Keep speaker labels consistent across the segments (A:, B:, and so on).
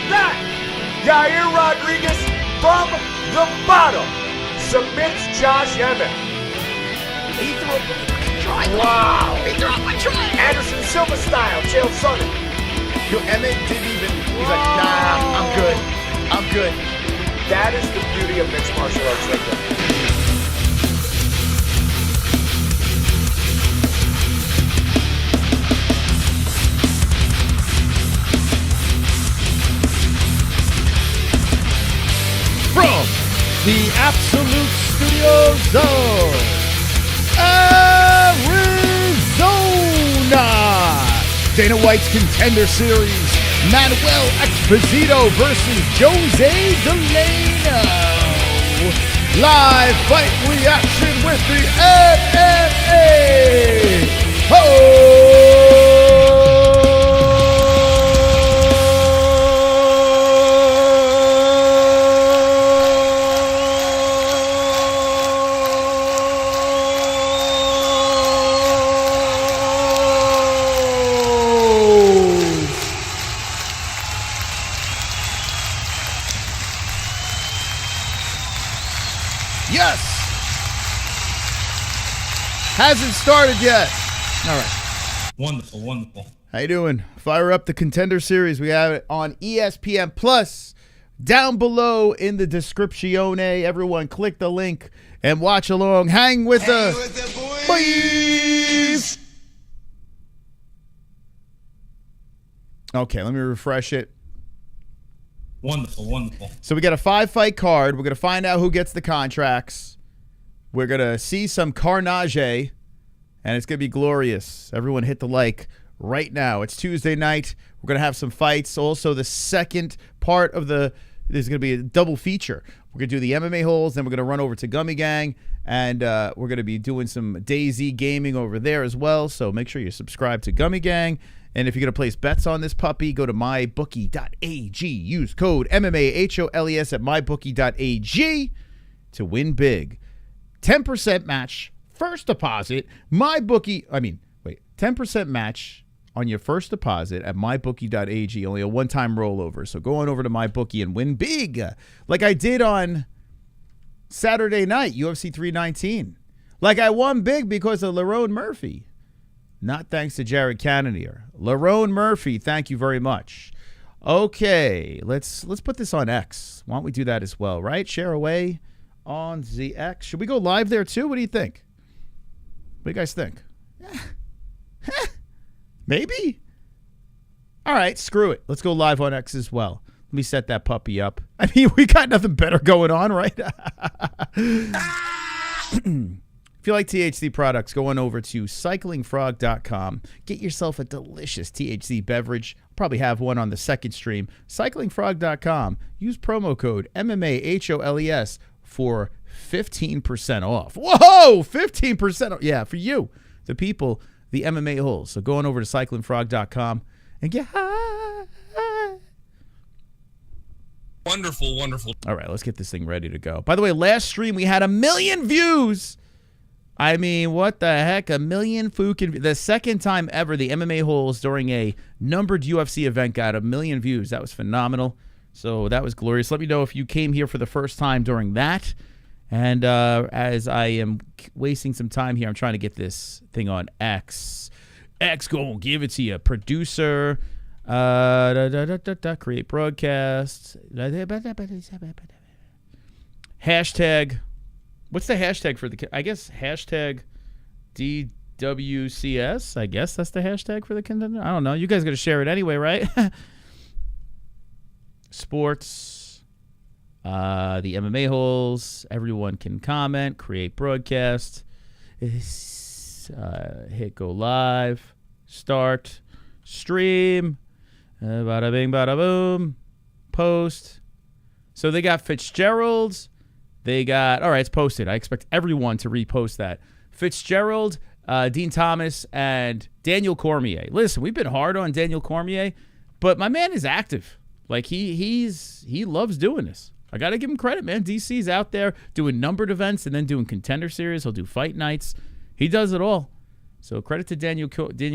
A: that? Yair Rodriguez from the bottom submits Josh Emmett.
B: He threw up a triangle.
A: Wow.
B: He threw up a triangle.
A: Anderson Silva style, Chael Sonnen.
C: Yo, Emmett didn't even, he's like, nah, I'm good. I'm good.
A: That is the beauty of mixed martial arts right there.
D: From the Absolute Studios of Arizona, Dana White's Contender Series, Manuel Exposito versus Jose Delano. Live fight reaction with the Yes! Hasn't started yet. All right.
E: Wonderful, wonderful.
D: How you doing? Fire up the Contender Series. We have it on ESPN Plus. Down below in the descriptione. Everyone click the link and watch along. Hang with the boys. Okay, let me refresh it.
E: Wonderful, wonderful.
D: So we got a 5-fight card. We're going to find out who gets the contracts. We're going to see some carnage, and it's going to be glorious. Everyone hit the like right now. It's Tuesday night. We're going to have some fights. Also, the second part of there's going to be a double feature. We're going to do the MMA-Holes, then we're going to run over to Gummy Gang, and we're going to be doing some DayZ gaming over there as well. So make sure you subscribe to Gummy Gang. And if you're going to place bets on this puppy, go to MyBookie.ag. Use code MMA-HOLES at MyBookie.ag to win big. 10% match, first deposit, 10% match on your first deposit at MyBookie.ag. Only a one-time rollover. So go on over to MyBookie and win big. Like I did on Saturday night, UFC 319. Like I won big because of Lerone Murphy. Not thanks to Jared Cannonier. Lerone Murphy, thank you very much. Okay, let's put this on X. Why don't we do that as well, right? Share away on the X. Should we go live there too? What do you think? What do you guys think? Maybe? All right, screw it. Let's go live on X as well. Let me set that puppy up. I mean, we got nothing better going on, right? If you like THC products, go on over to cyclingfrog.com. Get yourself a delicious THC beverage. Probably have one on the second stream. Cyclingfrog.com. Use promo code MMA-HOLES for 15% off. Whoa! 15% off. Yeah, for you, the people, the MMA-Holes. So go on over to cyclingfrog.com and get high.
E: Wonderful, wonderful.
D: All right, let's get this thing ready to go. By the way, last stream we had 1 million views. I mean, what the heck? 1 million fucking... The second time ever the MMA-Holes during a numbered UFC event got 1 million views. That was phenomenal. So that was glorious. Let me know if you came here for the first time during that. And as I am wasting some time here, I'm trying to get this thing on X. X, go give it to you. Producer. Create broadcast. Hashtag... What's the hashtag for the... I guess hashtag DWCS. I guess that's the hashtag for the contender. I don't know. You guys got to share it anyway, right? Sports. The MMA-Holes. Everyone can comment. Create broadcast. Hit go live. Start. Stream. Bada bing, bada boom. Post. So they got Fitzgerald's. They got, all right, it's posted. I expect everyone to repost that. Fitzgerald, Dean Thomas, and Daniel Cormier. Listen, we've been hard on Daniel Cormier, but my man is active. Like, he loves doing this. I got to give him credit, man. DC's out there doing numbered events and then doing contender series. He'll do fight nights. He does it all. So credit to Daniel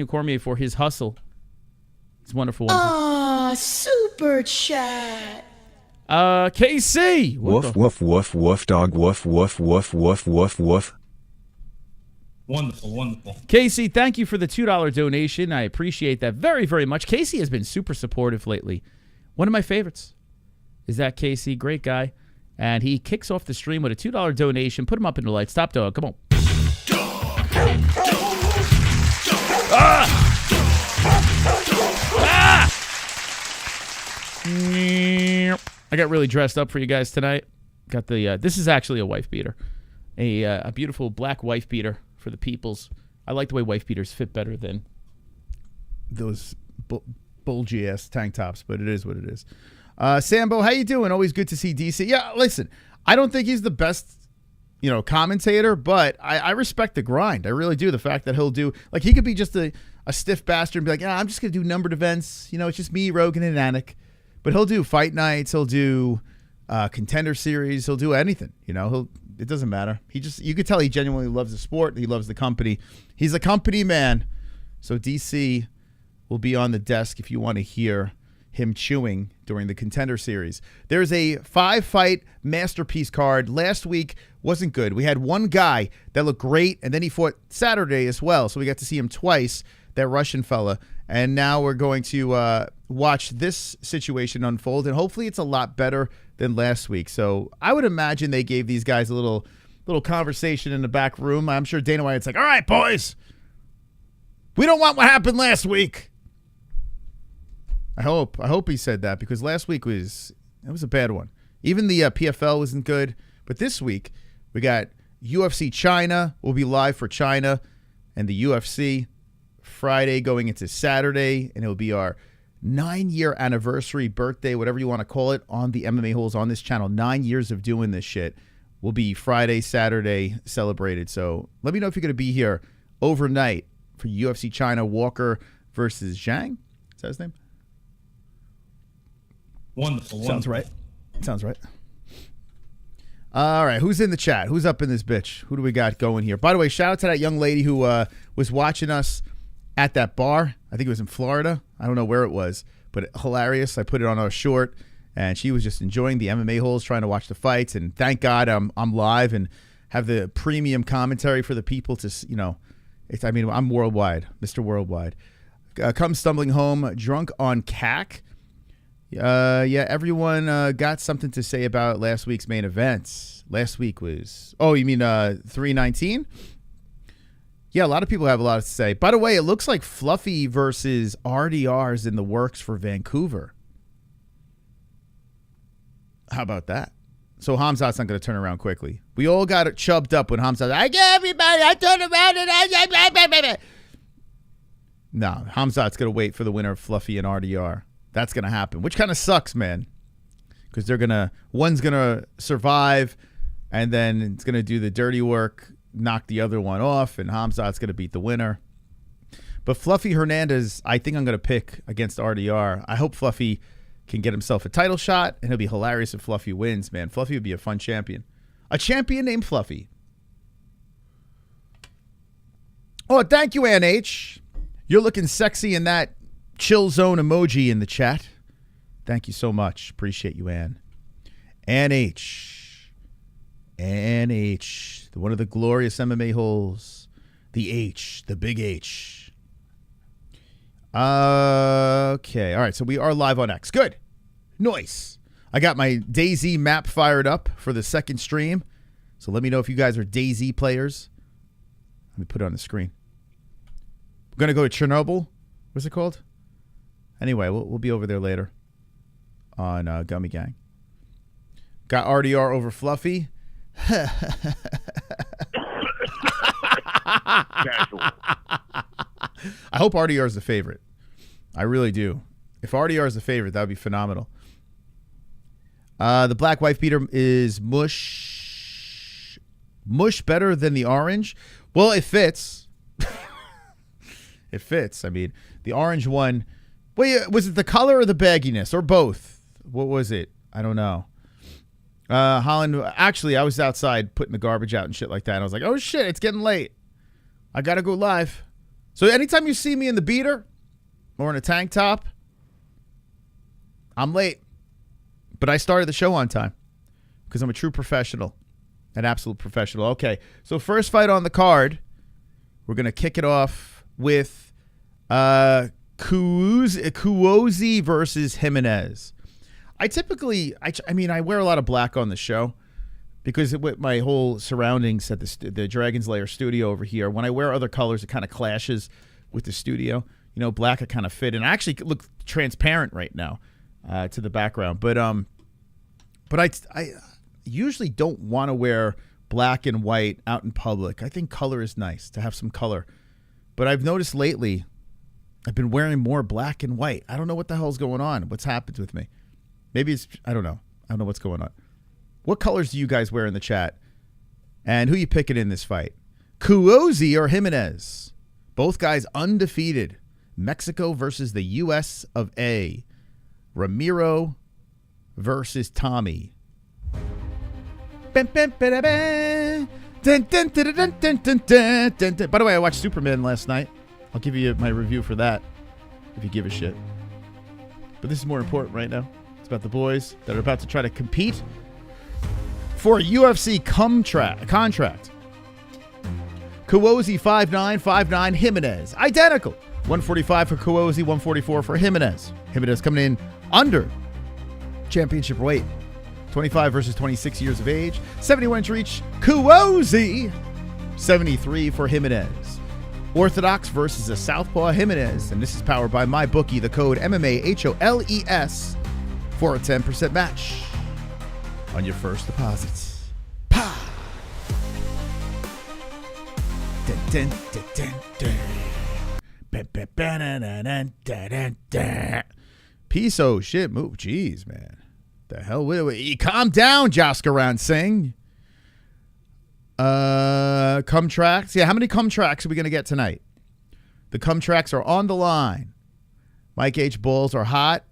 D: Cormier for his hustle. It's wonderful.
B: Oh, super. Super chat.
D: KC.
F: Woof, woof, woof, woof, dog, woof, woof, woof, woof, woof, woof.
E: Wonderful, wonderful.
D: Casey, thank you for the $2 donation. I appreciate that very, very much. Casey has been super supportive lately. One of my favorites is that Casey. Great guy. And he kicks off the stream with a $2 donation. Put him up in the lights. Top dog. Come on. I got really dressed up for you guys tonight. Got the this is actually a wife beater. A beautiful black wife beater for the peoples. I like the way wife beaters fit better than those bulgy ass tank tops, but it is what it is. Sambo, how you doing? Always good to see DC. Yeah, listen, I don't think he's the best, commentator, but I respect the grind. I really do. The fact that he'll do, like, he could be just a stiff bastard and be like, I'm just going to do numbered events. It's just me, Rogan, and Anik. But he'll do fight nights. He'll do contender series. He'll do anything. It doesn't matter. You could tell he genuinely loves the sport. He loves the company. He's a company man. So DC will be on the desk if you want to hear him chewing during the contender series. There's a 5-fight masterpiece card. Last week wasn't good. We had one guy that looked great, and then he fought Saturday as well. So we got to see him twice, that Russian fella. And now we're going to watch this situation unfold, and hopefully it's a lot better than last week. So I would imagine they gave these guys a little conversation in the back room. I'm sure Dana White's like, all right, boys, we don't want what happened last week. I hope he said that, because last week was a bad one. Even the PFL wasn't good. But this week, we got UFC China. We'll be live for China and the UFC Friday going into Saturday. And it'll be our 9-year anniversary, birthday, whatever you want to call it, on the MMA-Holes on this channel. 9 years of doing this shit will be Friday, Saturday celebrated. So let me know if you're going to be here overnight for UFC China, Walker versus Zhang. Is that his name?
E: Wonderful.
D: Sounds right. All right, who's in the chat? Who's up in this bitch? Who do we got going here? By the way, shout out to that young lady who was watching us at that bar. I think it was in Florida. I don't know where it was, but hilarious. I put it on our short, and she was just enjoying the MMA-Holes, trying to watch the fights. And thank God I'm live and have the premium commentary for the people to, I'm worldwide, Mr. Worldwide. Come stumbling home, drunk on cack. Yeah, everyone got something to say about last week's main events. Last week was, you mean 319? Yeah, a lot of people have a lot to say. By the way, it looks like Fluffy versus RDR is in the works for Vancouver. How about that? So Hamzat's not going to turn around quickly. We all got it chubbed up when Hamzat, I get everybody, I turn around and No, Hamzat's going to wait for the winner of Fluffy and RDR. That's going to happen, which kind of sucks, man, because one's going to survive, and then it's going to do the dirty work, knock the other one off, and Hamzat's going to beat the winner. But Fluffy Hernandez, I think I'm going to pick against RDR. I hope Fluffy can get himself a title shot, and it'll be hilarious if Fluffy wins, man. Fluffy would be a fun champion. A champion named Fluffy. Oh, thank you, Ann H. You're looking sexy in that chill zone emoji in the chat. Thank you so much. Appreciate you, Ann. Ann H. One of the glorious MMA holes. The H. The big H. Okay. All right. So we are live on X. Good. Nice. I got my DayZ map fired up for the second stream. So let me know if you guys are DayZ players. Let me put it on the screen. We're going to go to Chernobyl. What's it called? Anyway, we'll be over there later on Gummy Gang. Got RDR over Fluffy.
C: Casual.
D: I hope RDR is the favorite. I really do. If RDR is the favorite, that would be phenomenal. The black wife beater is mush better than the orange. Well, it fits. It fits. I mean, the orange one. Wait, was it the color or the bagginess or both? What was it? I don't know. Holland, actually, I was outside putting the garbage out and shit like that. And I was like, oh, shit, it's getting late. I got to go live. So anytime you see me in the beater or in a tank top, I'm late, but I started the show on time because I'm a true professional, an absolute professional. Okay, so first fight on the card, we're going to kick it off with Cuozzi versus Jimenez. I wear a lot of black on the show because with my whole surroundings at the Dragon's Lair studio over here, when I wear other colors, it kind of clashes with the studio. You know, black I kind of fit, and I actually look transparent right now to the background. But I usually don't want to wear black and white out in public. I think color is nice to have some color. But I've noticed lately I've been wearing more black and white. I don't know what the hell's going on. What's happened with me? Maybe it's, I don't know. I don't know what's going on. What colors do you guys wear in the chat? And who you picking in this fight? Cuozzi or Jimenez? Both guys undefeated. Mexico versus the U.S. of A. Ramiro versus Tommy. By the way, I watched Superman last night. I'll give you my review for that if you give a shit. But this is more important right now. It's about the boys that are about to try to compete for a UFC contract. Cuozzi 5'9", Jimenez. Identical. 145 for Cuozzi, 144 for Jimenez. Jimenez coming in under championship weight. 25 versus 26 years of age. 71-inch reach. Cuozzi. 73 for Jimenez. Orthodox versus a southpaw Jimenez. And this is powered by MaRkY. The code MMA-HOLES for a 10% match on your first deposits. Pa! Dun, dun, dun, dun, dun. Piece of shit move. Jeez, man. The hell? Wait. Calm down, Jaskaran Singh. Cum tracks. Yeah, how many cum tracks are we going to get tonight? The cum tracks are on the line. Mike H. balls are hot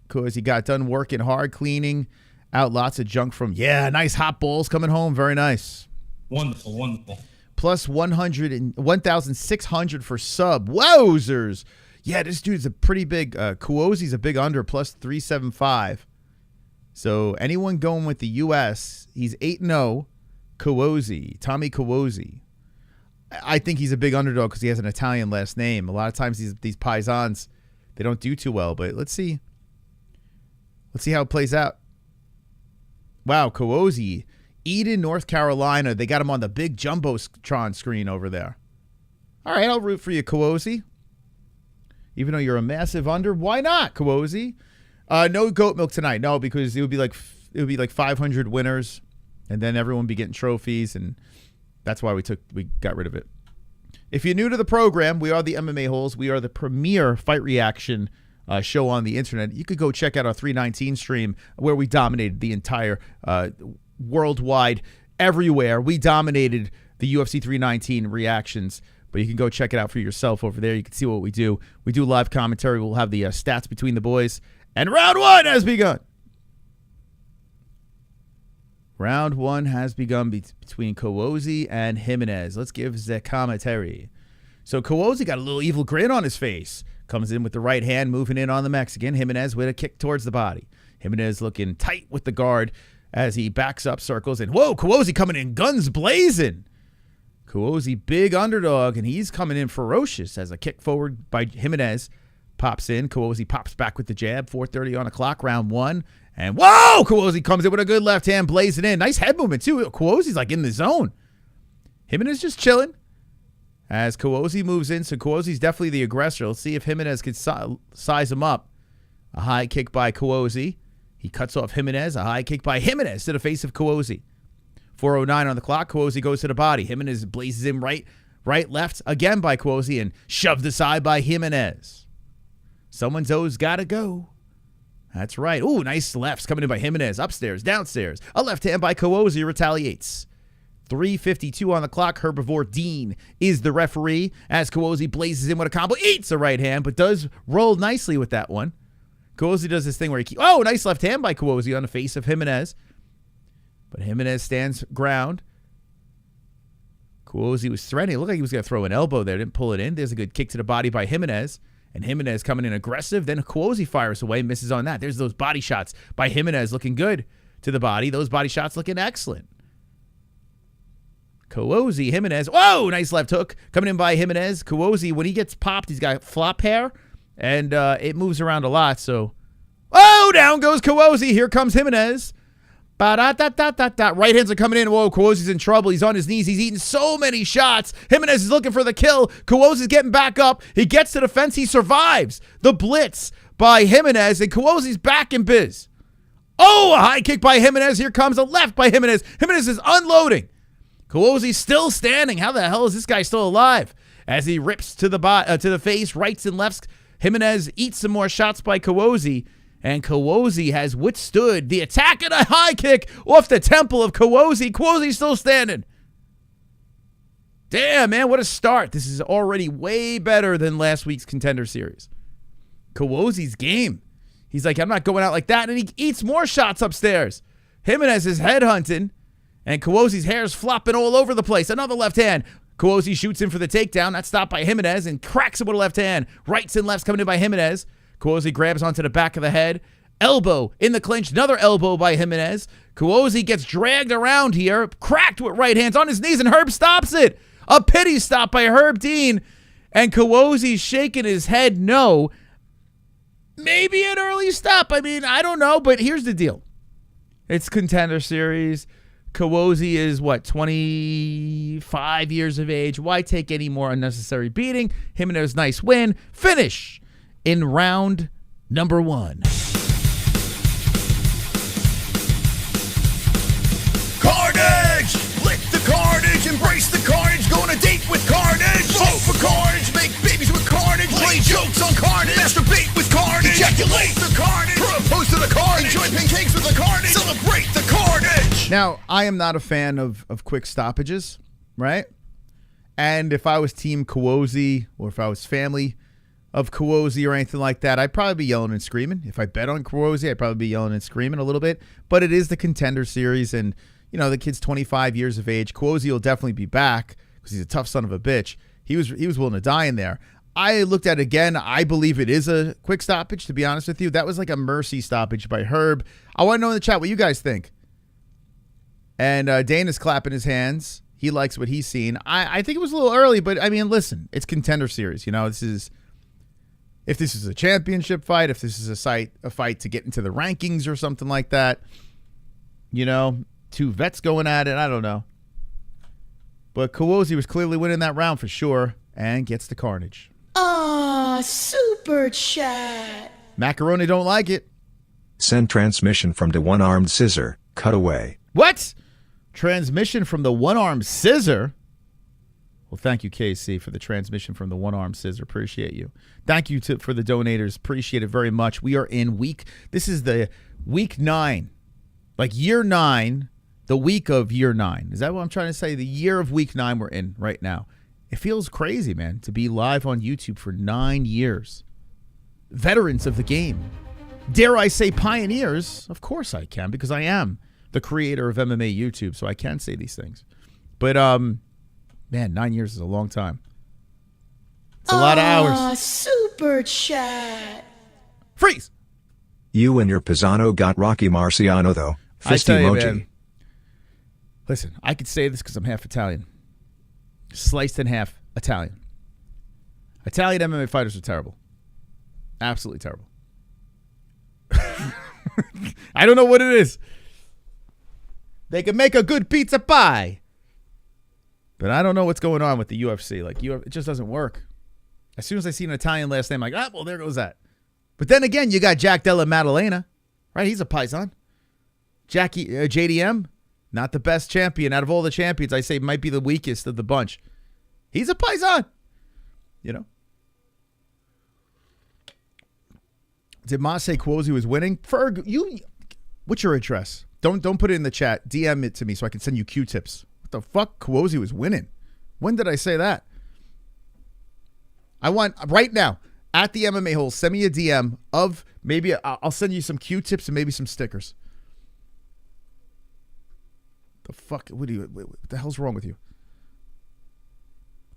D: because he got done working hard, cleaning out lots of junk from, nice hot balls coming home. Very nice.
E: Wonderful.
D: Plus 1,600 for sub. Wowzers. Yeah, this dude's a pretty big, Cuozzi's a big under, plus 375. So anyone going with the U.S., he's 8-0. Cuozzi, Tommy Cuozzi. I think he's a big underdog because he has an Italian last name. A lot of times these paisans, they don't do too well, but let's see. Let's see how it plays out. Wow, Cuozzi, Eden, North Carolina. They got him on the big Jumbotron screen over there. All right, I'll root for you, Cuozzi. Even though you're a massive under, why not, Cuozzi? No goat milk tonight. No, because it would be like 500 winners. And then everyone would be getting trophies, and that's why we got rid of it. If you're new to the program, we are the MMA-Holes. We are the premier fight reaction show on the internet. You could go check out our 319 stream where we dominated the entire worldwide, everywhere. We dominated the UFC 319 reactions, but you can go check it out for yourself over there. You can see what we do. We do live commentary. We'll have the stats between the boys. And round one has begun. Round one has begun between Cuozzi and Jimenez. Let's give the commentary. So Cuozzi got a little evil grin on his face. Comes in with the right hand, moving in on the Mexican. Jimenez with a kick towards the body. Jimenez looking tight with the guard as he backs up, circles, and whoa, Cuozzi coming in guns blazing. Cuozzi, big underdog, and he's coming in ferocious as a kick forward by Jimenez pops in. Cuozzi pops back with the jab. 4:30 on the clock, round one. And whoa, Cuozzi comes in with a good left hand, blazing in. Nice head movement, too. Cuozzi's like in the zone. Jimenez just chilling as Cuozzi moves in. So Cuozzi's definitely the aggressor. Let's see if Jimenez can size him up. A high kick by Cuozzi. He cuts off Jimenez. A high kick by Jimenez to the face of Cuozzi. 4:09 on the clock. Cuozzi goes to the body. Jimenez blazes in right, left, again by Cuozzi, and shoved aside by Jimenez. Someone's always got to go. That's right. Ooh, nice lefts coming in by Jimenez. Upstairs, downstairs. A left hand by Cuozzi retaliates. 3:52 on the clock. Herbivore Dean is the referee as Cuozzi blazes in with a combo. Eats a right hand, but does roll nicely with that one. Cuozzi does this thing where he keeps... Oh, nice left hand by Cuozzi on the face of Jimenez. But Jimenez stands ground. Cuozzi was threatening. It looked like he was going to throw an elbow there. Didn't pull it in. There's a good kick to the body by Jimenez. And Jimenez coming in aggressive. Then Cuozzi fires away, misses on that. There's those body shots by Jimenez looking good to the body. Those body shots looking excellent. Cuozzi, Jimenez. Whoa, nice left hook coming in by Jimenez. Cuozzi, when he gets popped, he's got flop hair, and it moves around a lot. So, oh, down goes Cuozzi. Here comes Jimenez. Ba-da-da-da-da-da. Right hands are coming in. Whoa, Cuozzi's in trouble. He's on his knees. He's eating so many shots. Jimenez is looking for the kill. Cuozzi's getting back up. He gets to the fence. He survives the blitz by Jimenez, and Cuozzi's back in biz. Oh, a high kick by Jimenez. Here comes a left by Jimenez. Jimenez is unloading. Cuozzi's still standing. How the hell is this guy still alive? As he rips to the face, rights and lefts. Jimenez eats some more shots by Cuozzi. And Cuozzi has withstood the attack and a high kick off the temple of Cuozzi. Cuozzi's still standing. Damn, man, what a start. This is already way better than last week's Contender Series. Cuozzi's game. He's like, I'm not going out like that. And he eats more shots upstairs. Jimenez is headhunting. And Cuozzi's hair's flopping all over the place. Another left hand. Cuozzi shoots in for the takedown. That's stopped by Jimenez and cracks him with a left hand. Rights and lefts coming in by Jimenez. Cuozzi grabs onto the back of the head. Elbow in the clinch. Another elbow by Jimenez. Cuozzi gets dragged around here. Cracked with right hands on his knees, and Herb stops it. A pity stop by Herb Dean. And Cuozzi's shaking his head no. Maybe an early stop. I mean, I don't know, but here's the deal. It's Contender Series. Cuozzi is, 25 years of age. Why take any more unnecessary beating? Jimenez, nice win. Finish in round number 1.
C: Carnage! Lick the carnage, embrace the carnage, go on a date with carnage, vote for carnage, make babies with carnage, play jokes on carnage, masturbate with carnage, ejaculate the carnage, propose to the carnage, enjoy pancakes with the carnage, celebrate the carnage!
D: Now, I am not a fan of quick stoppages, right? And if I was Team Cuozzi, or if I was family of Cuozzi or anything like that, I'd probably be yelling and screaming. If I bet on Cuozzi, I'd probably be yelling and screaming a little bit. But it is the Contender Series, and you know the kid's 25 years of age. Cuozzi will definitely be back because he's a tough son of a bitch. He was willing to die in there. I looked at it again. I believe it is a quick stoppage, to be honest with you. That was like a mercy stoppage by Herb. I want to know in the chat what you guys think. And Dana's clapping his hands. He likes what he's seen. I think it was a little early, but I mean, listen, it's Contender Series. You know, if this is a championship fight, if this is a fight to get into the rankings or something like that, you know, two vets going at it, I don't know. But Cuozzi was clearly winning that round for sure and gets the carnage.
B: Ah, super chat.
D: Macaroni don't like it.
F: Send transmission from the one-armed scissor, cut away.
D: What? Transmission from the one-armed scissor? Well, thank you, KC, for the transmission from the one-armed scissor. Appreciate you. Thank you for the donators. Appreciate it very much. We are in this is the week 9. Like year 9, the week of year 9. Is that what I'm trying to say? The year of week 9 we're in right now. It feels crazy, man, to be live on YouTube for 9 years. Veterans of the game. Dare I say pioneers? Of course I can, because I am the creator of MMA YouTube, so I can say these things. But, man, 9 years is a long time. It's a lot of hours.
B: Super chat.
D: Freeze!
F: You and your Pisano got Rocky Marciano, though. Fist
D: I tell you,
F: emoji.
D: man, listen, I could say this because I'm half Italian. Sliced in half Italian. Italian MMA fighters are terrible. Absolutely terrible. I don't know what it is. They can make a good pizza pie. But I don't know what's going on with the UFC. Like, it just doesn't work. As soon as I see an Italian last name, I'm like, well, there goes that. But then again, you got Jack Della Maddalena, right? He's a Paisan. JDM, not the best champion. Out of all the champions, I say might be the weakest of the bunch. He's a Paisan. You know? Did Ma say Cuozzi was winning? Ferg, what's your address? Don't put it in the chat. DM it to me so I can send you Q-tips. What the fuck? Cuozzi was winning. When did I say that? I want, right now, at the MMA-Holes, send me a DM of maybe, I'll send you some Q-tips and maybe some stickers. The fuck? What the hell's wrong with you?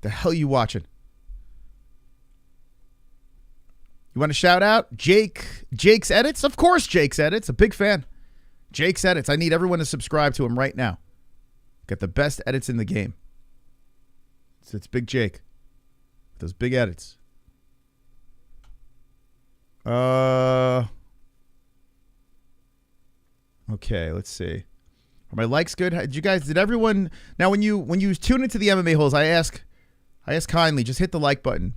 D: The hell you watching? You want to shout out Jake's Edits? Of course, Jake's Edits. A big fan. Jake's Edits. I need everyone to subscribe to him right now. Got the best edits in the game. It's Big Jake. Those big edits. Okay, let's see. Are my likes good? Did everyone now when you tune into the MMA-Holes, I ask kindly, just hit the like button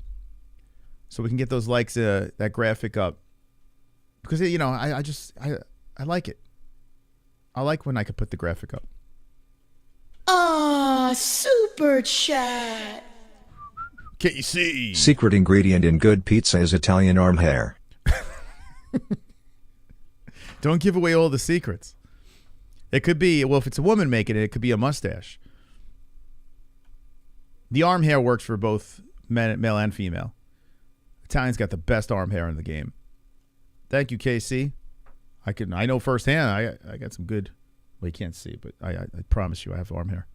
D: so we can get those likes, that graphic up. Because I like it. I like when I could put the graphic up.
B: Super chat.
D: Can't you see?
F: Secret ingredient in good pizza is Italian arm hair.
D: Don't give away all the secrets. It could be, well, if it's a woman making it, it could be a mustache. The arm hair works for both male and female. Italian's got the best arm hair in the game. Thank you, KC. I know firsthand. I got some good. Well, you can't see, but I promise you, I have arm hair.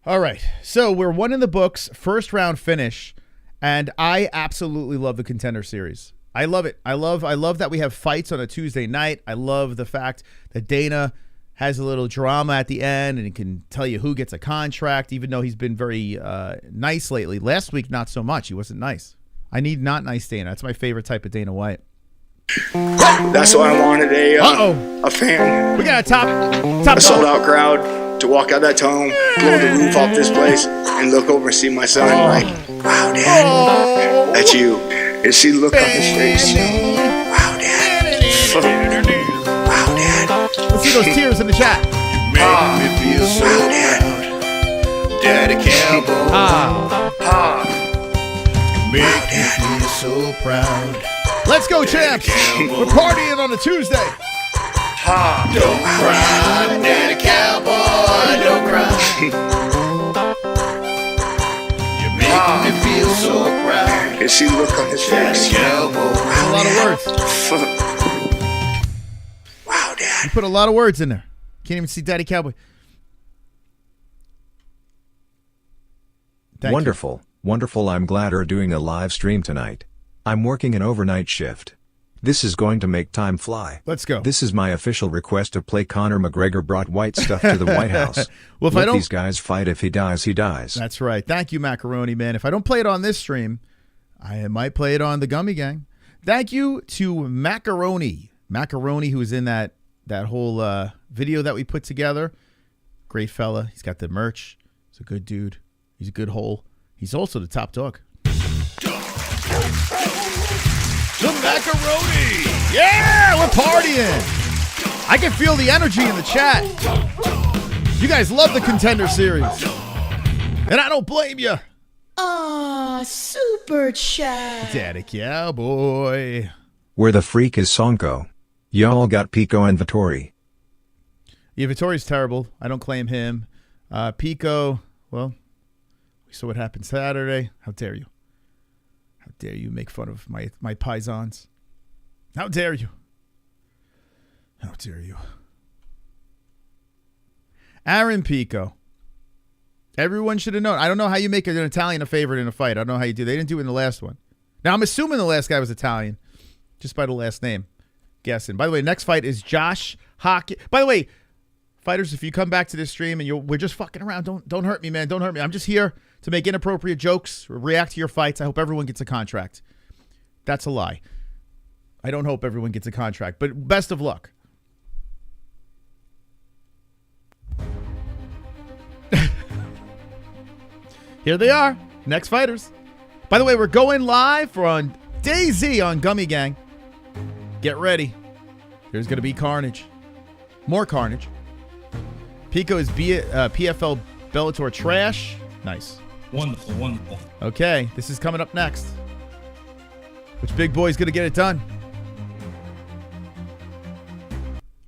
D: All right, so we're one in the books, first round finish, and I absolutely love the Contender Series. I love it. I love that we have fights on a Tuesday night. I love the fact that Dana has a little drama at the end and he can tell you who gets a contract, even though he's been very nice lately. Last week, not so much. He wasn't nice. I need not nice Dana. That's my favorite type of Dana White.
A: That's why I wanted a fan.
D: We got a top
A: a sold out crowd to walk out that tunnel, blow the roof off this place, and look over and see my son. Like, wow, Dad, that's you. And see the look on his face. Wow, Dad. Wow, Dad.
D: Let's see those tears in the chat.
C: Make me feel so proud. Daddy Cowboy.
D: Make me feel so proud. Let's go, champs. We're partying on a Tuesday.
C: Don't cry, Daddy Cowboy, don't cry. You're making me feel so proud.
A: And see the look on his face.
C: Cowboy.
D: A lot of words.
A: Wow, Dad.
D: You put a lot of words in there. Can't even see Daddy Cowboy. Thank
F: Wonderful. Wonderful. I'm glad we're doing a live stream tonight. I'm working an overnight shift. This is going to make time fly.
D: Let's go.
F: This is my official request to play. Conor McGregor brought white stuff to the White House.
D: Well, if
F: Let
D: I don't,
F: these guys fight. If he dies, he dies.
D: That's right. Thank you, MaRkY, man. If I don't play it on this stream, I might play it on the Gummy Gang. Thank you to MaRkY. MaRkY, who was in that whole video that we put together. Great fella. He's got the merch. He's a good dude. He's a good hole. He's also the top dog. The MaRkY. Yeah, we're partying. I can feel the energy in the chat. You guys love the Contender Series. And I don't blame you.
B: Super chat.
D: Daddy Cowboy.
F: Where the freak is Sonko? Y'all got Pico and Vittori.
D: Yeah, Vittori's terrible. I don't claim him. Pico, well, we saw what happened Saturday. How dare you? How dare you make fun of my paisans? How dare you? How dare you? Aaron Pico. Everyone should have known. I don't know how you make an Italian a favorite in a fight. I don't know how you do. They didn't do it in the last one. Now, I'm assuming the last guy was Italian, just by the last name. Guessing. By the way, next fight is Josh Hokit. By the way, fighters, if you come back to this stream and we're just fucking around, don't hurt me, man. Don't hurt me. I'm just here to make inappropriate jokes, react to your fights. I hope everyone gets a contract. That's a lie. I don't hope everyone gets a contract, but best of luck. Here they are. Next fighters. By the way, we're going live on DayZ on Gummy Gang. Get ready. There's going to be carnage. More carnage. Pico is PFL Bellator trash. Nice.
E: Wonderful, wonderful.
D: Okay, this is coming up next. Which big boy's going to get it done?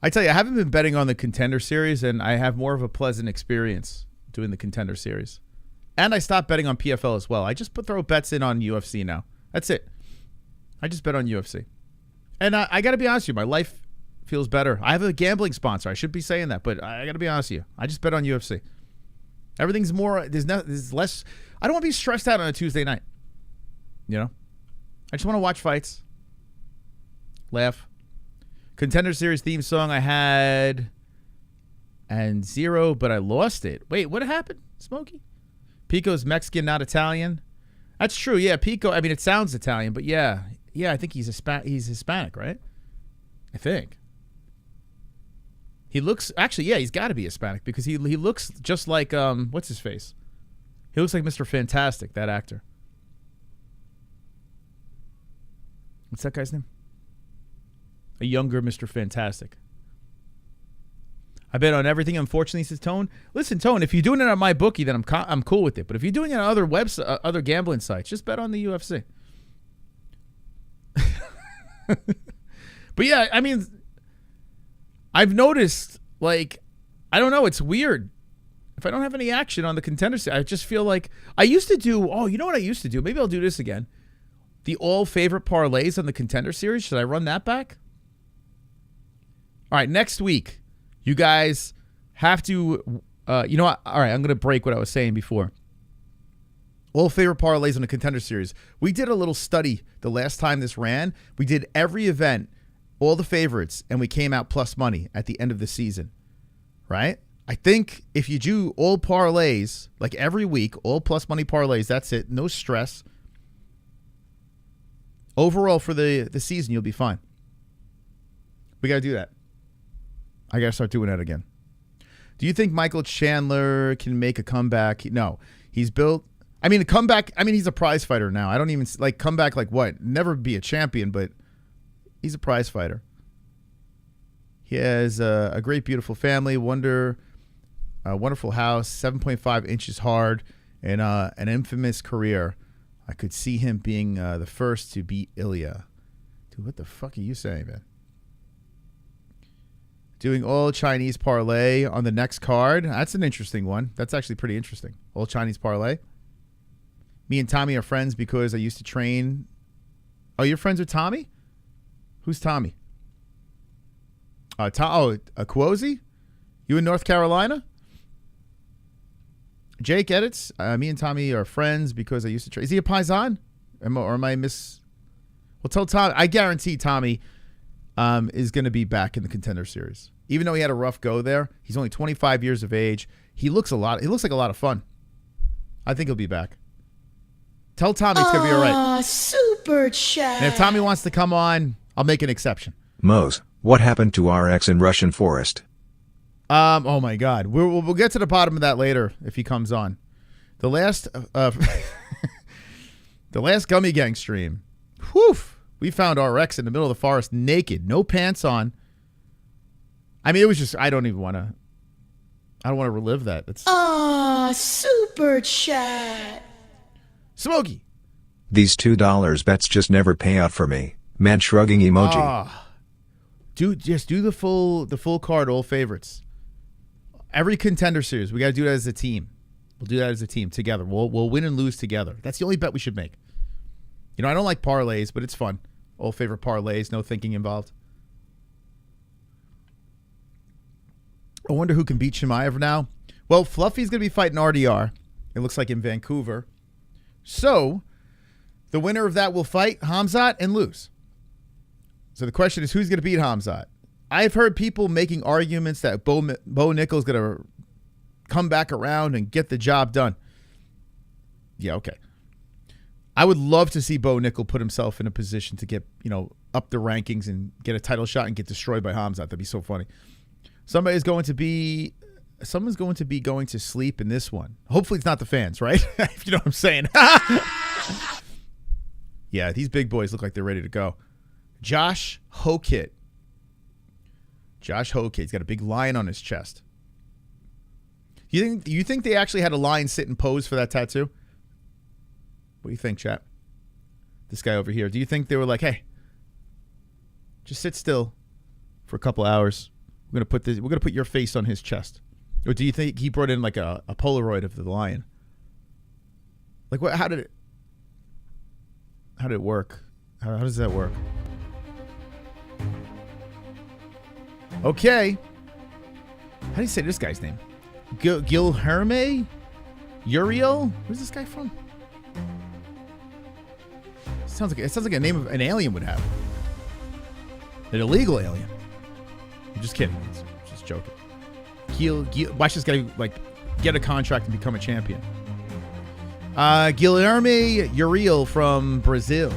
D: I tell you, I haven't been betting on the Contender Series, and I have more of a pleasant experience doing the Contender Series. And I stopped betting on PFL as well. I just throw bets in on UFC now. That's it. I just bet on UFC. And I got to be honest with you, my life feels better. I have a gambling sponsor. I should be saying that, but I got to be honest with you. I just bet on UFC. Everything's more, there's less, I don't want to be stressed out on a Tuesday night. You know? I just want to watch fights. Laugh. Contender Series theme song I had and 0, but I lost it. Wait, what happened, Smokey? Pico's Mexican, not Italian. That's true. Yeah, Pico. I mean, it sounds Italian, but yeah, I think he's Hispanic, right? I think. He looks actually, yeah, he's got to be Hispanic because he looks just like what's his face? He looks like Mr. Fantastic, that actor. What's that guy's name? A younger Mr. Fantastic. I bet on everything. Unfortunately, says Tone. Listen, Tone, if you're doing it on MyBookie, then I'm cool with it. But if you're doing it on other other gambling sites, just bet on the UFC. But yeah, I mean, I've noticed, like, I don't know, it's weird. If I don't have any action on the Contender Series, I just feel like I used to do. Oh, you know what I used to do? Maybe I'll do this again. The all favorite parlays on the Contender Series. Should I run that back? All right, next week, you guys have to, you know what? All right, I'm going to break what I was saying before. All favorite parlays on the Contender Series. We did a little study the last time this ran. We did every event, all the favorites, and we came out plus money at the end of the season, right? I think if you do all parlays, like every week, all plus money parlays, that's it. No stress. Overall for the season, you'll be fine. We got to do that. I got to start doing that again. Do you think Michael Chandler can make a comeback? No. He's built... I mean, a comeback... I mean, he's a prize fighter now. I don't even... Like, comeback like what? Never be a champion, but he's a prize fighter. He has a great, beautiful family, wonderful house, 7.5 inches hard, and an infamous career. I could see him being the first to beat Ilya. Dude, what the fuck are you saying, man? Doing all Chinese parlay on the next card. That's an interesting one. That's actually pretty interesting. All Chinese parlay. Me and Tommy are friends because I used to train. Oh, you're friends with Tommy? Who's Tommy? Cuozzi? You in North Carolina? Jake edits. Me and Tommy are friends because I used to train. Is he a Paisan? Or am I miss? Well, tell Tommy. I guarantee Tommy is going to be back in the Contender Series. Even though he had a rough go there, he's only 25 years of age. He looks like a lot of fun. I think he'll be back. Tell Tommy it's going to be all right.
B: Super chat.
D: And if Tommy wants to come on, I'll make an exception.
F: Mose, what happened to RX in Russian Forest?
D: Oh my God. We'll get to the bottom of that later if he comes on. The last Gummy Gang stream. Whew. We found RX in the middle of the forest naked, no pants on. I mean, it was just, I don't want to relive that. It's
B: super chat.
D: Smokey.
F: These $2 bets just never pay out for me. Mad shrugging emoji.
D: Dude, just do the full card, all favorites. Every Contender Series, we got to do that as a team. We'll do that as a team together. We'll win and lose together. That's the only bet we should make. You know, I don't like parlays, but it's fun. All favorite parlays, no thinking involved. I wonder who can beat Chimaev now. Well, Fluffy's going to be fighting RDR. It looks like in Vancouver. So, the winner of that will fight Hamzat and lose. So the question is, who's going to beat Hamzat? I've heard people making arguments that Bo Nickal's going to come back around and get the job done. Yeah, okay. I would love to see Bo Nickel put himself in a position to get, up the rankings and get a title shot and get destroyed by Hamzat. That'd be so funny. Someone's going to be going to sleep in this one. Hopefully it's not the fans, right? If you know what I'm saying. Yeah, these big boys look like they're ready to go. Josh Hokit. He's got a big lion on his chest. You think they actually had a lion sit and pose for that tattoo? What do you think, chat? This guy over here. Do you think they were like, hey, just sit still for a couple hours. We're gonna put your face on his chest. Or do you think he brought in like a Polaroid of the lion? Like what? How did it work? How does that work? Okay. How do you say this guy's name? Guilherme? Uriel? Where's this guy from? sounds like a name of an alien would have. An illegal alien. I'm just kidding. Just joking. Watch this guy get a contract and become a champion. Guilherme Uriel from Brazil.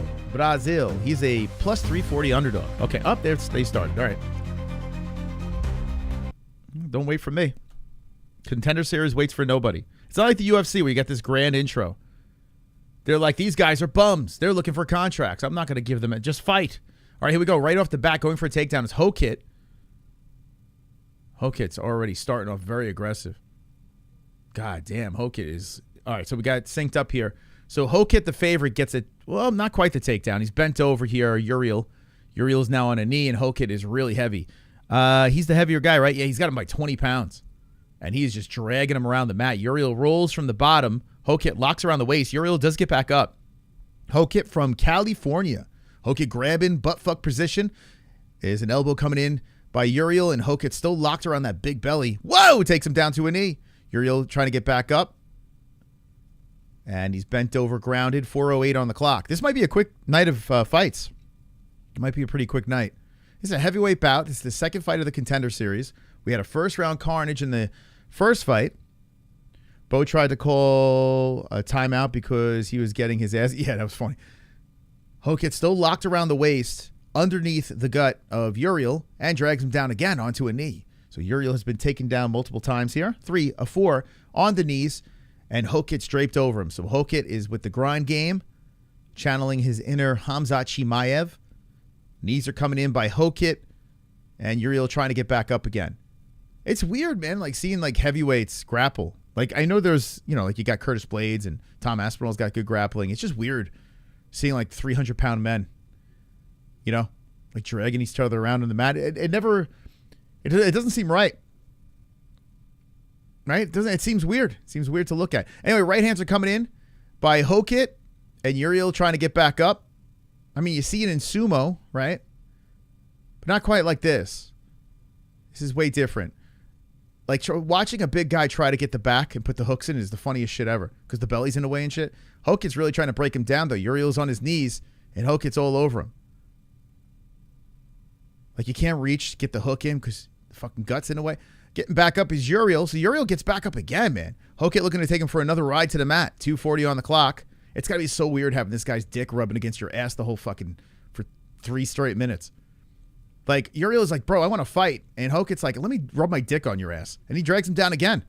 D: He's a plus 340 underdog. Okay, up there they started. All right. Don't wait for me. Contender Series waits for nobody. It's not like the UFC where you get this grand intro. They're like, these guys are bums. They're looking for contracts. I'm not going to give them just fight. All right, here we go. Right off the bat, going for a takedown is Hokit. Hokit's already starting off very aggressive. God damn, Hokit is... All right, so we got synced up here. So Hokit, the favorite, gets it. Well, not quite the takedown. He's bent over here. Uriel is now on a knee, and Hokit is really heavy. He's the heavier guy, right? Yeah, he's got him by 20 pounds. And he's just dragging him around the mat. Uriel rolls from the bottom. Hokit locks around the waist. Uriel does get back up. Hokit from California. Hokit grabbing butt-fuck position. Is an elbow coming in by Uriel, and Hokit still locked around that big belly. Whoa! Takes him down to a knee. Uriel trying to get back up. And he's bent over, grounded. 4:08 on the clock. This might be a quick night of fights. It might be a pretty quick night. This is a heavyweight bout. This is the second fight of the Contender Series. We had a first-round carnage in the first fight. Bo tried to call a timeout because he was getting his ass. Yeah, that was funny. Hokit still locked around the waist underneath the gut of Uriel and drags him down again onto a knee. So Uriel has been taken down multiple times here. 3 of 4 on the knees, and Hokit's draped over him. So Hokit is with the grind game, channeling his inner Khamzat Chimaev. Knees are coming in by Hokit, and Uriel trying to get back up again. It's weird, man, like seeing like heavyweights grapple. Like I know there's, like you got Curtis Blades and Tom Aspinall's got good grappling. It's just weird seeing like 300-pound men, like dragging each other around on the mat. It doesn't seem right. Right? It seems weird. It seems weird to look at. Anyway, right hands are coming in by Hokit and Uriel trying to get back up. I mean, you see it in sumo, right? But not quite like this. This is way different. Like watching a big guy try to get the back and put the hooks in is the funniest shit ever because the belly's in the way and shit. Hokit's really trying to break him down, though. Uriel's on his knees, and Hokit's all over him. Like, you can't reach, get the hook in because the fucking gut's in the way. Getting back up is Uriel, so Uriel gets back up again, man. Hokit looking to take him for another ride to the mat. 2:40 on the clock. It's got to be so weird having this guy's dick rubbing against your ass the whole fucking, for 3 straight minutes. Like, Uriel is like, bro, I want to fight. And Hokit's like, let me rub my dick on your ass. And he drags him down again.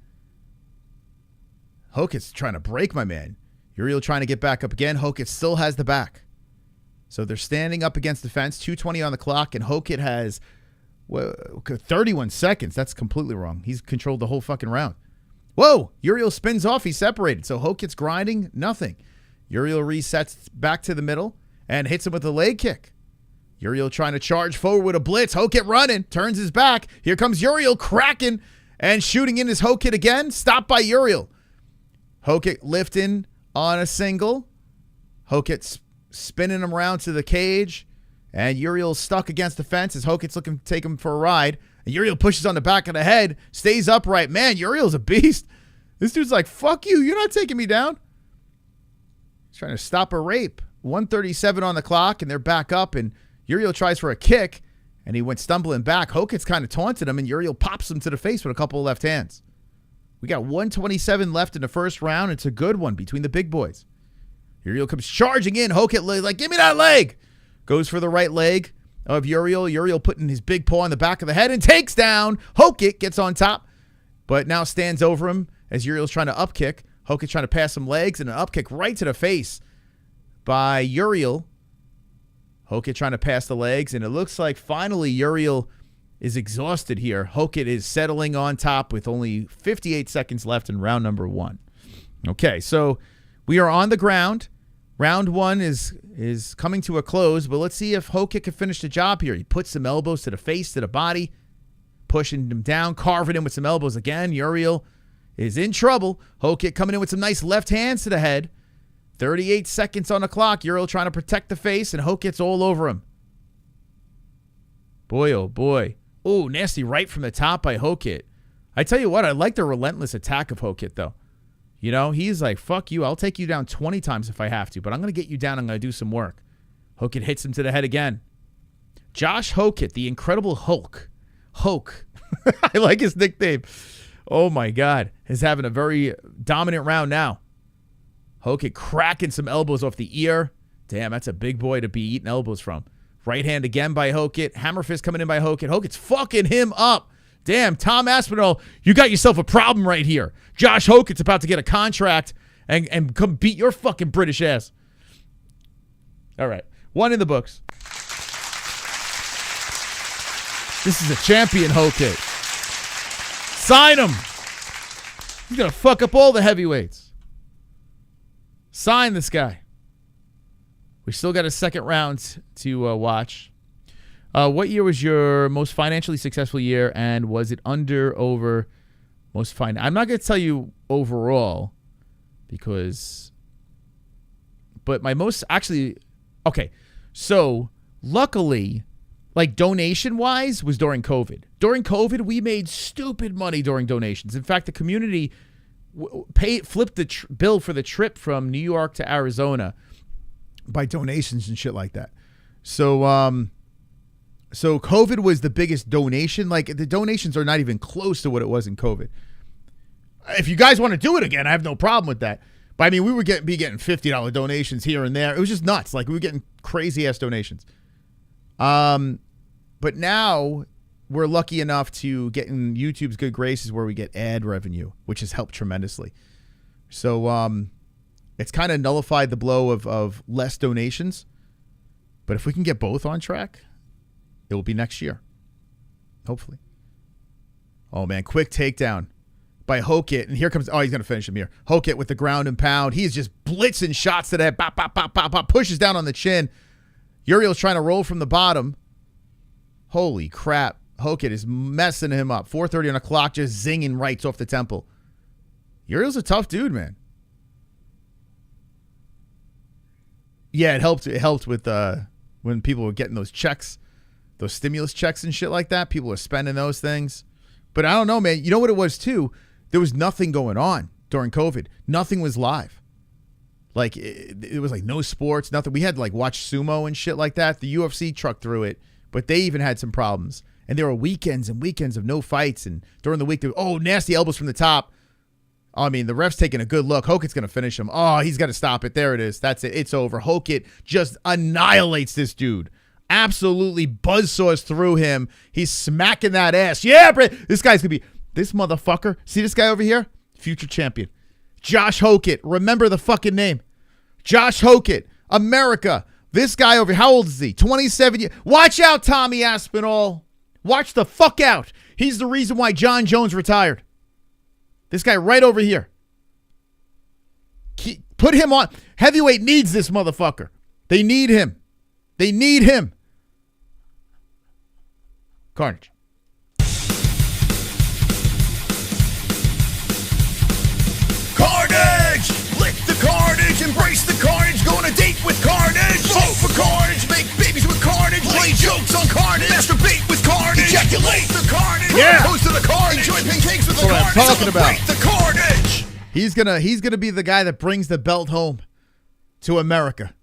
D: Hokit's trying to break my man. Uriel trying to get back up again. Hokit still has the back. So they're standing up against the fence. 2:20 on the clock. And Hokit has 31 seconds. That's completely wrong. He's controlled the whole fucking round. Whoa! Uriel spins off. He's separated. So Hokit's grinding. Nothing. Uriel resets back to the middle and hits him with a leg kick. Uriel trying to charge forward with a blitz. Hokit running. Turns his back. Here comes Uriel cracking and shooting in his Hokit again. Stopped by Uriel. Hokit lifting on a single. Hokit spinning him around to the cage. And Uriel's stuck against the fence as Hokit's looking to take him for a ride. And Uriel pushes on the back of the head. Stays upright. Man, Uriel's a beast. This dude's like, fuck you. You're not taking me down. He's trying to stop a rape. 1:37 on the clock, and they're back up. And Uriel tries for a kick, and he went stumbling back. Hokit's kind of taunted him, and Uriel pops him to the face with a couple of left hands. We got 1:27 left in the first round. It's a good one between the big boys. Uriel comes charging in. Hokit like, give me that leg. Goes for the right leg of Uriel. Uriel putting his big paw on the back of the head and takes down. Hokit gets on top, but now stands over him as Uriel's trying to upkick. Hokit trying to pass some legs and an upkick right to the face by Uriel. Hokit trying to pass the legs, and it looks like finally Uriel is exhausted here. Hokit is settling on top with only 58 seconds left in round number 1. Okay, so we are on the ground. Round 1 is coming to a close, but let's see if Hokit can finish the job here. He puts some elbows to the face, to the body, pushing him down, carving him with some elbows again. Uriel is in trouble. Hokit coming in with some nice left hands to the head. 38 seconds on the clock. Uriel trying to protect the face, and Hokit's all over him. Boy, oh boy. Oh, nasty right from the top by Hokit. I tell you what, I like the relentless attack of Hokit, though. He's like, fuck you. I'll take you down 20 times if I have to, but I'm going to get you down. I'm going to do some work. Hokit hits him to the head again. Josh Hokit, the Incredible Hulk. Hulk. I like his nickname. Oh, my God. Is having a very dominant round now. Hokit cracking some elbows off the ear. Damn, that's a big boy to be eating elbows from. Right hand again by Hokit. Hammer fist coming in by Hokit. Hokit's fucking him up. Damn, Tom Aspinall, you got yourself a problem right here. Josh Hokit's about to get a contract and come beat your fucking British ass. All right. 1 in the books. This is a champion Hokit. Sign him. He's going to fuck up all the heavyweights. Sign this guy. We still got a second round to watch. What year was your most financially successful year, and was it under, over, most fine? I'm not going to tell you overall but my most, actually, okay. So luckily, like donation-wise, was during COVID. During COVID, we made stupid money during donations. In fact, the community flipped the bill for the trip from New York to Arizona by donations and shit like that. So COVID was the biggest donation. Like, the donations are not even close to what it was in COVID. If you guys want to do it again, I have no problem with that. But I mean, we were getting $50 donations here and there. It was just nuts. Like, we were getting crazy ass donations. But now we're lucky enough to get in YouTube's good graces where we get ad revenue, which has helped tremendously. So it's kind of nullified the blow of less donations. But if we can get both on track, it will be next year. Hopefully. Oh, man. Quick takedown by Hokit. And here comes, oh, he's going to finish him here. Hokit with the ground and pound. He's just blitzing shots to the head. Bop, bop, bop, bop, bop. Pushes down on the chin. Uriel's trying to roll from the bottom. Holy crap. Hokit is messing him up. 4:30 on the clock, just zinging rights off the temple. Uriel's a tough dude, man. Yeah, it helped. It helped with when people were getting those checks, those stimulus checks and shit like that. People were spending those things. But I don't know, man. You know what it was, too? There was nothing going on during COVID. Nothing was live. Like, it was like no sports, nothing. We had to, like, watch sumo and shit like that. The UFC trucked through it, but they even had some problems. And there were weekends and weekends of no fights. And during the week, nasty elbows from the top. I mean, the ref's taking a good look. Hokit's going to finish him. Oh, he's got to stop it. There it is. That's it. It's over. Hokit just annihilates this dude. Absolutely buzzsaws through him. He's smacking that ass. Yeah, this guy's going to be, this motherfucker. See this guy over here? Future champion. Josh Hokit. Remember the fucking name. Josh Hokit. America. This guy over here. How old is he? 27 years. Watch out, Tommy Aspinall. Watch the fuck out. He's the reason why John Jones retired. This guy right over here. Put him on. Heavyweight needs this motherfucker. They need him. They need him. Carnage.
C: Carnage! Lick the carnage, embrace the carnage, go on a date with carnage. Vote for carnage, make babies with carnage, play jokes on carnage, masturbate with carnage, ejaculate the carnage, toast to the carnage, enjoy pancakes with the carnage,
D: what I'm talking about.
C: Celebrate the carnage.
D: He's gonna be the guy that brings the belt home to America.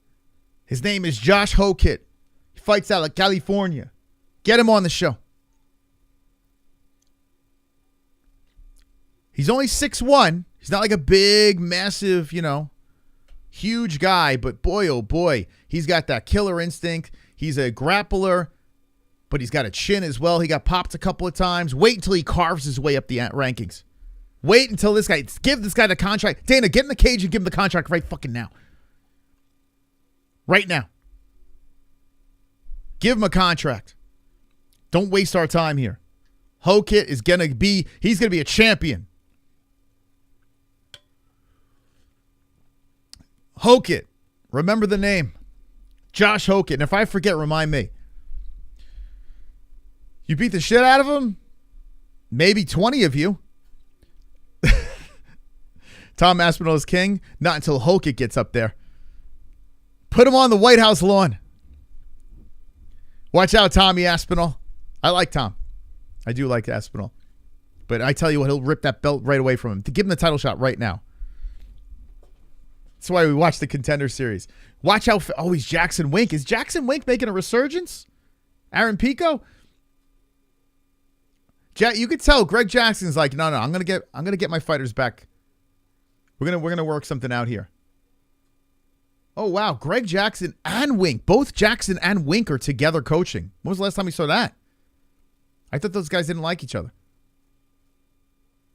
D: His name is Josh Hokit. He fights out of California. Get him on the show. He's only 6'1". He's not like a big, massive, huge guy. But boy, oh boy, he's got that killer instinct. He's a grappler, but he's got a chin as well. He got popped a couple of times. Wait until he carves his way up the rankings. Wait until give this guy the contract. Dana, get in the cage and give him the contract right fucking now. Right now. Give him a contract. Don't waste our time here. Hokit is he's going to be a champion. Hokit. Remember the name. Josh Hokit. And if I forget, remind me. You beat the shit out of him? Maybe 20 of you. Tom Aspinall is king. Not until Hokit gets up there. Put him on the White House lawn. Watch out, Tommy Aspinall. I like Tom. I do like Aspinall. But I tell you what, he'll rip that belt right away from him. To give him the title shot right now. That's why we watch the Contender Series. Watch how. Oh, he's Jackson Wink. Is Jackson Wink making a resurgence? Aaron Pico. You could tell Greg Jackson's like, no. I'm gonna get my fighters back. We're gonna work something out here. Oh wow, Greg Jackson and Wink, both Jackson and Wink are together coaching. When was the last time you saw that? I thought those guys didn't like each other.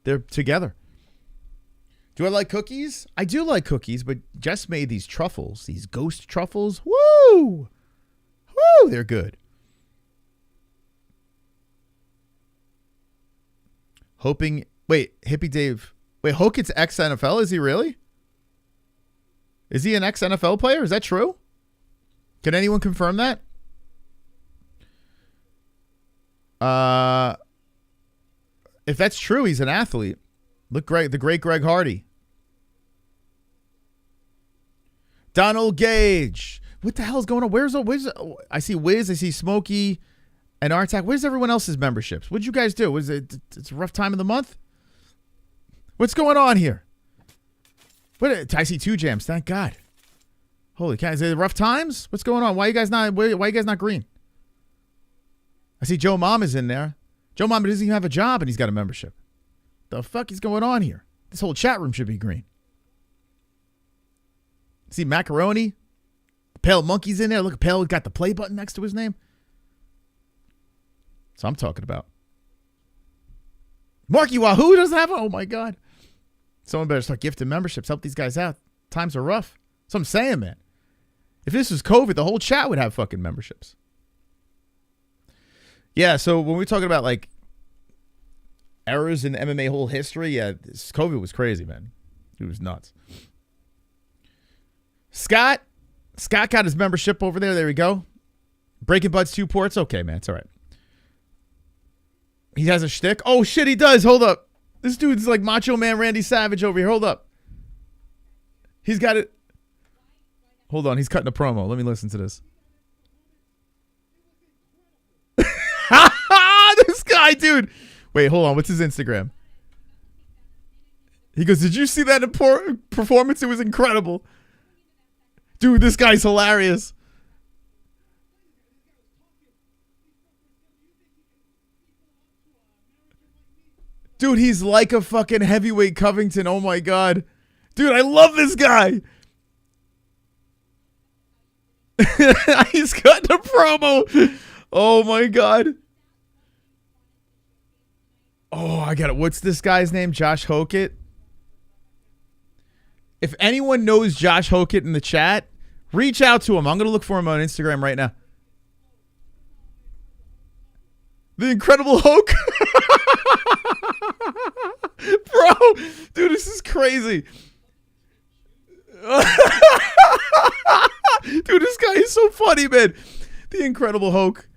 D: They're together. Do I like cookies? I do like cookies, but Jess made these truffles, these ghost truffles. Woo! Woo! They're good. Hoping, wait, Hippie Dave. Wait, Hokit's ex-NFL? Is he really? Is he an ex-NFL player? Is that true? Can anyone confirm that? If that's true, he's an athlete. Look, the great Greg Hardy. Donald Gage. What the hell is going on? Where's I see Wiz, I see Smokey and Artak. Where's everyone else's memberships? What'd you guys do? It's a rough time of the month? What's going on here? I see 2 jams, thank God. Holy cow, is it rough times? What's going on? Why you guys not green? I see Joe Mama's in there. Joe Mama doesn't even have a job and he's got a membership. The fuck is going on here? This whole chat room should be green. See Macaroni? Pale Monkey's in there. Look, Pale got the play button next to his name. So I'm talking about. MaRkY WaHoOoOo doesn't have it? Oh my God. Someone better start gifting memberships. Help these guys out. Times are rough. That's what I'm saying, man. If this was COVID, the whole chat would have fucking memberships. Yeah, so when we're talking about like errors in MMA whole history, yeah, this COVID was crazy, man. It was nuts. Scott got his membership over there. There we go. Breaking Bud's 2 ports. Okay, man. It's all right. He has a shtick. Oh, shit, he does. Hold up. This dude's like Macho Man Randy Savage over here. Hold up. He's got it. Hold on. He's cutting a promo. Let me listen to this. This guy, dude. Wait, hold on. What's his Instagram? He goes, did you see that performance? It was incredible. Dude, this guy's hilarious. Dude, he's like a fucking heavyweight Covington. Oh my God. Dude, I love this guy. He's cutting a promo. Oh my God. Oh, I got it. What's this guy's name? Josh Hokit? If anyone knows Josh Hokit in the chat, reach out to him. I'm going to look for him on Instagram right now. The Incredible Hulk. Bro, dude, this is crazy. Dude, this guy is so funny, man. The Incredible Hulk.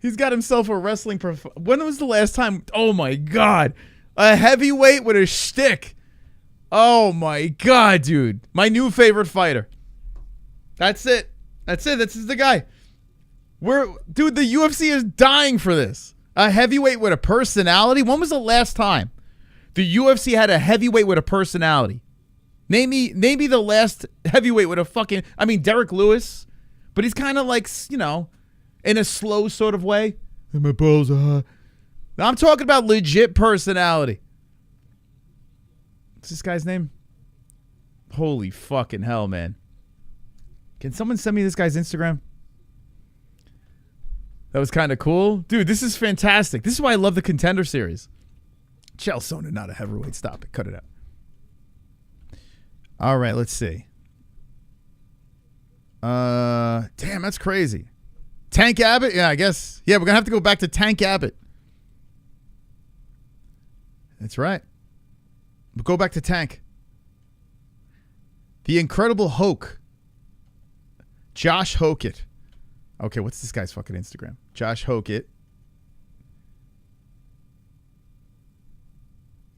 D: He's got himself a wrestling when was the last time? Oh my God. A heavyweight with a shtick. Oh my God, dude. My new favorite fighter. That's it. That's it. This is the guy. Dude, the UFC is dying for this. A heavyweight with a personality. When was the last time the UFC had a heavyweight with a personality? Name me the last heavyweight with a fucking, I mean, Derek Lewis, but he's kind of like, you know, in a slow sort of way. And my balls are hot. Now I'm talking about legit personality. What's this guy's name? Holy fucking hell, man. Can someone send me this guy's Instagram? That was kind of cool. Dude, this is fantastic. This is why I love the Contender Series. Chael Sonnen, not a heavyweight. Stop it. Cut it out. All right, let's see. Damn, that's crazy. Tank Abbott? Yeah, I guess. Yeah, we're going to have to go back to Tank Abbott. That's right. We'll go back to Tank. The Incredible Hulk. Josh Hokit. Okay, what's this guy's fucking Instagram? Josh Hokit.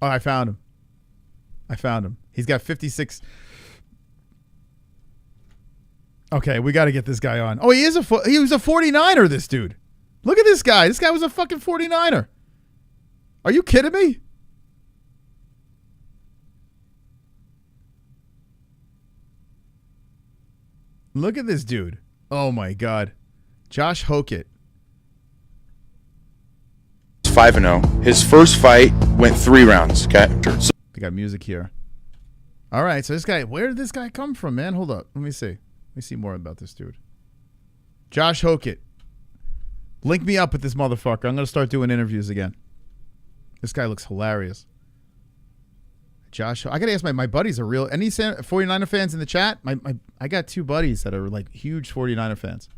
D: Oh, I found him. He's got 56. Okay, we got to get this guy on. Oh, he was a 49er, this dude. Look at this guy. This guy was a fucking 49er. Are you kidding me? Look at this dude. Oh my God. Josh Hokit.
G: 5-0. His first fight went 3 rounds. Okay. So
D: They got music here. All right, so this guy, where did this guy come from, man? Hold up. Let me see. Let me see more about this dude. Josh Hokit. Link me up with this motherfucker. I'm going to start doing interviews again. This guy looks hilarious. Josh, I got to ask my buddies are real. Any 49er fans in the chat? I got 2 buddies that are like huge 49er fans.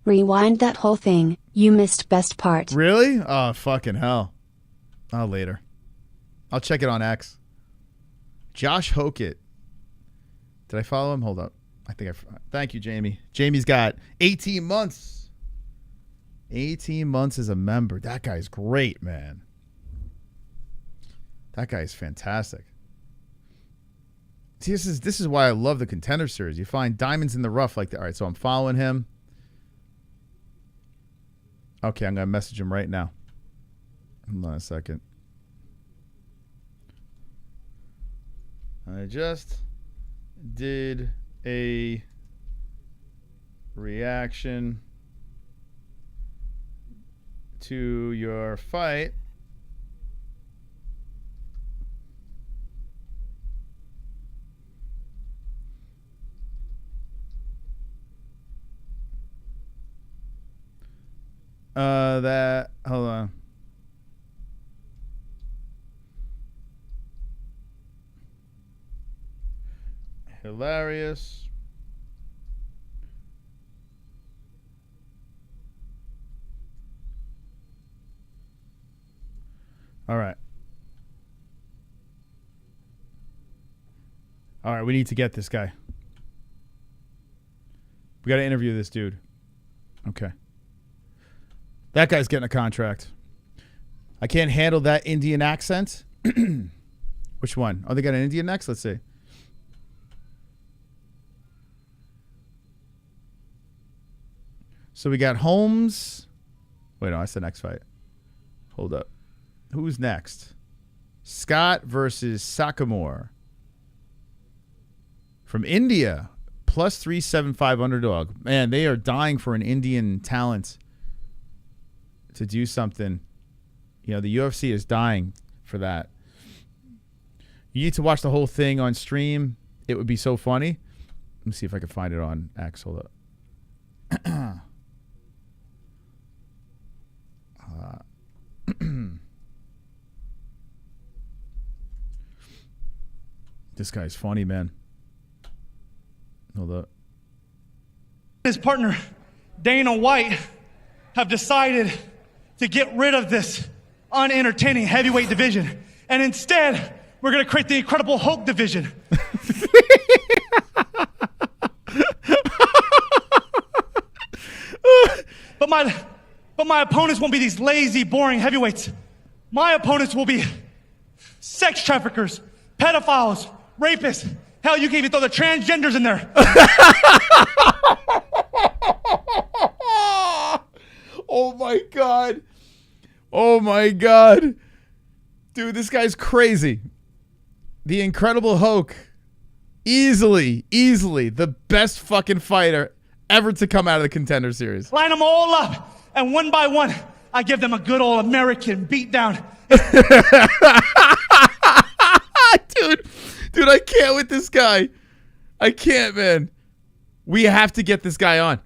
H: Rewind that whole thing. You missed best part.
D: Really? Oh, fucking hell. Oh, later. I'll check it on X. Josh Hokit. Did I follow him? Hold up. I think thank you, Jamie. Jamie's got 18 months. 18 months as a member. That guy's great, man. That guy's fantastic. See, this is why I love the Contender Series. You find diamonds in the rough like that. All right, so I'm following him. Okay, I'm going to message him right now. Hold on a second. I just did a reaction to your fight. Hold on. Hilarious. All right. All right, we need to get this guy. We got to interview this dude. Okay. That guy's getting a contract. I can't handle that Indian accent. Which one? Oh, they got an Indian next? Let's see. So we got Holmes. Wait, no, that's the next fight. Hold up. Who's next? Scott versus Saikumar. From India. Plus 375 underdog. Man, they are dying for an Indian talent to do something. You know, the UFC is dying for that. You need to watch the whole thing on stream. It would be so funny. Let me see if I can find it on X. Hold up. This guy's funny, man. Hold up.
E: His partner, Dana White, have decided to get rid of this unentertaining heavyweight division. And instead, we're going to create the incredible Hulk division. But my opponents won't be these lazy, boring heavyweights. My opponents will be sex traffickers, pedophiles, rapists. Hell, you can even throw the transgenders in there.
D: Oh my God. Oh my God. Dude, this guy's crazy. The Incredible Hulk. Easily the best fucking fighter ever to come out of the Contender Series.
E: Line them all up, and one by one, I give them a good old American beatdown.
D: Dude, I can't with this guy. I can't, man. We have to get this guy on.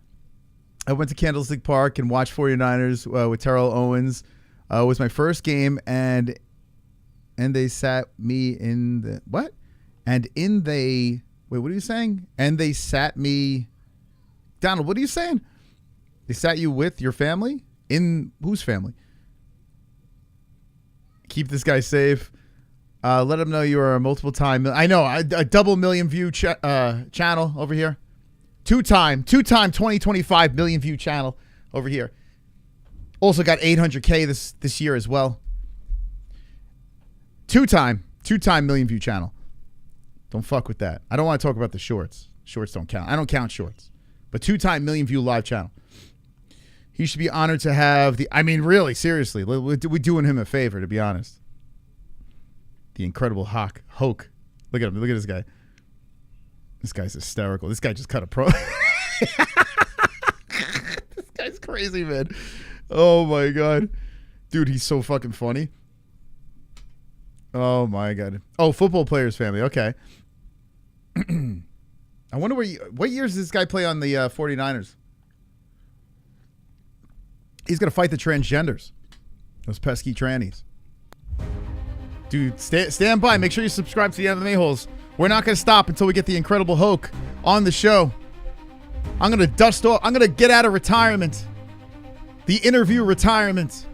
D: I went to Candlestick Park and watched 49ers with Terrell Owens. It was my first game, and they sat me in the... What? And in they... Wait, what are you saying? And they sat me... Donald, what are you saying? They sat you with your family? In whose family? Keep this guy safe. Let him know you are a multiple time... I know, a double million view channel over here. Two-time 2025 million view channel over here. Also got 800K this year as well. Two-time million view channel. Don't fuck with that. I don't want to talk about the shorts. Shorts don't count. I don't count shorts. But two-time million view live channel. He should be honored to have the... I mean, really, seriously. We're doing him a favor, to be honest. The Incredible Hulk. Look at him. Look at this guy. This guy's hysterical. This guy just cut a pro. This guy's crazy, man. Oh, my God. Dude, he's so fucking funny. Oh, my God. Oh, football players family. Okay. I wonder what years does this guy play on the 49ers? He's going to fight the transgenders. Those pesky trannies. Dude, stand by. Make sure you subscribe to the MMA-Holes. We're not going to stop until we get the Incredible Hulk on the show. I'm going to dust off. I'm going to get out of retirement. The interview retirement.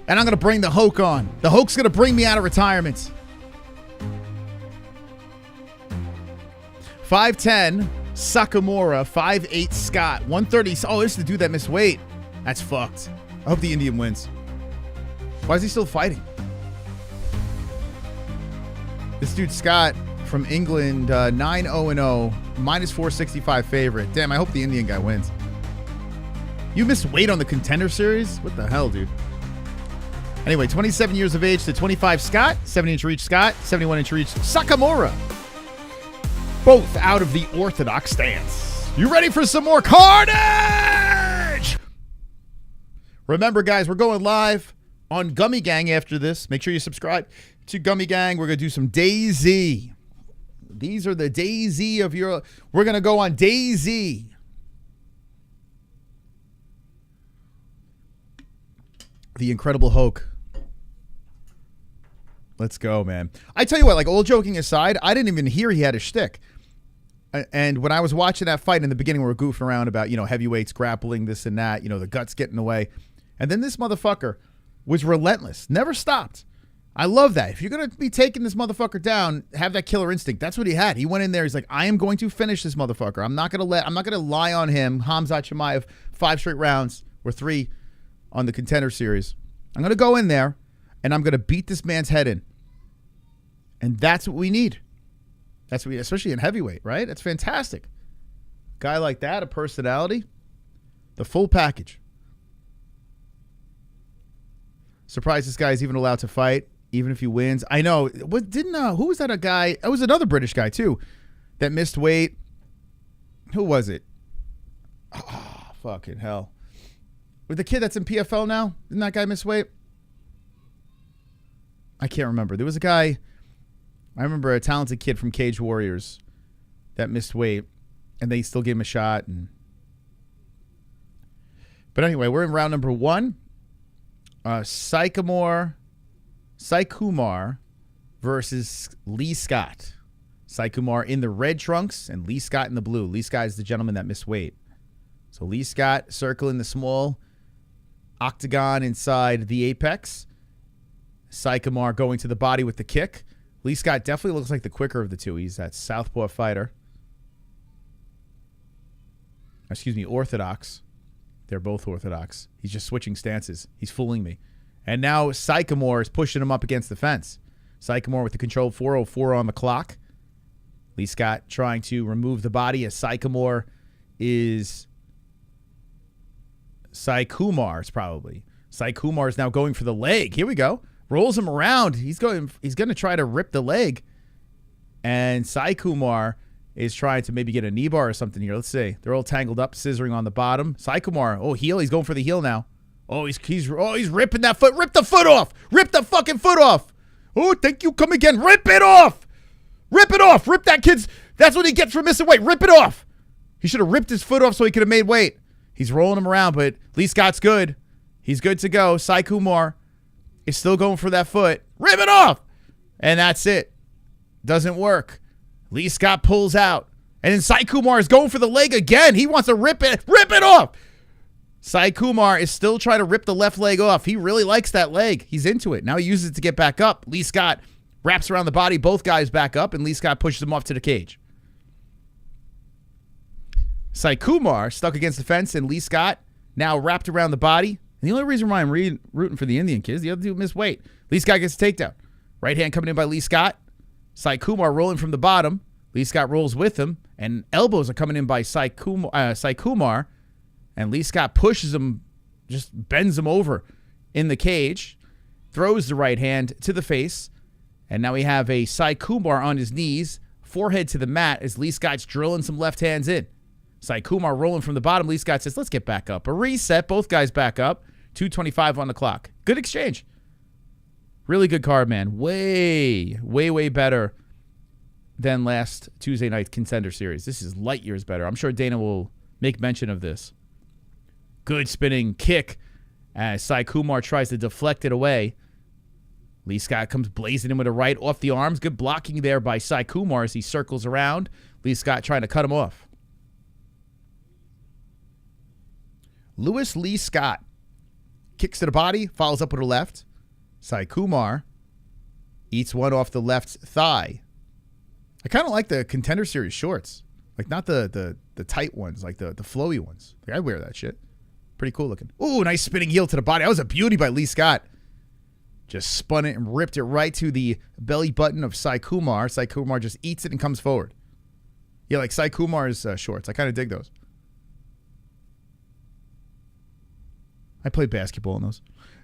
D: And I'm going to bring the Hulk on. The Hulk's going to bring me out of retirement. 5'10", Saikumar. 5'8", Scott. 130. Oh, this is the dude that missed weight. That's fucked. I hope the Indian wins. Why is he still fighting? This dude, Scott, from England, 9-0-0, minus 465 favorite. Damn, I hope the Indian guy wins. You missed weight on the Contender Series? What the hell, dude? Anyway, 27 years of age to 25, Scott. 70-inch reach, Scott. 71-inch reach, Saikumar. Both out of the orthodox stance. You ready for some more carnage? Remember, guys, we're going live on Gummy Gang after this. Make sure you subscribe to Gummy Gang. We're going to do some DayZ. These are the DayZ of your... We're going to go on DayZ. The Incredible Hulk. Let's go, man. I tell you what, like, all joking aside, I didn't even hear he had a shtick. And when I was watching that fight in the beginning, we were goofing around about, heavyweights grappling, this and that, the guts getting away. And then this motherfucker was relentless. Never stopped. I love that. If you're going to be taking this motherfucker down, have that killer instinct. That's what he had. He went in there. He's like, I am going to finish this motherfucker. I'm not going to lie on him. Khamzat Chimaev, 5 straight rounds or 3 on the Contender Series. I'm going to go in there and I'm going to beat this man's head in. And that's what we need. That's what we, especially in heavyweight, right? That's fantastic. Guy like that, a personality, the full package. Surprised this guy's even allowed to fight, even if he wins. I know. Who was that? A guy? It was another British guy too, that missed weight. Who was it? Oh, fucking hell! With the kid that's in PFL now, didn't that guy miss weight? I can't remember. There was a guy. I remember a talented kid from Cage Warriors that missed weight, and they still gave him a shot. But anyway, we're in round number 1. Saikumar versus Lee Scott. Saikumar in the red trunks and Lee Scott in the blue. Lee Scott is the gentleman that missed weight. So Lee Scott circling the small octagon inside the apex. Saikumar going to the body with the kick. Lee Scott definitely looks like the quicker of the two. He's that southpaw fighter. Excuse me, orthodox. They're both orthodox. He's just switching stances. He's fooling me. And now Saikumar is pushing him up against the fence. Saikumar with the controlled 4:04 on the clock. Lee Scott trying to remove the body as Saikumar is... Saikumar's probably. Saikumar is now going for the leg. Here we go. Rolls him around. He's going to try to rip the leg. And Saikumar is trying to maybe get a knee bar or something here. Let's see. They're all tangled up, scissoring on the bottom. Saikumar, heel. He's going for the heel now. Oh, he's ripping that foot. Rip the foot off. Rip the fucking foot off. Oh, thank you. Come again. Rip it off. Rip it off. Rip that kid's. That's what he gets for missing weight. Rip it off. He should have ripped his foot off so he could have made weight. He's rolling him around, but Lee Scott's good. He's good to go. Saikumar is still going for that foot. Rip it off. And that's it. Doesn't work. Lee Scott pulls out. And then Saikumar is going for the leg again. He wants to rip it off. Saikumar is still trying to rip the left leg off. He really likes that leg. He's into it. Now he uses it to get back up. Lee Scott wraps around the body. Both guys back up, and Lee Scott pushes him off to the cage. Saikumar stuck against the fence, and Lee Scott now wrapped around the body. And the only reason why I'm rooting for the Indian kid is the other dude missed weight. Lee Scott gets a takedown. Right hand coming in by Lee Scott. Saikumar rolling from the bottom. Lee Scott rolls with him, and elbows are coming in by Saikumar, and Lee Scott pushes him, just bends him over in the cage, throws the right hand to the face, and now we have a Saikumar on his knees, forehead to the mat as Lee Scott's drilling some left hands in. Saikumar rolling from the bottom. Lee Scott says, let's get back up. A reset. Both guys back up. 2:25 on the clock. Good exchange. Really good card, man. Way, way, way better than last Tuesday night Contender Series. This is light years better. I'm sure Dana will make mention of this. Good spinning kick as Saikumar tries to deflect it away. Lee Scott comes blazing in with a right off the arms. Good blocking there by Saikumar as he circles around. Lee Scott trying to cut him off. Louis Lee Scott kicks to the body, follows up with a left. Saikumar eats one off the left thigh. I kind of like the Contender Series shorts. Like, not the tight ones, like the flowy ones. Like, I wear that shit. Pretty cool looking. Ooh, nice spinning heel to the body. That was a beauty by Lee Scott. Just spun it and ripped it right to the belly button of Saikumar. Saikumar just eats it and comes forward. Yeah, like Saikumar's shorts. I kind of dig those. I played basketball in those.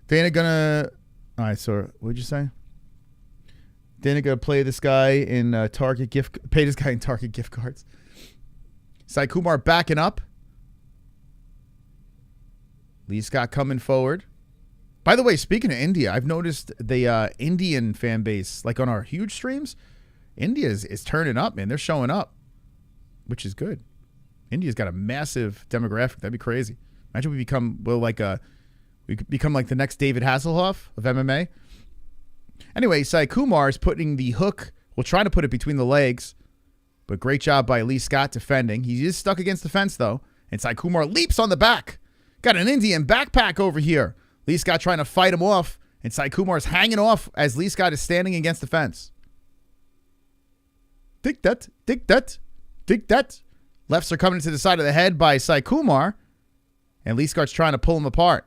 D: Dana gonna... All right, so what'd you say? Dana gonna play this guy in Target gift... Pay this guy in Target gift cards. Saikumar backing up. Lee Scott coming forward. By the way, speaking of India, I've noticed the Indian fan base, like on our huge streams, India is turning up, man. They're showing up, which is good. India's got a massive demographic. That'd be crazy. Imagine we become like the next David Hasselhoff of MMA. Anyway, Saikumar is putting the hook, trying to put it between the legs, but great job by Lee Scott defending. He is stuck against the fence, though, and Saikumar leaps on the back. Got an Indian backpack over here. Lee Scott trying to fight him off, and Saikumar is hanging off as Lee Scott is standing against the fence. Dig that, dig that, dig that. Lefts are coming to the side of the head by Saikumar, and Lee Scott's trying to pull him apart.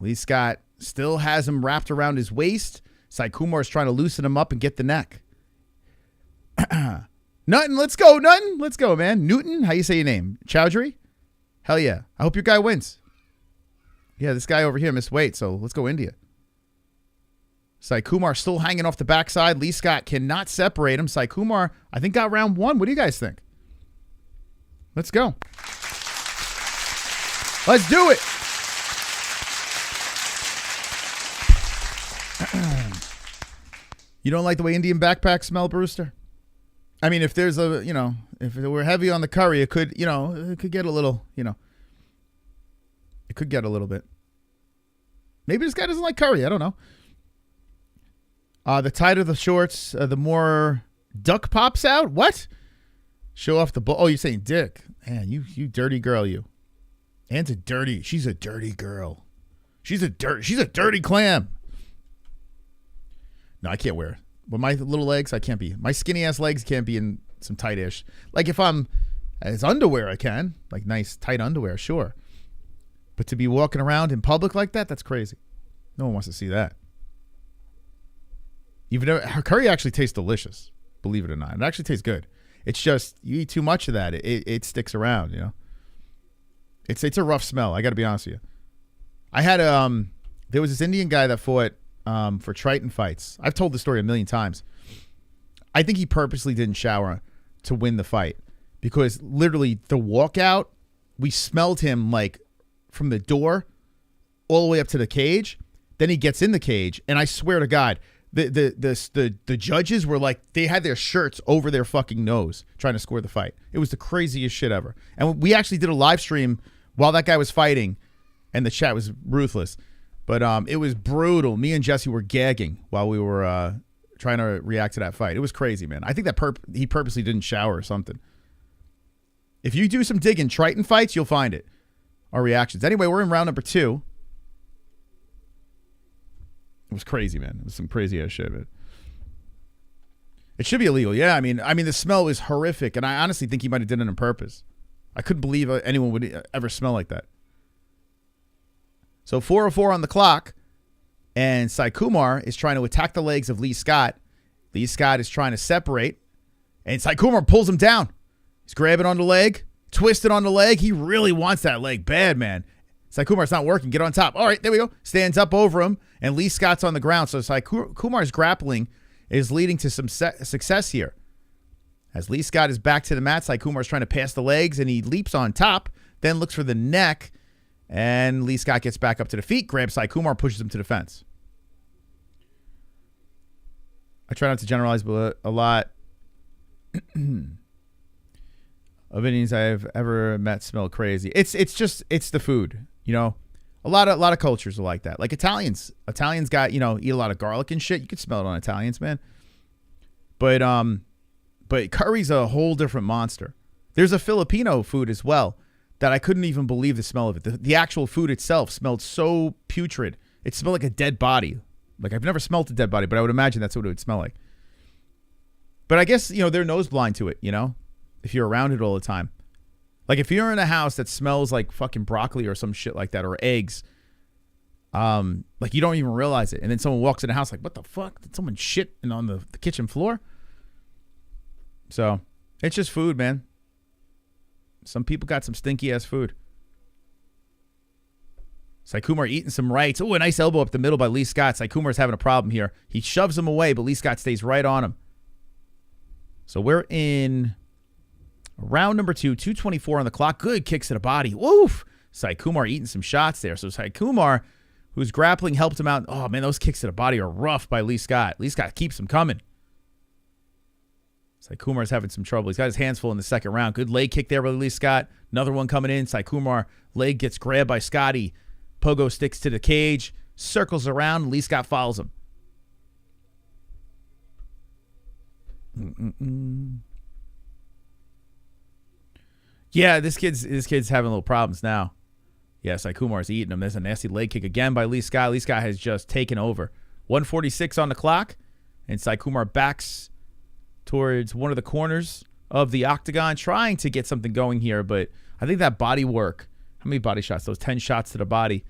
D: Lee Scott still has him wrapped around his waist. Saikumar is trying to loosen him up and get the neck. Nothing, let's go, nothing. Let's go, man. Newton, how you say your name? Chowdhury? Hell yeah. I hope your guy wins. Yeah, this guy over here missed weight, so let's go India. Saikumar still hanging off the backside. Lee Scott cannot separate him. Saikumar, I think, got round one. What do you guys think? Let's go. Let's do it. You don't like the way Indian backpacks smell, Brewster? I mean, if there's a, if it were heavy on the curry, it could, it could get a little, it could get a little bit. Maybe this guy doesn't like curry. I don't know. The tighter the shorts, the more duck pops out. What? Show off the bull. Oh, you're saying dick. Man, you dirty girl, you. She's a dirty girl. She's a dirty clam. No, I can't wear it. With my little legs, I can't be. My skinny ass legs can't be in some tight-ish. Like if I'm as underwear, I can. Like nice tight underwear, sure. But to be walking around in public like that, that's crazy. No one wants to see that. Her curry actually tastes delicious, believe it or not. It actually tastes good. It's just you eat too much of that, it sticks around. It's a rough smell. I got to be honest with you. I had there was this Indian guy that fought for Triton fights. I've told the story a million times. I think he purposely didn't shower to win the fight because literally the walkout, we smelled him like from the door all the way up to the cage. Then he gets in the cage, and I swear to God, the judges were like, they had their shirts over their fucking nose trying to score the fight. It was the craziest shit ever. And we actually did a live stream while that guy was fighting, and the chat was ruthless. But it was brutal. Me and Jesse were gagging while we were trying to react to that fight. It was crazy, man. I think that he purposely didn't shower or something. If you do some digging Triton fights, you'll find it. Our reactions. Anyway, we're in round number 2. It was crazy, man. It was some crazy ass shit, man. It should be illegal. Yeah, I mean, the smell was horrific, and I honestly think he might have done it on purpose. I couldn't believe anyone would ever smell like that. So 4:04 on the clock, and Saikumar is trying to attack the legs of Lee Scott. Lee Scott is trying to separate, and Saikumar pulls him down. He's grabbing on the leg, twisted on the leg. He really wants that leg bad, man. Saikumar's not working. Get on top. All right, there we go. Stands up over him, and Lee Scott's on the ground. So Saikumar's grappling is leading to some success here. As Lee Scott is back to the mat, Saikumar's trying to pass the legs, and he leaps on top, then looks for the neck, and Lee Scott gets back up to the feet, grabs Saikumar, pushes him to the fence. I try not to generalize, but a lot of Indians I've ever met smell crazy. It's the food, you know. A lot of cultures are like that. Like Italians got, you know, eat a lot of garlic and shit. You could smell it on Italians, man. But curry's a whole different monster. There's a Filipino food as well that I couldn't even believe the smell of it. The actual food itself smelled so putrid. It smelled like a dead body. Like, I've never smelled a dead body, but I would imagine that's what it would smell like. But I guess, you know, they're nose blind to it, you know, if you're around it all the time. Like, if you're in a house that smells like fucking broccoli or some shit like that, or eggs, like, you don't even realize it. And then someone walks in the house like, what the fuck? Did someone shit on the kitchen floor? So, it's just food, man. Some people got some stinky-ass food. Saikumar eating some rights. Oh, a nice elbow up the middle by Lee Scott. Saikumar's having a problem here. He shoves him away, but Lee Scott stays right on him. So we're in round number 2, 2:24 on the clock. Good kicks to the body. Woof! Saikumar eating some shots there. So Saikumar, who's grappling, helped him out. Oh, man, those kicks to the body are rough by Lee Scott. Lee Scott keeps them coming. Saikumar's having some trouble. He's got his hands full in the second round. Good leg kick there by Lee Scott. Another one coming in. Saikumar, leg gets grabbed by Scotty. Pogo sticks to the cage, circles around. Lee Scott follows him. Yeah, this kid's having little problems now. Yeah, Saikumar's eating him. There's a nasty leg kick again by Lee Scott. Lee Scott has just taken over. 1:46 on the clock, and Saikumar backs towards one of the corners of the octagon, trying to get something going here, but I think that body work, how many body shots? Those 10 shots to the body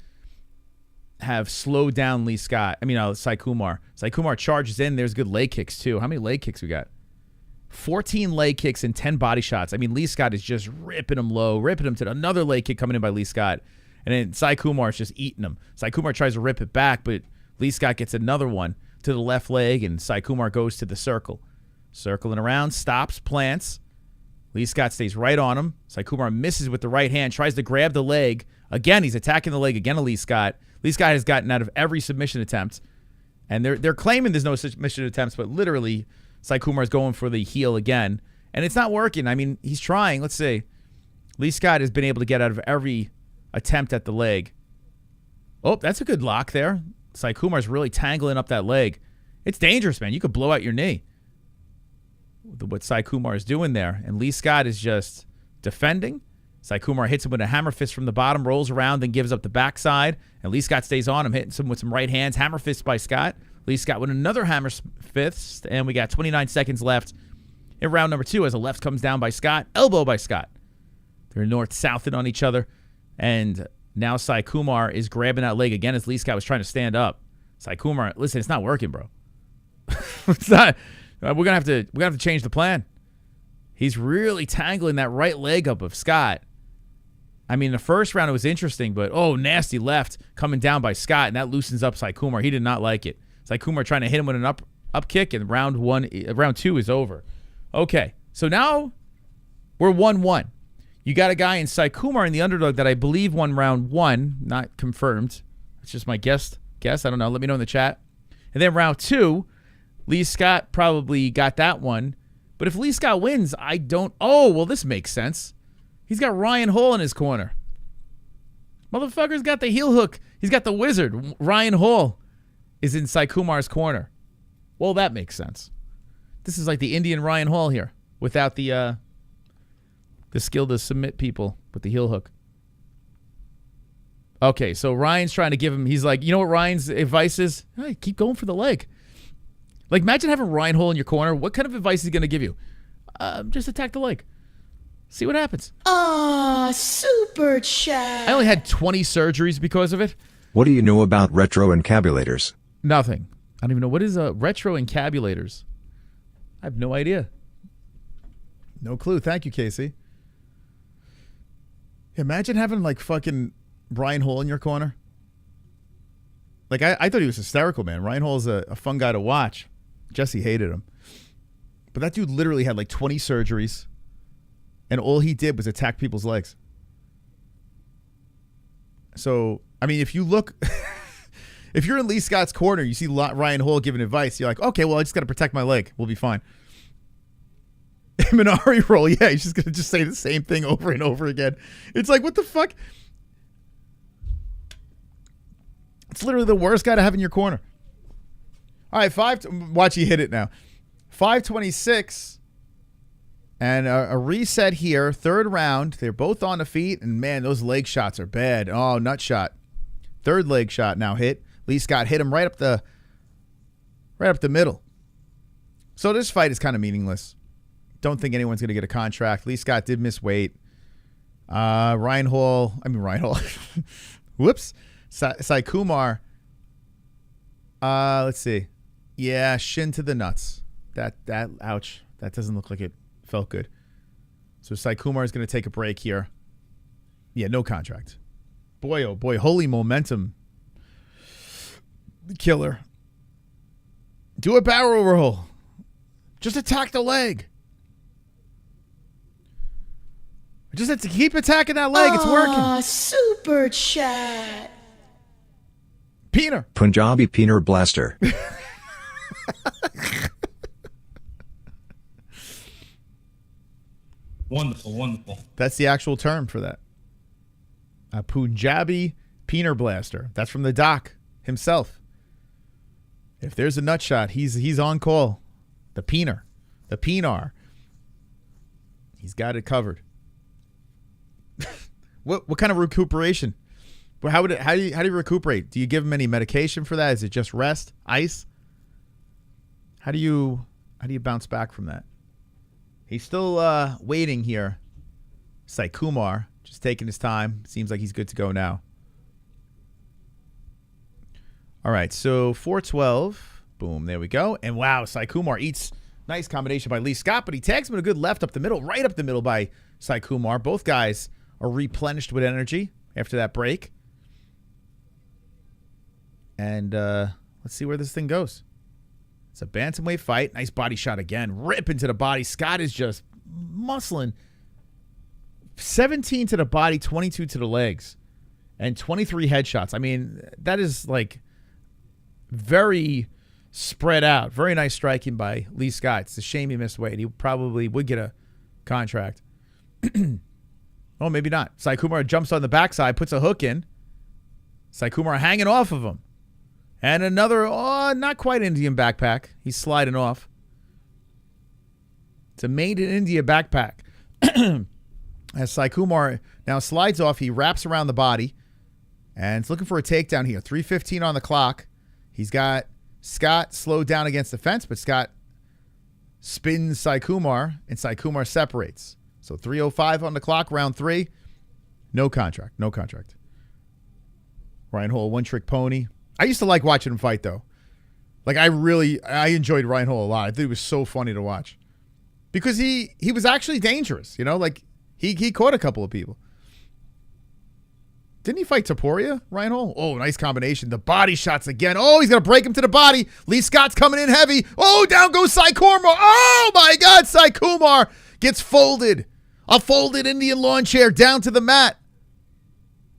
D: have slowed down Lee Scott. Saikumar. Saikumar charges in. There's good leg kicks, too. How many leg kicks we got? 14 leg kicks and 10 body shots. I mean, Lee Scott is just ripping him low, ripping him to another leg kick coming in by Lee Scott. And then Saikumar is just eating him. Saikumar tries to rip it back, but Lee Scott gets another one to the left leg, and Saikumar goes to the circle. Circling around, stops, plants. Lee Scott stays right on him. Saikumar misses with the right hand, tries to grab the leg. Again, he's attacking the leg again of Lee Scott. Lee Scott has gotten out of every submission attempt. And they're claiming there's no submission attempts, but literally Saikumar is going for the heel again. And it's not working. I mean, he's trying. Let's see. Lee Scott has been able to get out of every attempt at the leg. Oh, that's a good lock there. Saikumar's really tangling up that leg. It's dangerous, man. You could blow out your knee. What Saikumar is doing there. And Lee Scott is just defending. Saikumar hits him with a hammer fist from the bottom, rolls around, then gives up the backside. And Lee Scott stays on him, hitting him with some right hands. Hammer fist by Scott. Lee Scott with another hammer fist. And we got 29 seconds left in round number 2 as a left comes down by Scott. Elbow by Scott. They're north-southing on each other. And now Saikumar is grabbing that leg again as Lee Scott was trying to stand up. Saikumar, listen, it's not working, bro. It's not. We're gonna have to change the plan. He's really tangling that right leg up of Scott. I mean, the first round it was interesting, but nasty left coming down by Scott, and that loosens up Saikumar. He did not like it. Saikumar trying to hit him with an up kick, and round 2 is over. Okay, so now we're 1-1. You got a guy in Saikumar in the underdog that I believe won round 1, not confirmed. It's just my guess. I don't know. Let me know in the chat. And then round 2. Lee Scott probably got that one. But if Lee Scott wins, I don't... Oh, well, this makes sense. He's got Ryan Hall in his corner. Motherfucker's got the heel hook. He's got the wizard. Ryan Hall is in Saikumar's corner. Well, that makes sense. This is like the Indian Ryan Hall here without the skill to submit people with the heel hook. Okay, so Ryan's trying to give him... He's like, you know what Ryan's advice is? Hey, keep going for the leg. Like, imagine having Ryan Hall in your corner. What kind of advice is he going to give you? Just attack the leg. See what happens.
B: Super chat.
D: I only had 20 surgeries because of it.
F: What do you know about retroencabulators?
D: Nothing. I don't even know. What is retroencabulators? I have no idea. No clue. Thank you, Casey. Imagine having, like, fucking Brian Hole in your corner? Like, I thought he was hysterical, man. Ryan Hole's a fun guy to watch. Jesse hated him. But that dude literally had like 20 surgeries, and all he did was attack people's legs. So, I mean, if you look, if you're in Lee Scott's corner, you see Ryan Hole giving advice, you're like, okay, well, I just got to protect my leg. We'll be fine. Minari roll, yeah, he's just going to just say the same thing over and over again. It's like, what the fuck? It's literally the worst guy to have in your corner. All right, watch you hit it now. 5:26, and a reset here. Third round. They're both on the feet, and man, those leg shots are bad. Oh, nut shot. Third leg shot now hit. Lee Scott hit him right up the middle. So this fight is kind of meaningless. Don't think anyone's going to get a contract. Lee Scott did miss weight. Ryan Hole. Whoops. Saikumar. Let's see. Yeah, shin to the nuts. That ouch. That doesn't look like it felt good. So Saikumar is going to take a break here. Yeah, no contract. Boy, oh boy, holy momentum killer. Do a barrel roll. Just attack the leg. I just have to keep attacking that leg. It's working.
B: Super chat.
D: Peener.
F: Punjabi Peener Blaster.
E: Wonderful, wonderful.
D: That's the actual term for that. A Punjabi Peener Blaster. That's from the doc himself. If there's a nut shot, he's on call. The Peener. The Peenar. He's got it covered. What kind of recuperation? How do you recuperate? Do you give him any medication for that? Is it just rest? Ice? How do you bounce back from that? He's still waiting here. Saikumar just taking his time. Seems like he's good to go now. All right, so 4:12. Boom, there we go. And wow, Saikumar eats. Nice combination by Lee Scott, but he tags him in a good left up the middle, right up the middle by Saikumar. Both guys are replenished with energy after that break. And let's see where this thing goes. It's a bantamweight fight. Nice body shot again. Rip into the body. Scott is just muscling. 17 to the body, 22 to the legs, and 23 headshots. I mean, that is like very spread out. Very nice striking by Lee Scott. It's a shame he missed weight. He probably would get a contract. Oh, maybe not. Saikumar jumps on the backside, puts a hook in. Saikumar hanging off of him. And another, not quite Indian backpack. He's sliding off. It's a made in India backpack. As Saikumar now slides off, he wraps around the body. And it's looking for a takedown here. 3:15 on the clock. He's got Scott slowed down against the fence, but Scott spins Saikumar, and Saikumar separates. So 3:05 on the clock, round 3. No contract. No contract. Ryan Hole, one-trick pony. I used to like watching him fight, though. Like, I enjoyed Ryan Hole a lot. I think it was so funny to watch. Because he was actually dangerous, you know? Like, he caught a couple of people. Didn't he fight Taporia, Ryan Hole? Oh, nice combination. The body shots again. Oh, he's going to break him to the body. Lee Scott's coming in heavy. Oh, down goes Saikumar. Oh, my God, Saikumar gets folded. A folded Indian lawn chair down to the mat.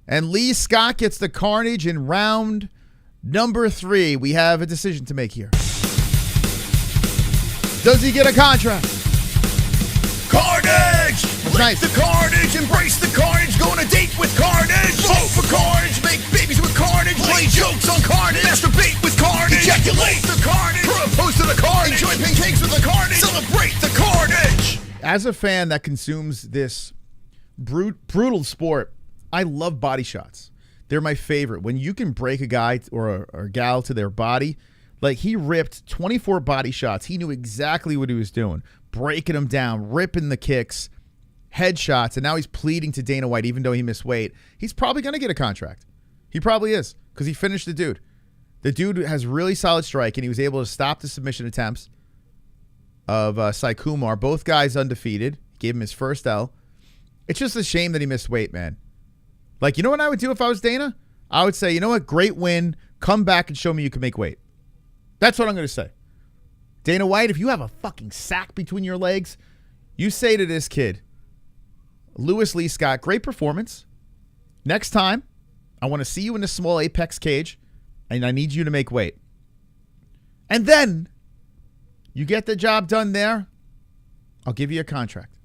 D: And Lee Scott gets the carnage in round number 3. We have a decision to make here. Does he get a contract?
C: Carnage! Lick
D: nice.
C: the carnage, embrace the carnage, go on a date with carnage. Vote for carnage, make babies with carnage, play jokes on carnage, masturbate with carnage, ejaculate the carnage, propose to the carnage, enjoy pancakes with the carnage, celebrate the carnage.
D: As a fan that consumes this brutal sport, I love body shots. They're my favorite. When you can break a guy or a gal to their body, like he ripped 24 body shots. He knew exactly what he was doing. Breaking them down, ripping the kicks, headshots, and now he's pleading to Dana White, even though he missed weight. He's probably going to get a contract. He probably is, because he finished the dude. The dude has really solid strike, and he was able to stop the submission attempts of Saikumar. Both guys undefeated. Gave him his first L. It's just a shame that he missed weight, man. Like, you know what I would do if I was Dana? I would say, you know what? Great win. Come back and show me you can make weight. That's what I'm going to say. Dana White, if you have a fucking sack between your legs, you say to this kid, Lewis Lee Scott, great performance. Next time, I want to see you in a small apex cage, and I need you to make weight. And then you get the job done there, I'll give you a contract.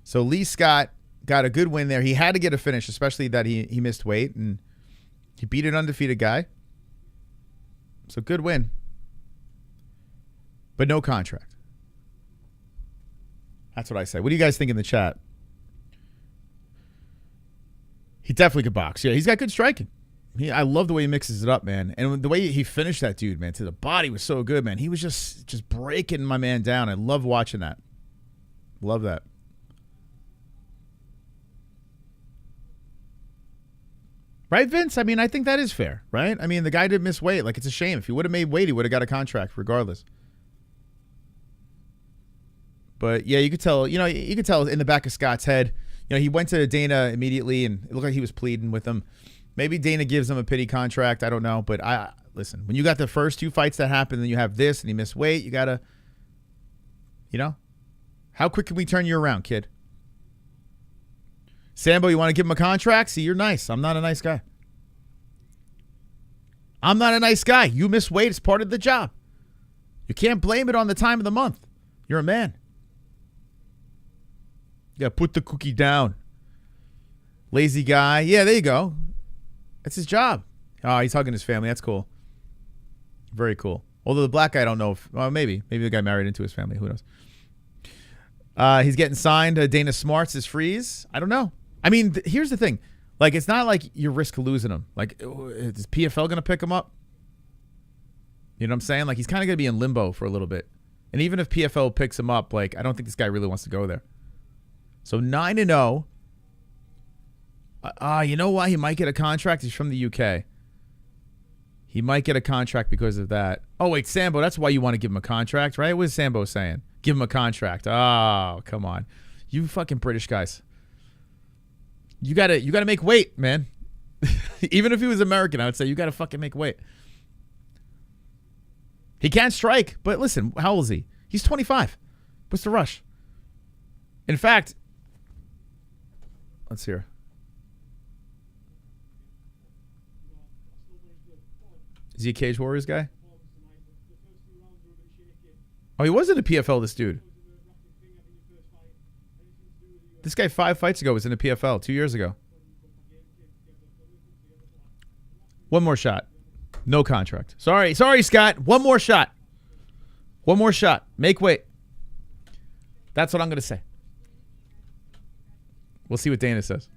D: So Lee Scott got a good win there. He had to get a finish, especially that he missed weight, and he beat an undefeated guy. So good win. But no contract. That's what I say. What do you guys think in the chat? He definitely could box. Yeah, he's got good striking. I love the way he mixes it up, man. And the way he finished that dude, man, to the body was so good, man. He was just breaking my man down. I love watching that. Love that. Right, Vince? I mean, I think that is fair, right? I mean, the guy did miss weight. Like, it's a shame. If he would have made weight, he would have got a contract regardless. But, yeah, you could tell, you could tell in the back of Scott's head. He went to Dana immediately, and it looked like he was pleading with him. Maybe Dana gives him a pity contract. I don't know. But, listen, when you got the first two fights that happened, then you have this, and he missed weight, you got to, how quick can we turn you around, kid? Sambo, you want to give him a contract? See, you're nice. I'm not a nice guy. I'm not a nice guy. You miss weight. It's part of the job. You can't blame it on the time of the month. You're a man. Yeah, put the cookie down. Lazy guy. Yeah, there you go. That's his job. Oh, he's hugging his family. That's cool. Very cool. Although the black guy, I don't know if, well, maybe the guy married into his family. Who knows? He's getting signed. Dana Smarts is freeze. I don't know. I mean, here's the thing. Like, it's not like you risk losing him. Like, is PFL going to pick him up? You know what I'm saying? Like, he's kind of going to be in limbo for a little bit. And even if PFL picks him up, like, I don't think this guy really wants to go there. So 9-0. You know why he might get a contract? He's from the UK. He might get a contract because of that. Oh, wait, Sambo, that's why you want to give him a contract, right? What is Sambo saying? Give him a contract. Oh, come on. You fucking British guys. You gotta make weight, man. Even if he was American, I would say you gotta fucking make weight. He can't strike, but listen, how old is he? He's 25. What's the rush? In fact, let's hear. Is he a Cage Warriors guy? Oh, he was in the PFL, this dude. This guy 5 fights ago was in the PFL 2 years ago. One more shot. No contract. Sorry, Scott. One more shot. One more shot. Make weight. That's what I'm going to say. We'll see what Dana says.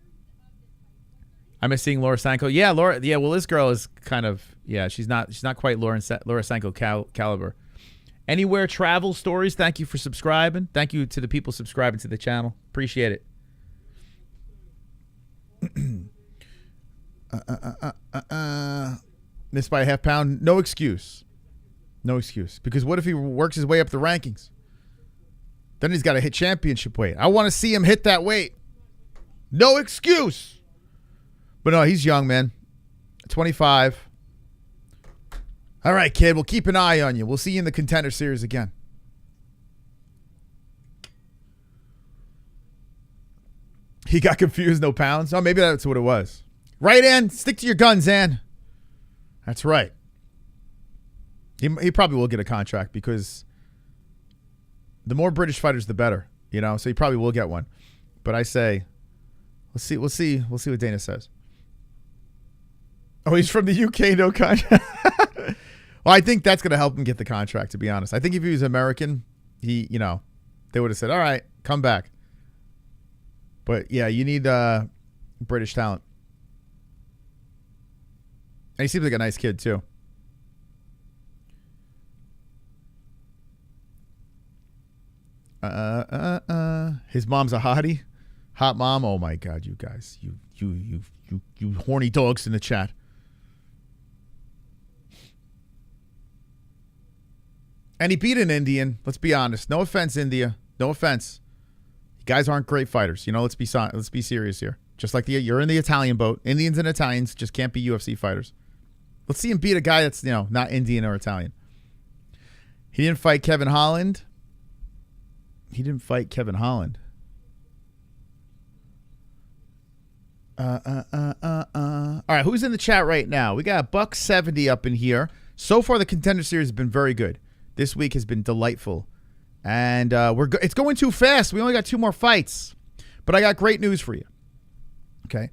D: I miss seeing Laura Sanko. Yeah, Laura. Yeah, well, this girl is kind of, she's not quite Laura Sanko caliber. Anywhere Travel Stories, thank you for subscribing. Thank you to the people subscribing to the channel. Appreciate it. Missed by a half pound. No excuse. No excuse. Because what if he works his way up the rankings? Then he's got to hit championship weight. I want to see him hit that weight. No excuse. But no, he's young, man. 25. All right, kid. We'll keep an eye on you. We'll see you in the Contender Series again. He got confused. No pounds. Oh, maybe that's what it was. Right, Ann? Stick to your guns, Ann. That's right. He probably will get a contract because the more British fighters, the better. So he probably will get one. But I say, we'll see what Dana says. Oh, he's from the UK, no contract. Well, I think that's going to help him get the contract, to be honest. I think if he was American, they would have said, all right, come back. But, yeah, you need British talent. And he seems like a nice kid, too. His mom's a hottie. Hot mom. Oh, my God, you guys. You horny dogs in the chat. And he beat an Indian. Let's be honest. No offense, India. No offense. You guys aren't great fighters. Let's be serious here. Just like you're in the Italian boat. Indians and Italians just can't be UFC fighters. Let's see him beat a guy that's, not Indian or Italian. He didn't fight Kevin Holland. All right, who's in the chat right now? We got $170 up in here. So far, the Contender Series has been very good. This week has been delightful. And it's going too fast. We only got 2 more fights. But I got great news for you. Okay?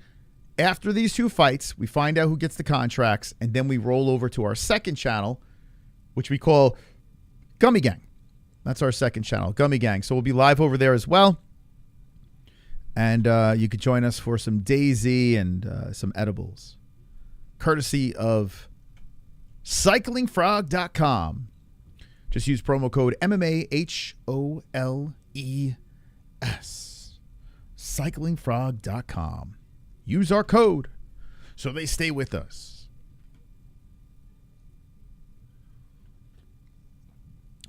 D: After these 2 fights, we find out who gets the contracts, and then we roll over to our second channel, which we call Gummy Gang. That's our second channel, Gummy Gang. So we'll be live over there as well. And you could join us for some Daisy and some edibles, courtesy of cyclingfrog.com. Just use promo code MMAHOLES. Cyclingfrog.com. Use our code so they stay with us.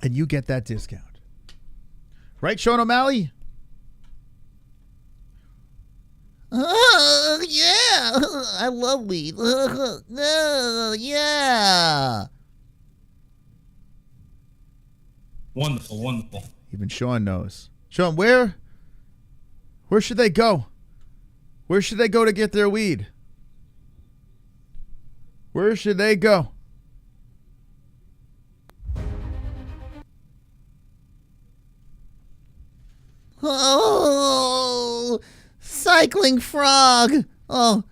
D: And you get that discount. Right, Sean O'Malley?
I: Yeah. I love weed. Yeah.
E: Wonderful.
D: Even Sean knows. Sean, where should they go? Where should they go to get their weed? Where should they go?
I: Oh, Cycling Frog. Oh,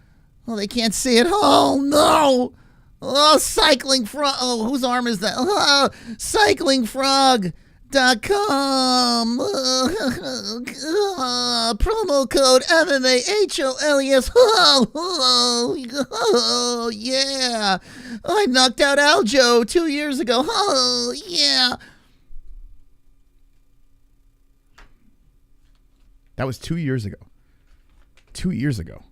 I: they can't see it. Oh, no. Oh, Cycling Frog. Oh, whose arm is that? Oh, cyclingfrog.com. Promo code MMAHOLES. Oh, yeah. I knocked out Aljo 2 years ago. Oh, yeah.
D: That was 2 years ago. 2 years ago.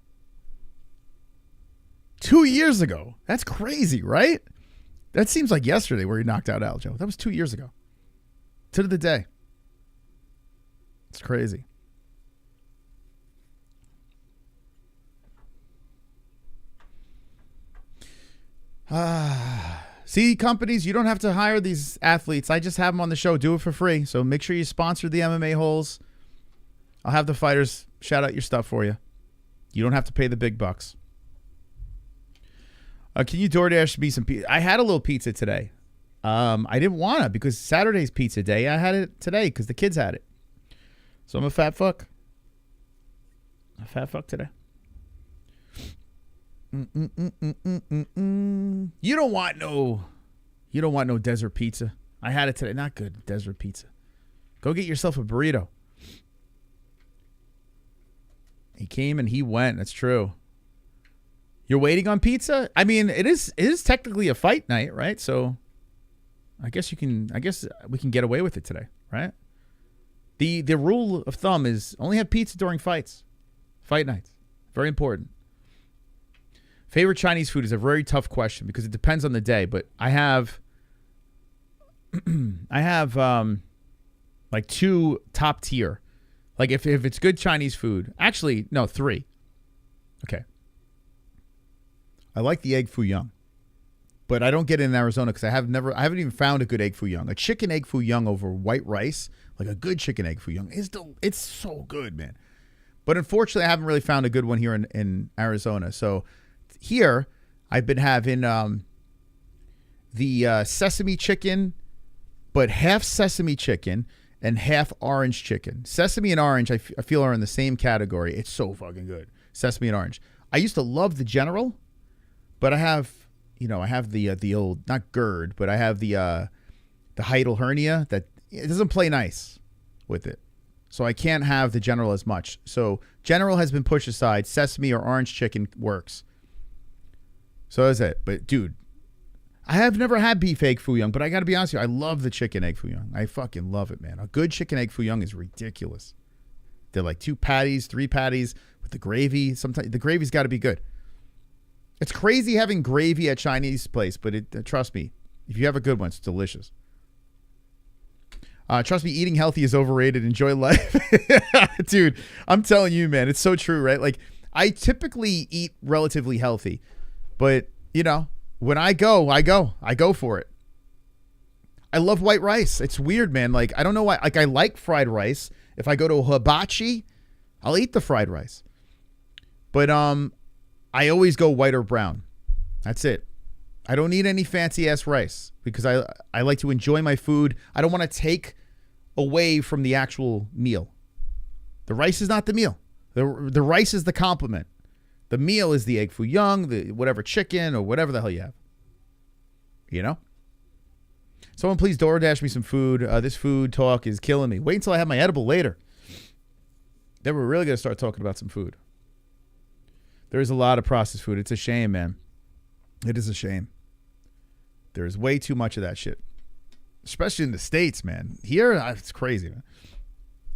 D: 2 years ago. That's crazy, right? That seems like yesterday where he knocked out Aljo. That was 2 years ago. To the day. It's crazy. See, companies, you don't have to hire these athletes. I just have them on the show. Do it for free. So make sure you sponsor the MMA-Holes. I'll have the fighters shout out your stuff for you. You don't have to pay the big bucks. Can you DoorDash me some pizza? I had a little pizza today. I didn't want to because Saturday's pizza day. I had it today because the kids had it. So I'm a fat fuck. A fat fuck today. You don't want no desert pizza. I had it today. Not good desert pizza. Go get yourself a burrito. He came and he went. That's true. You're waiting on pizza? I mean, it is technically a fight night, right? So I guess we can get away with it today, right? The rule of thumb is only have pizza during fights. Fight nights. Very important. Favorite Chinese food is a very tough question because it depends on the day, but I have like 2 top tier. Like if it's good Chinese food, actually, no, 3. Okay. I like the egg foo young, but I don't get it in Arizona because I haven't even found a good egg foo young. A chicken egg foo young over white rice, like a good chicken egg foo young, it's so good, man. But unfortunately, I haven't really found a good one here in Arizona. So here, I've been having the sesame chicken, but half sesame chicken and half orange chicken. Sesame and orange, I feel, are in the same category. It's so fucking good. Sesame and orange. I used to love the General, but I have the old, not GERD, but I have the hiatal hernia that it doesn't play nice with it. So I can't have the General as much. So General has been pushed aside. Sesame or orange chicken works. So that's it. But dude, I have never had beef egg foo young, but I got to be honest with you, I love the chicken egg foo young. I fucking love it, man. A good chicken egg foo young is ridiculous. They're like 2 patties, 3 patties with the gravy. Sometimes the gravy's got to be good. It's crazy having gravy at Chinese place, but trust me, if you have a good one, it's delicious. Trust me, eating healthy is overrated. Enjoy life. Dude, I'm telling you, man, it's so true, right? Like, I typically eat relatively healthy, but you know, when I go for it. I love white rice. It's weird, man. Like, I don't know why. Like, I like fried rice. If I go to a hibachi, I'll eat the fried rice. But I always go white or brown. That's it. I don't need any fancy ass rice because I like to enjoy my food. I don't want to take away from the actual meal. The rice is not the meal. The rice is the compliment. The meal is the egg foo young, the whatever chicken or whatever the hell you have. You know? Someone please DoorDash me some food. This food talk is killing me. Wait until I have my edible later. Then we're really going to start talking about some food. There's a lot of processed food. It's a shame, man. It is a shame. There's way too much of that shit. Especially in the States, man. Here, it's crazy, man.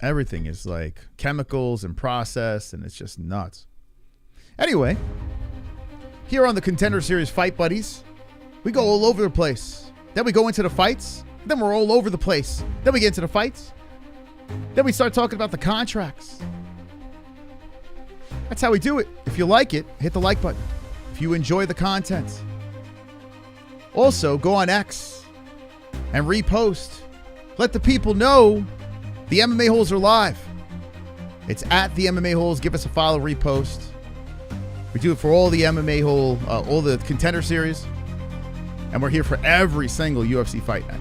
D: Everything is like chemicals and processed, and it's just nuts. Anyway, here on the Contender Series Fight Buddies, we go all over the place. Then we go into the fights. Then we're all over the place. Then we get into the fights. Then we start talking about the contracts. That's how we do it. If you like it, hit the like button. If you enjoy the content. Also, go on X and repost. Let the people know the MMA-Holes are live. It's at the MMA-Holes. Give us a follow, repost. We do it for all the MMA-Hole, all the Contender Series. And we're here for every single UFC fight night.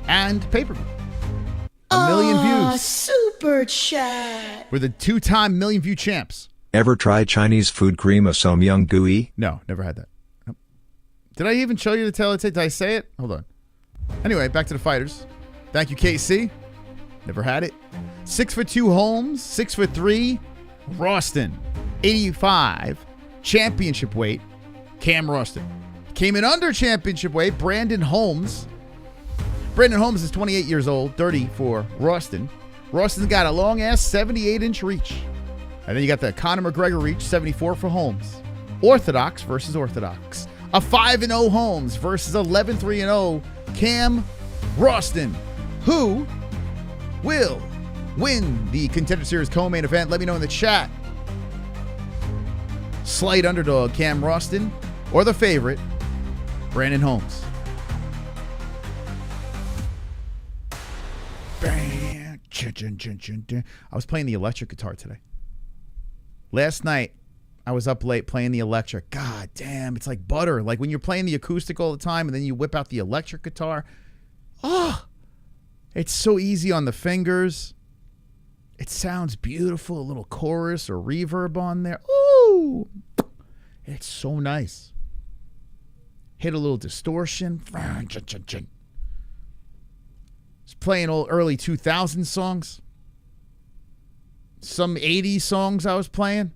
D: And pay-per-view. A million views.
B: Super chat.
D: We're the 2-time million view champs.
F: Ever try Chinese food cream of some young gooey?
D: No, never had that. Nope. Did I even show you the tell? Did I say it? Hold on. Anyway, back to the fighters. Thank you, KC. Never had it. 6'2" Holmes. 6'3" Rowston. 85 championship weight. Cam Rowston. Came in under championship weight. Brandon Holmes. Brandon Holmes is 28 years old. 30 for Rowston. Rowston's got a long-ass 78-inch reach. And then you got the Conor McGregor reach, 74 for Holmes. Orthodox versus Orthodox. A 5-0 Holmes versus 11-3-0 Cam Rowston. Who will win the Contender Series co-main event? Let me know in the chat. Slight underdog Cam Rowston or the favorite Brandon Holmes. I was playing the electric guitar today. Last night, I was up late playing the electric. God damn, it's like butter. Like when you're playing the acoustic all the time and then you whip out the electric guitar. Oh, it's so easy on the fingers. It sounds beautiful. A little chorus or reverb on there. Ooh, it's so nice. Hit a little distortion. It's playing old early 2000 songs. Some 80s songs I was playing.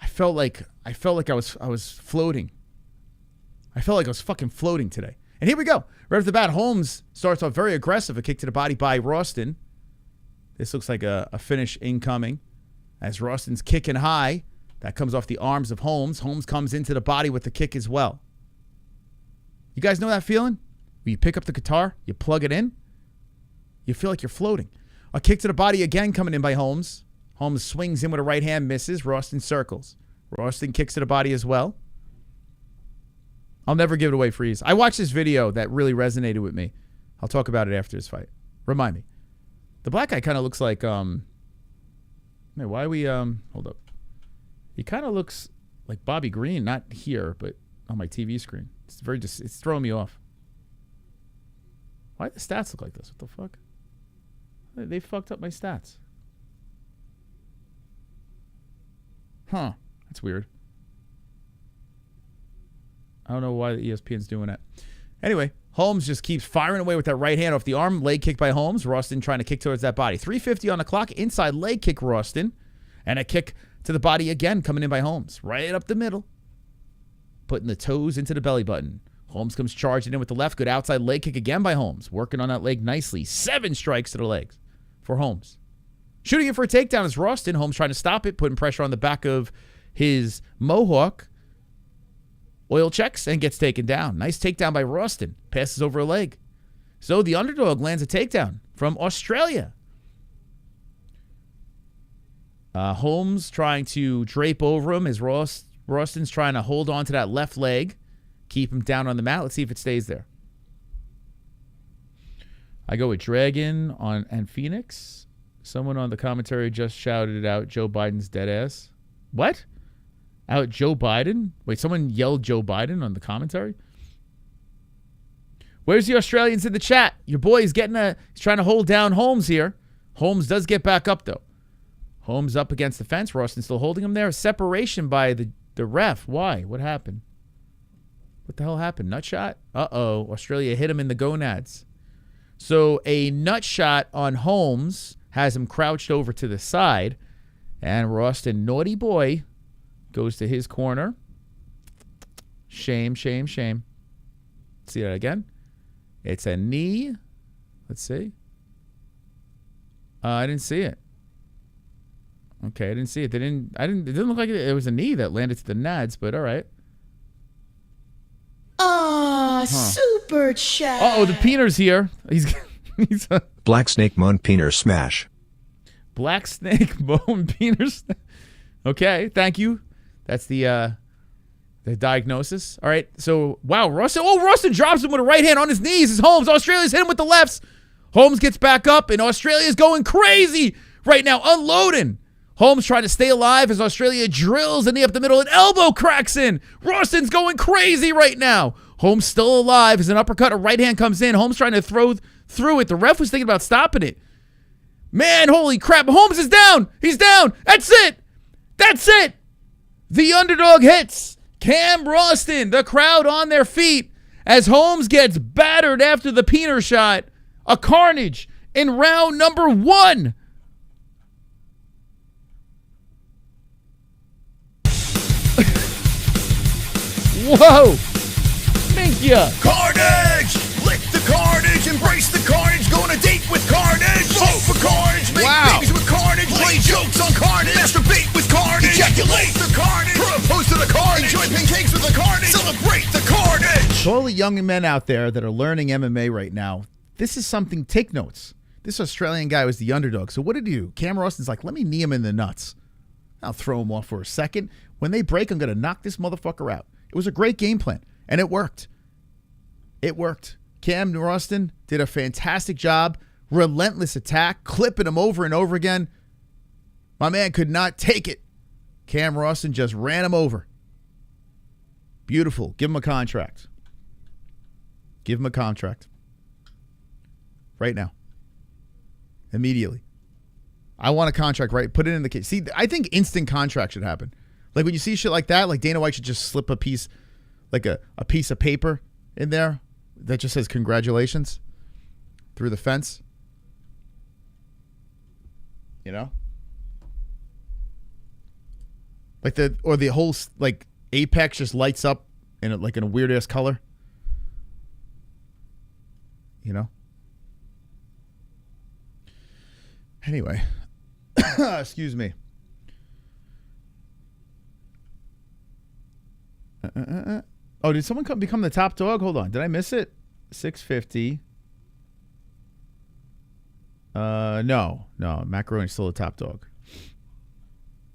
D: I felt like I was floating. I felt like I was fucking floating today. And here we go. Right off the bat, Holmes starts off very aggressive. A kick to the body by Rowston. This looks like a finish incoming. As Rowston's kicking high. That comes off the arms of Holmes. Holmes comes into the body with the kick as well. You guys know that feeling? When you pick up the guitar, you plug it in, you feel like you're floating. A kick to the body again coming in by Holmes. Holmes swings in with a right hand, misses. Rowston circles. Rowston kicks to the body as well. I'll never give it away freeze. I watched this video that really resonated with me. I'll talk about it after this fight. Remind me. The black guy kind of looks like, hold up. He kind of looks like Bobby Green, not here, but on my TV screen. It's throwing me off. Why do the stats look like this? What the fuck? They fucked up my stats. Huh. That's weird. I don't know why the ESPN's doing that. Anyway, Holmes just keeps firing away with that right hand off the arm. Leg kick by Holmes. Rowston trying to kick towards that body. 3:50 on the clock. Inside leg kick Rowston. And a kick to the body again coming in by Holmes. Right up the middle. Putting the toes into the belly button. Holmes comes charging in with the left. Good outside leg kick again by Holmes. Working on that leg nicely. 7 strikes to the legs for Holmes. Shooting it for a takedown is Rowston. Holmes trying to stop it. Putting pressure on the back of his mohawk. Oil checks and gets taken down. Nice takedown by Rowston. Passes over a leg. So the underdog lands a takedown from Australia. Holmes trying to drape over him as Rowston's trying to hold on to that left leg, keep him down on the mat. Let's see if it stays there. I go with Dragon and Phoenix. Someone on the commentary just shouted out Joe Biden's dead ass. What? Out Joe Biden? Wait, someone yelled Joe Biden on the commentary? Where's the Australians in the chat? Your boy is he's trying to hold down Holmes here. Holmes does get back up, though. Holmes up against the fence. Rowston still holding him there. A separation by the ref. Why? What happened? What the hell happened? Nut shot? Uh-oh. Australia hit him in the gonads. So a nut shot on Holmes has him crouched over to the side. And Rowston, naughty boy, goes to his corner. Shame, shame, shame. See that again? It's a knee. Let's see. I didn't see it. Okay, I didn't see it. It didn't look like it was a knee that landed to the nads, but all right.
B: Super chat.
D: Uh-oh, the peener's here. He's
F: Black Snake Moan Peener Smash.
D: Black Snake Moan Peener. Okay, thank you. That's the diagnosis. All right, so, wow, Rowston. Oh, Rowston drops him with a right hand on his knees. It's Holmes. Australia's hit him with the lefts. Holmes gets back up, and Australia's going crazy right now, unloading. Holmes trying to stay alive as Australia drills a knee up the middle, and elbow cracks in. Rowston's going crazy right now. Holmes still alive as an uppercut, a right hand comes in. Holmes trying to throw through it. The ref was thinking about stopping it. Man, holy crap. Holmes is down. He's down. That's it. That's it. The underdog hits. Cam Rowston, the crowd on their feet as Holmes gets battered after the peener shot. A carnage in round number 1. Whoa! Thank ya!
C: Carnage! Lick the carnage, embrace the carnage, go on a date with carnage, vote for carnage, make babies with carnage, play jokes on carnage, masturbate with carnage, ejaculate the carnage, propose to the carnage, enjoy pancakes with the carnage, celebrate the carnage!
D: To all the young men out there that are learning MMA right now, this is something, take notes. This Australian guy was the underdog. So what did he do? Cam Rowston's like, let me knee him in the nuts. I'll throw him off for a second. When they break, I'm going to knock this motherfucker out. It was a great game plan, and it worked. It worked. Cam Rowston did a fantastic job. Relentless attack, clipping him over and over again. My man could not take it. Cam Rowston just ran him over. Beautiful. Give him a contract. Give him a contract. Right now. Immediately. I want a contract, right? Put it in the case. See, I think instant contract should happen. Like when you see shit like that, like Dana White should just slip a piece, like a piece of paper in there that just says congratulations through the fence. You know? Like the whole like apex just lights up in a weird ass color. You know? Anyway. Excuse me. Oh, did someone become the top dog? Hold on. Did I miss it? 650. No. MaRkY's still the top dog.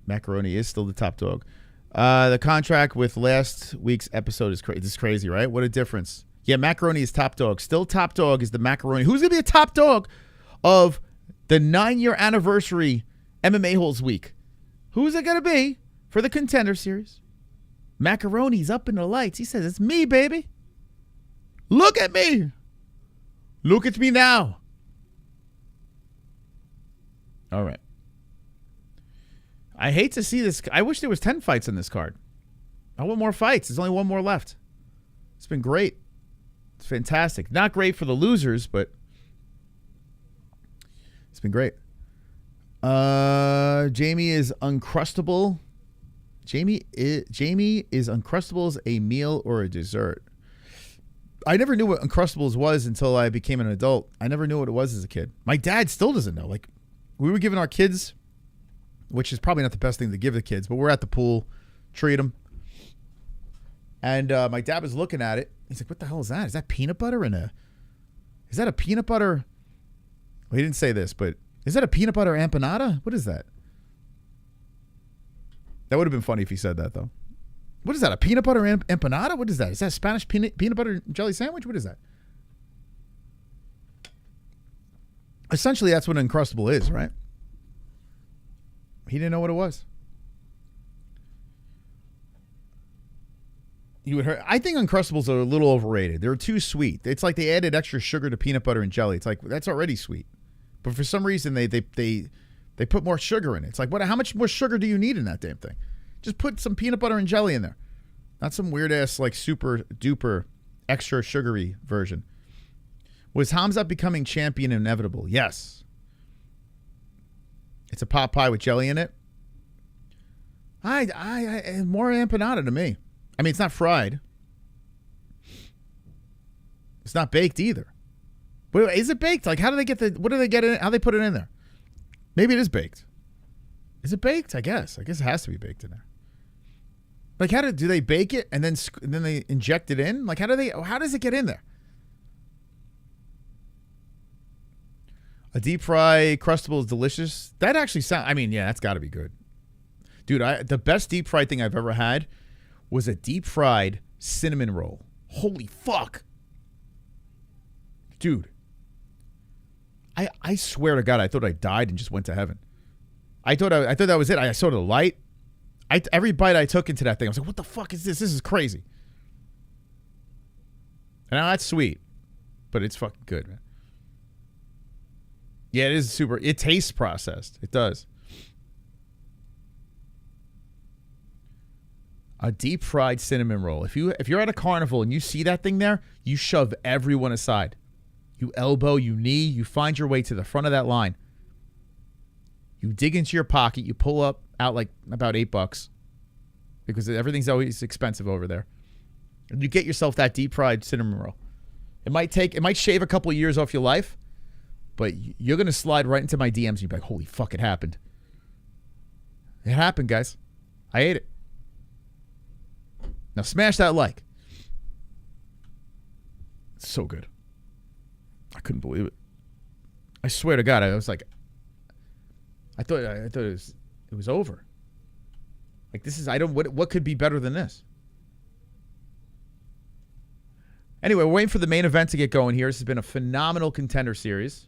D: MaRkY is still the top dog. The contract with last week's episode is crazy, right? What a difference. Yeah, MaRkY is top dog. Still top dog is the MaRkY. Who's going to be a top dog of the 9-year anniversary MMA-Holes week? Who's it going to be for the Contender Series? MaRkY's up in the lights. He says, it's me, baby. Look at me. Look at me now. All right. I hate to see this. I wish there was 10 fights in this card. I want more fights. There's only one more left. It's been great. It's fantastic. Not great for the losers, but it's been great. Jamie is uncrustable. Jamie is Uncrustables a meal or a dessert? I never knew what Uncrustables was until I became an adult. I never knew what it was as a kid. My dad still doesn't know. Like, we were giving our kids, which is probably not the best thing to give the kids, but we're at the pool, treat them. And my dad was looking at it. He's like, what the hell is that? Is that peanut butter is that a peanut butter? Well, he didn't say this, but is that a peanut butter empanada? What is that? That would have been funny if he said that, though. What is that, a peanut butter empanada? What is that? Is that a Spanish peanut butter jelly sandwich? What is that? Essentially, that's what an Uncrustable is, right? He didn't know what it was. You would hear, I think Uncrustables are a little overrated. They're too sweet. It's like they added extra sugar to peanut butter and jelly. It's like, that's already sweet. But for some reason, they put more sugar in it. It's like, how much more sugar do you need in that damn thing? Just put some peanut butter and jelly in there. Not some weird-ass, like, super duper extra sugary version. Was Hamzat becoming champion inevitable? Yes. It's a pot pie with jelly in it. I more empanada to me. I mean, it's not fried. It's not baked either. But is it baked? Like, how do they get what do they get in it? How do they put it in there? Maybe it is baked. Is it baked? I guess it has to be baked in there. Like, do they bake it and then they inject it in? Like, how does it get in there? A deep fry Crustable is delicious. That actually sounds, I mean, yeah, that's got to be good. Dude, the best deep fried thing I've ever had was a deep fried cinnamon roll. Holy fuck. Dude. I swear to God, I thought I died and just went to heaven. I thought that was it. I saw the light. Every bite I took into that thing, I was like, what the fuck is this? This is crazy. And now that's sweet. But it's fucking good, man. Yeah, it is super. It tastes processed. It does. A deep fried cinnamon roll. If you're at a carnival and you see that thing there, you shove everyone aside. You elbow, you knee, you find your way to the front of that line. You dig into your pocket, you pull out like about $8 because everything's always expensive over there. And you get yourself that deep fried cinnamon roll. It might shave a couple of years off your life, but you're going to slide right into my DMs and you'll be like, holy fuck, it happened. It happened, guys. I ate it. Now smash that like. It's so good. I couldn't believe it. I swear to God, I was like, I thought it was over. Like, this is, what could be better than this? Anyway, we're waiting for the main event to get going here. This has been a phenomenal Contender Series.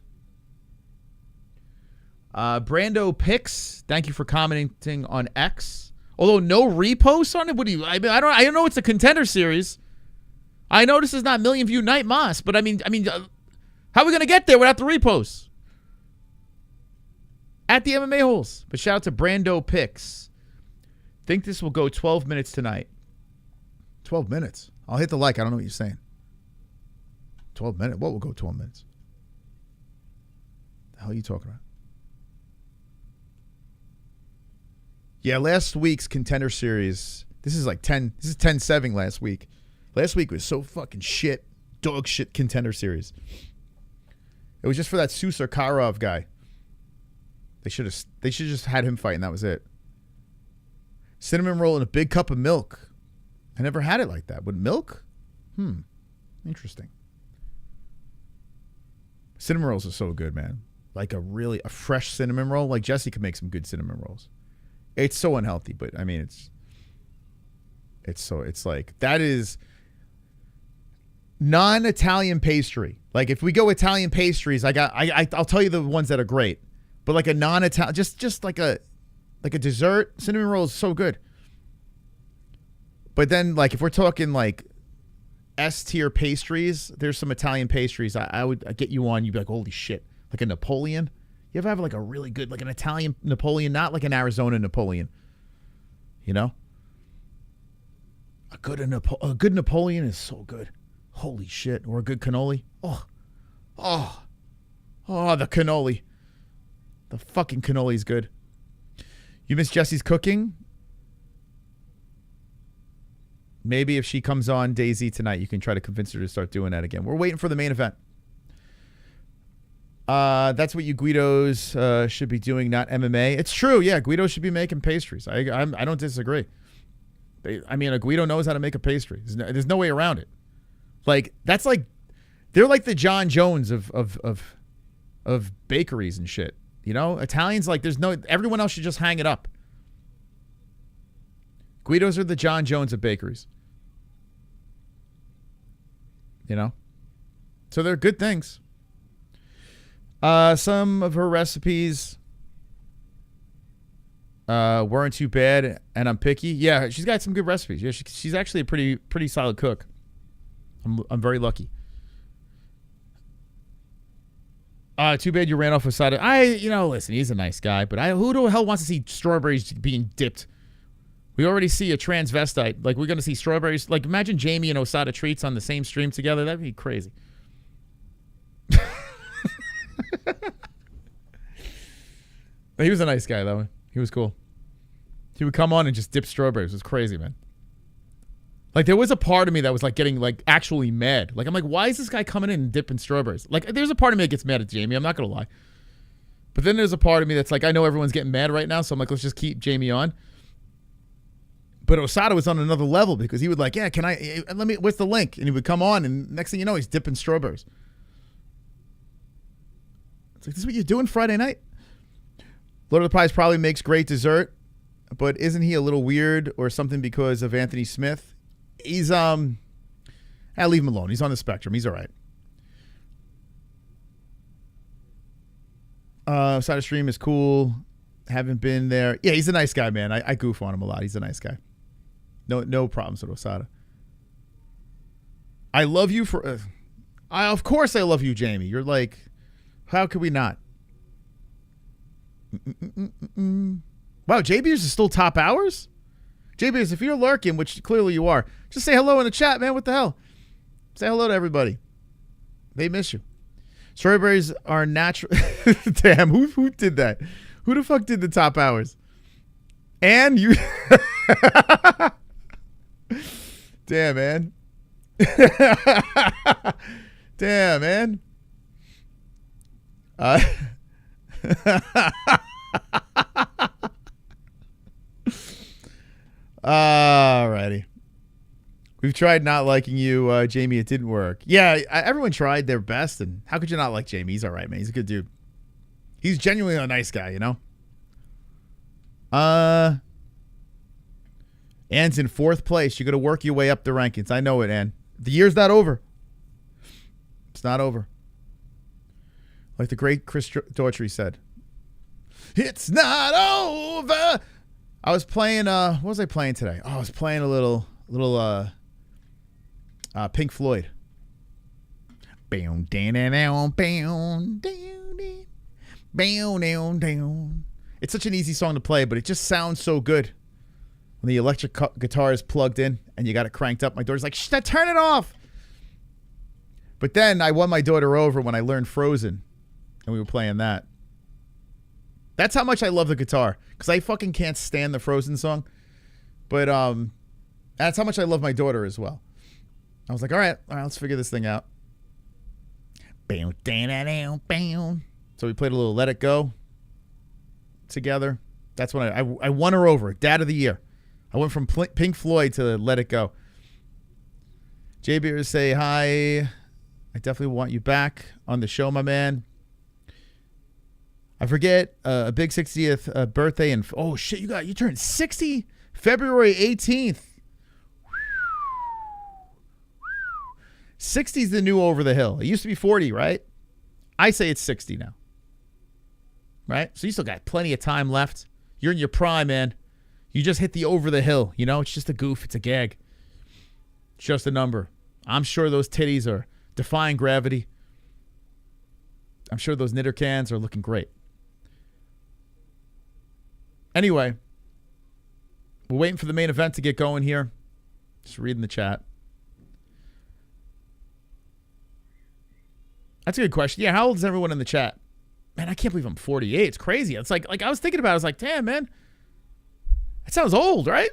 D: Brando Picks, thank you for commenting on X. Although no reposts on it. What do you? I don't know. It's a Contender Series. I know this is not million view night Moss, but I mean, how are we gonna get there without the reposts? At the MMA-Holes. But shout out to Brando Picks. Think this will go 12 minutes tonight. 12 minutes. I'll hit the like. I don't know what you're saying. 12 minutes. What will go 12 minutes? The hell are you talking about? Yeah, last week's Contender Series. This is 10-7 last week. Last week was so fucking shit. Dog shit Contender Series. It was just for that Susar Karov guy. They should just had him fight and that was it. Cinnamon roll in a big cup of milk. I never had it like that. With milk? Interesting. Cinnamon rolls are so good, man. Like a fresh cinnamon roll. Like Jesse could make some good cinnamon rolls. It's so unhealthy, but I mean it's like that is non-Italian pastry. Like if we go Italian pastries, I'll tell you the ones that are great. But like a non-Italian, just like a dessert, cinnamon roll is so good. But then like if we're talking like S tier pastries, there's some Italian pastries I would get you on. You'd be like, holy shit, like a Napoleon. You ever have like a really good, like an Italian Napoleon, not like an Arizona Napoleon, you know? A good Napoleon is so good. Holy shit. Or a good cannoli. Oh, the cannoli. The fucking cannoli is good. You miss Jesse's cooking? Maybe if she comes on Daisy tonight, you can try to convince her to start doing that again. We're waiting for the main event. That's what you Guidos should be doing, not MMA. It's true, yeah. Guido should be making pastries. I don't disagree. A Guido knows how to make a pastry. There's no way around it. Like that's like they're like the John Jones of bakeries and shit. You know, Italians like everyone else should just hang it up. Guidos are the John Jones of bakeries. You know? So they're good things. Some of her recipes weren't too bad, and I'm picky. Yeah, she's got some good recipes. Yeah, she's actually a pretty solid cook. I'm very lucky. Too bad you ran off with Sada. Listen, he's a nice guy, but who the hell wants to see strawberries being dipped? We already see a transvestite. Like, we're going to see strawberries. Like, imagine Jamie and Osada Treats on the same stream together. That'd be crazy. But he was a nice guy, though. He was cool. He would come on and just dip strawberries. It was crazy, man. Like, there was a part of me that was, like, getting, like, actually mad. Like, I'm like, why is this guy coming in and dipping strawberries? Like, there's a part of me that gets mad at Jamie. I'm not going to lie. But then there's a part of me that's like, I know everyone's getting mad right now, so I'm like, let's just keep Jamie on. But Osada was on another level because he would like, yeah, what's the link? And he would come on, and next thing you know, he's dipping strawberries. It's like, this is what you're doing Friday night? Lord of the Pies probably makes great dessert, but isn't he a little weird or something because of Anthony Smith? He's, I'll leave him alone. He's on the spectrum. He's all right. Side of Stream is cool. Haven't been there. Yeah, he's a nice guy, man. I goof on him a lot. He's a nice guy. No problems with Osada. I love you for... of course I love you, Jamie. You're like... How could we not? Wow, JBers is still top hours? JBers, if you're lurking, which clearly you are, just say hello in the chat, man. What the hell? Say hello to everybody. They miss you. Strawberries are natural... Damn, who did that? Who the fuck did the top hours? And you... Damn, man. Damn, man. Alrighty. We've tried not liking you, Jamie. It didn't work. Yeah, everyone tried their best, and how could you not like Jamie? He's all right, man. He's a good dude. He's genuinely a nice guy, you know? Ann's in 4th place. You got to work your way up the rankings. I know it, Ann. The year's not over. It's not over. Like the great Chris Daughtry said. It's not over. I was playing, what was I playing today? Oh, I was playing a little Pink Floyd. It's such an easy song to play, but it just sounds so good when the electric guitar is plugged in and you got it cranked up. My daughter's like, shh, turn it off. But then I won my daughter over when I learned Frozen, and we were playing that. That's how much I love the guitar, because I fucking can't stand the Frozen song. But that's how much I love my daughter as well. I was like, all right, let's figure this thing out. So we played a little Let It Go together. That's when I won her over. Dad of the year. I went from Pink Floyd to Let It Go. JB say hi. I definitely want you back on the show, my man. I forget a big 60th birthday, and oh shit, you turned 60 February 18th. 60's the new over the hill. It used to be 40, right? I say it's 60 now. Right? So you still got plenty of time left. You're in your prime, man. You just hit the over the hill. You know, it's just a goof. It's a gag. It's just a number. I'm sure those titties are defying gravity. I'm sure those knitter cans are looking great. Anyway, we're waiting for the main event to get going here. Just reading the chat. That's a good question. Yeah, how old is everyone in the chat? Man, I can't believe I'm 48. It's crazy. It's like I was thinking about it. I was like, damn, man. That sounds old, right?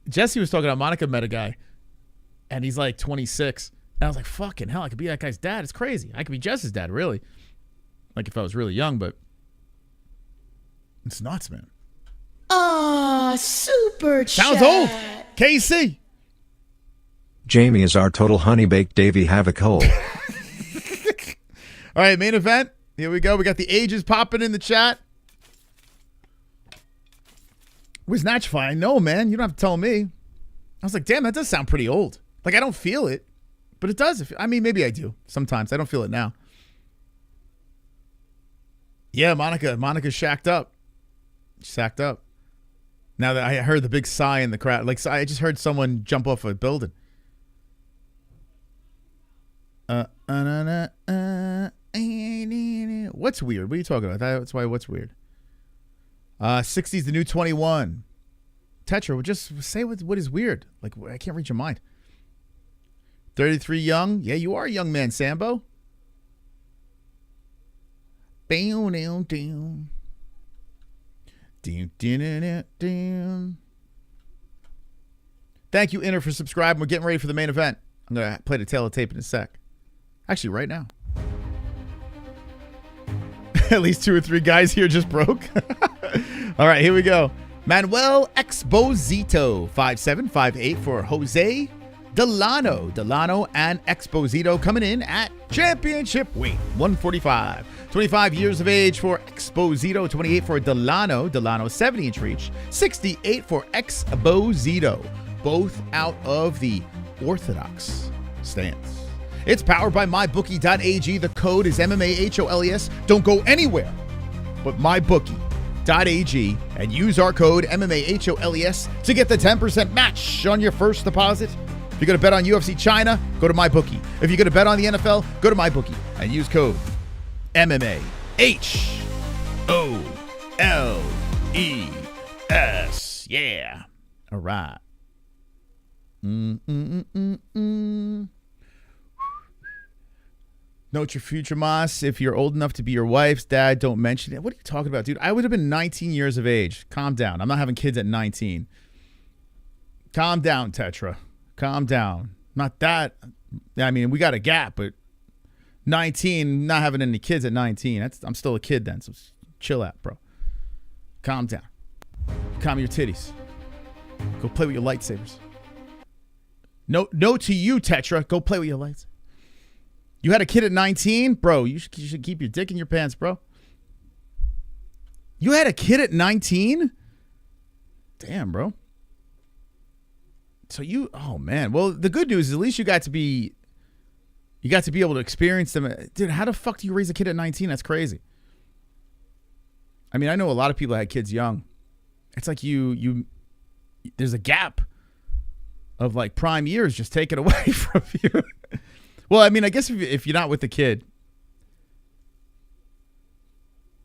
D: Jesse was talking about MaRkY met a guy, and he's like 26. And I was like, fucking hell, I could be that guy's dad. It's crazy. I could be Jesse's dad, really. Like if I was really young, but it's nuts, man.
B: Super
D: Sounds
B: chat.
D: old. KC.
F: Jamie is our total honey baked Davey Havoc hole.
D: All right, main event. Here we go. We got the ages popping in the chat. Where's Natch Fine? No, man. You don't have to tell me. I was like, damn, that does sound pretty old. Like, I don't feel it, but it does. I mean, maybe I do sometimes. I don't feel it now. Yeah, Monica's shacked up. Sacked up. Now that I heard the big sigh in the crowd. Like, I just heard someone jump off a building. What's weird? What are you talking about? That's why what's weird? 60's the new 21. Tetra, just say what is weird. Like, I can't read your mind. 33 young. Yeah, you are a young man, Sambo. Bam, down, down. Thank you, Inner, for subscribing. We're getting ready for the main event. I'm going to play the tail of tape in a sec. Actually, right now. At least 2 or 3 guys here just broke. All right, here we go. Manuel Exposito, 5'7", 5'8" for Jose Delano. Delano and Exposito coming in at championship weight, 145. 25 years of age for Exposito, 28 for Delano. Delano, 70-inch reach, 68 for Exposito. Both out of the orthodox stance. It's powered by MyBookie.ag. The code is MMA-HOLES. Don't go anywhere but MyBookie.ag and use our code MMA-HOLES to get the 10% match on your first deposit. If you're going to bet on UFC China, go to MyBookie. If you're going to bet on the NFL, go to MyBookie and use code MMA-HOLES. Yeah. All right. Note your future, Moss. If you're old enough to be your wife's dad, don't mention it. What are you talking about, dude? I would have been 19 years of age. Calm down. I'm not having kids at 19. Calm down, Tetra. Calm down. Not that. I mean, we got a gap, but 19, not having any kids at 19. I'm still a kid then, so chill out, bro. Calm down. Calm your titties. Go play with your lightsabers. No to you, Tetra. Go play with your lightsabers. You had a kid at 19? Bro, you should keep your dick in your pants, bro. You had a kid at 19? Damn, bro. So oh man. Well, the good news is at least you got to be able to experience them. Dude, how the fuck do you raise a kid at 19? That's crazy. I mean, I know a lot of people had kids young. It's like there's a gap of like prime years just taken away from you. Well, I mean, I guess if you're not with the kid,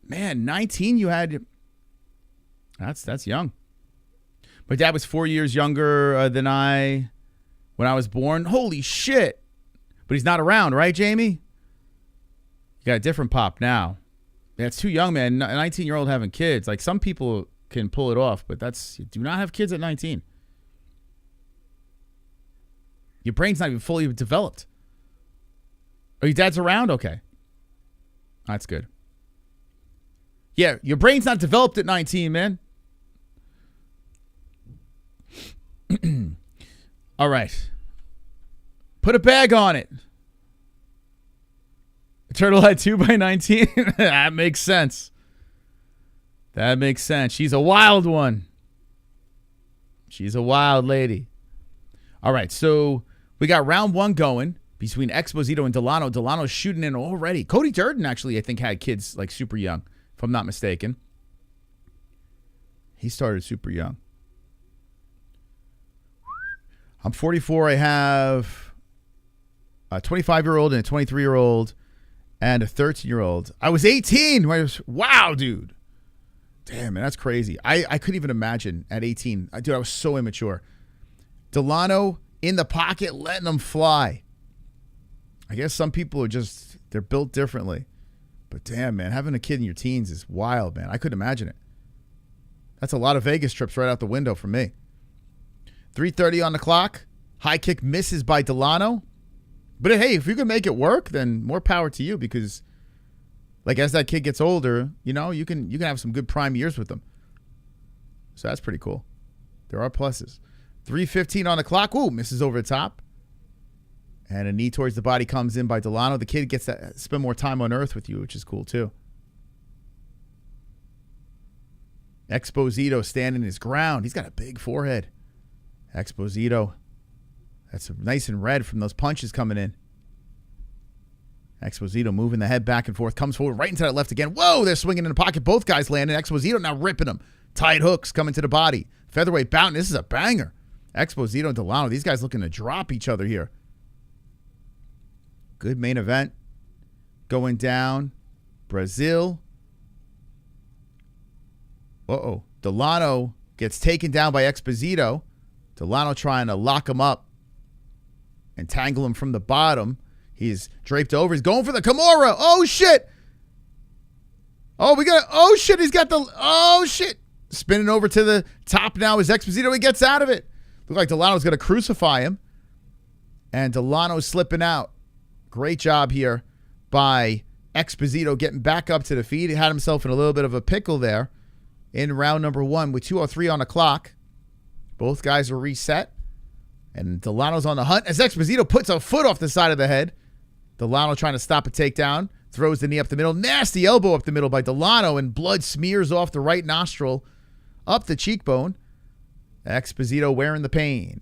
D: man, 19 you had. That's young. My dad was 4 years younger than I when I was born. Holy shit! But he's not around, right, Jamie? You got a different pop now. Yeah, it's too young, man. A 19-year-old having kids. Like, some people can pull it off, but you do not have kids at 19. Your brain's not even fully developed. Oh, your dad's around? Okay. That's good. Yeah, your brain's not developed at 19, man. All right. Put a bag on it. A turtle had 2 by 19? That makes sense. That makes sense. She's a wild one. She's a wild lady. All right, so we got round 1 going between Exposito and Delano. Delano's shooting in already. Cody Durden actually, I think, had kids like super young, if I'm not mistaken. He started super young. I'm 44. I have a 25-year-old and a 23-year-old and a 13-year-old. I was 18. Wow, dude. Damn, man, that's crazy. I couldn't even imagine at 18. Dude, I was so immature. Delano in the pocket, letting them fly. I guess some people they're built differently. But damn, man, having a kid in your teens is wild, man. I couldn't imagine it. That's a lot of Vegas trips right out the window for me. 3:30 on the clock. High kick misses by Delano. But hey, if you can make it work, then more power to you, because like as that kid gets older, you can have some good prime years with them. So that's pretty cool. There are pluses. 3:15 on the clock. Ooh, misses over the top. And a knee towards the body comes in by Delano. The kid gets to spend more time on earth with you, which is cool too. Exposito standing his ground. He's got a big forehead. Exposito. That's nice and red from those punches coming in. Exposito moving the head back and forth. Comes forward right into that left again. Whoa, they're swinging in the pocket. Both guys landing. Exposito now ripping them. Tight hooks coming to the body. Featherweight bout. This is a banger. Exposito and Delano. These guys looking to drop each other here. Good main event. Going down. Brazil. Uh-oh. Delano gets taken down by Exposito. Delano trying to lock him up and tangle him from the bottom. He's draped over. He's going for the Kimura. Oh, shit. Oh, shit. He's got the... Oh, shit. Spinning over to the top now is Exposito. He gets out of it. Look like Delano's going to crucify him. And Delano's slipping out. Great job here by Exposito getting back up to the feet. He had himself in a little bit of a pickle there in round number 1 with 2:03 on the clock. Both guys are reset. And Delano's on the hunt as Exposito puts a foot off the side of the head. Delano trying to stop a takedown. Throws the knee up the middle. Nasty elbow up the middle by Delano, and blood smears off the right nostril up the cheekbone. Exposito wearing the pain.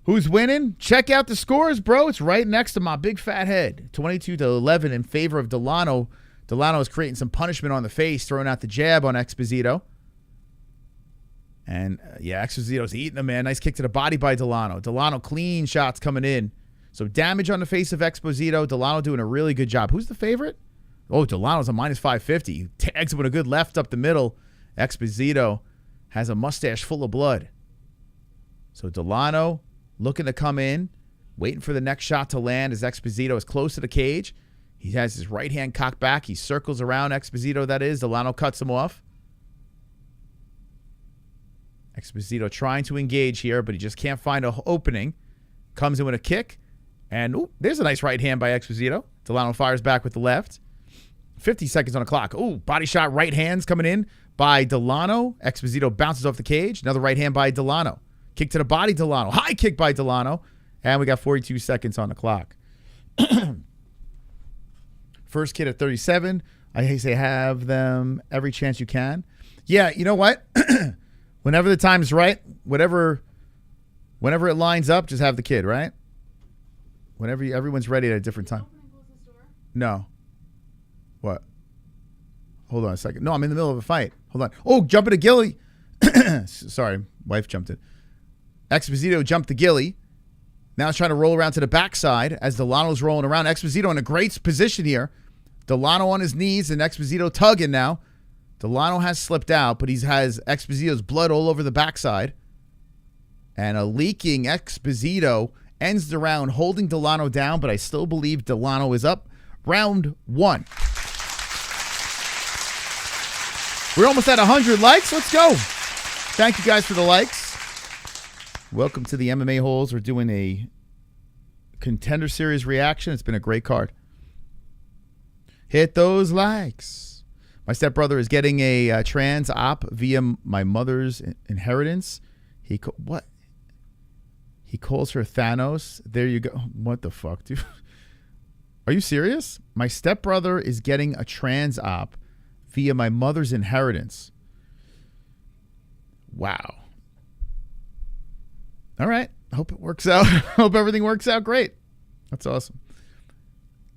D: Who's winning? Check out the scores, bro. It's right next to my big fat head. 22-11 in favor of Delano. Delano is creating some punishment on the face, throwing out the jab on Exposito. And, Exposito's eating him, man. Nice kick to the body by Delano. Delano clean shots coming in. So damage on the face of Exposito. Delano doing a really good job. Who's the favorite? Oh, Delano's a minus 550. He tags him with a good left up the middle. Exposito has a mustache full of blood. So Delano looking to come in, waiting for the next shot to land as Exposito is close to the cage. He has his right hand cocked back. He circles around Exposito, that is. Delano cuts him off. Exposito trying to engage here, but he just can't find an opening. Comes in with a kick. And there's a nice right hand by Exposito. Delano fires back with the left. 50 seconds on the clock. Body shot right hands coming in by Delano. Exposito bounces off the cage. Another right hand by Delano. Kick to the body, Delano. High kick by Delano. And we got 42 seconds on the clock. First kid at 37. I say have them every chance you can. Yeah, you know what? Whenever the time's right, whenever it lines up, just have the kid, right? Whenever everyone's ready at a different time. No. What? Hold on a second. No, I'm in the middle of a fight. Hold on. Oh, jumping to Gilly. Sorry, wife jumped in. Exposito jumped to Gilly. Now he's trying to roll around to the backside as Delano's rolling around. Exposito in a great position here. Delano on his knees and Exposito tugging now. Delano has slipped out, but he has Exposito's blood all over the backside. And a leaking Exposito ends the round holding Delano down, but I still believe Delano is up. Round 1. We're almost at 100 likes. Let's go. Thank you guys for the likes. Welcome to the MMA-Holes. We're doing a Contender Series reaction. It's been a great card. Hit those likes. My stepbrother is getting a trans op via my mother's inheritance. What? He calls her Thanos. There you go. What the fuck, dude? Are you serious? My stepbrother is getting a trans op via my mother's inheritance. Wow. All right. Hope it works out. Hope everything works out great. That's awesome.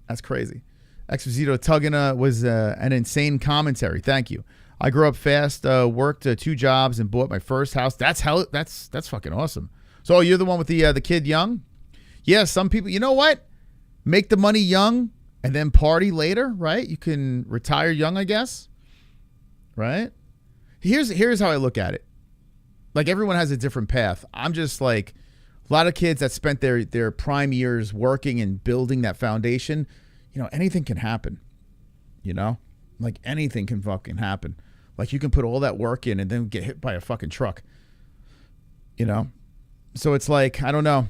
D: That's crazy. Exposito tugging was an insane commentary. Thank you. I grew up fast, worked 2 jobs, and bought my first house. That's fucking awesome. So you're the one with the kid young? Yeah, some people, you know what? Make the money young and then party later, right? You can retire young, I guess. Right? Here's how I look at it. Like, everyone has a different path. I'm just like, a lot of kids that spent their prime years working and building that foundation, anything can happen. Like, anything can fucking happen. Like, you can put all that work in and then get hit by a fucking truck. So it's like, I don't know.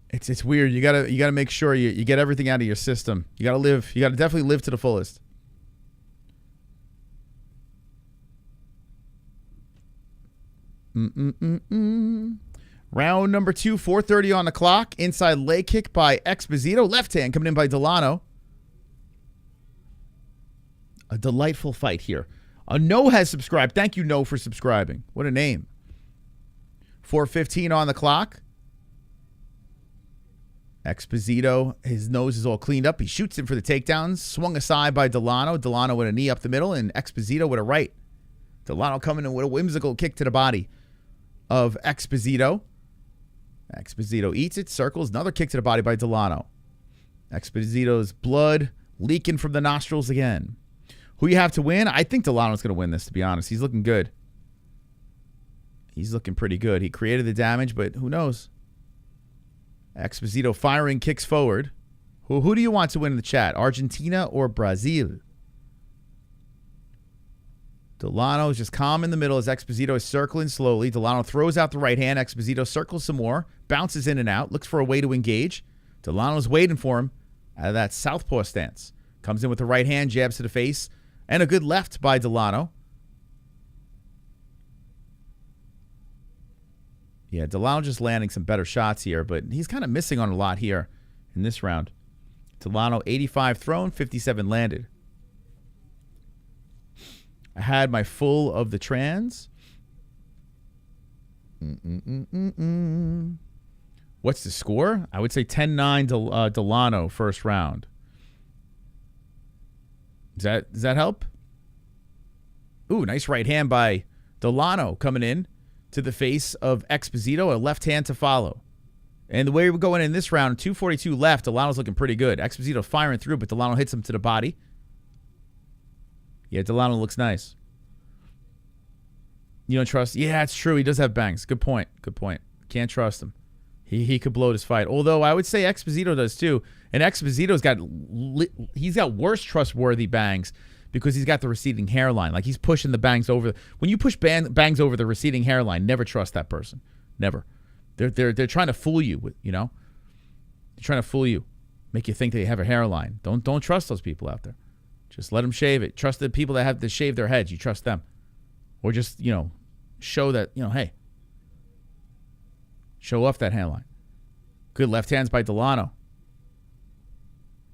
D: It's weird. You gotta make sure you get everything out of your system. You gotta definitely live to the fullest. Round number 2, 4:30 on the clock. Inside leg kick by Exposito. Left hand coming in by Delano. A delightful fight here. No has subscribed. Thank you, No, for subscribing. What a name. 4:15 on the clock. Exposito, his nose is all cleaned up. He shoots him for the takedowns. Swung aside by Delano. Delano with a knee up the middle, and Exposito with a right. Delano coming in with a whimsical kick to the body of Exposito. Exposito eats it, circles. Another kick to the body by Delano. Exposito's blood leaking from the nostrils again. Who you have to win? I think Delano's going to win this, to be honest. He's looking good. He's looking pretty good. He created the damage, but who knows? Exposito firing kicks forward. Who do you want to win in the chat? Argentina or Brazil? Delano is just calm in the middle as Exposito is circling slowly. Delano throws out the right hand. Exposito circles some more. Bounces in and out. Looks for a way to engage. Delano's waiting for him out of that southpaw stance. Comes in with the right hand. Jabs to the face. And a good left by Delano. Yeah, Delano just landing some better shots here, but he's kind of missing on a lot here in this round. Delano, 85 thrown, 57 landed. I had my full of the trans. What's the score? I would say 10-9 Delano first round. Does that help? Ooh, nice right hand by Delano coming in to the face of Exposito, a left hand to follow. And the way we're going in this round, 2:42 left, Delano's looking pretty good. Exposito firing through, but Delano hits him to the body. Yeah, Delano looks nice. You don't trust? Yeah, it's true. He does have bangs. Good point. Good point. Can't trust him. He could blow this fight. Although I would say Exposito does too. And Exposito's got worse trustworthy bangs because he's got the receding hairline. Like he's pushing the bangs over. When you push bangs over the receding hairline, never trust that person. Never. They're trying to fool you. They're trying to fool you, make you think they have a hairline. Don't trust those people out there. Just let them shave it. Trust the people that have to shave their heads. You trust them, or just show that hey, show off that hairline. Good left hands by Delano.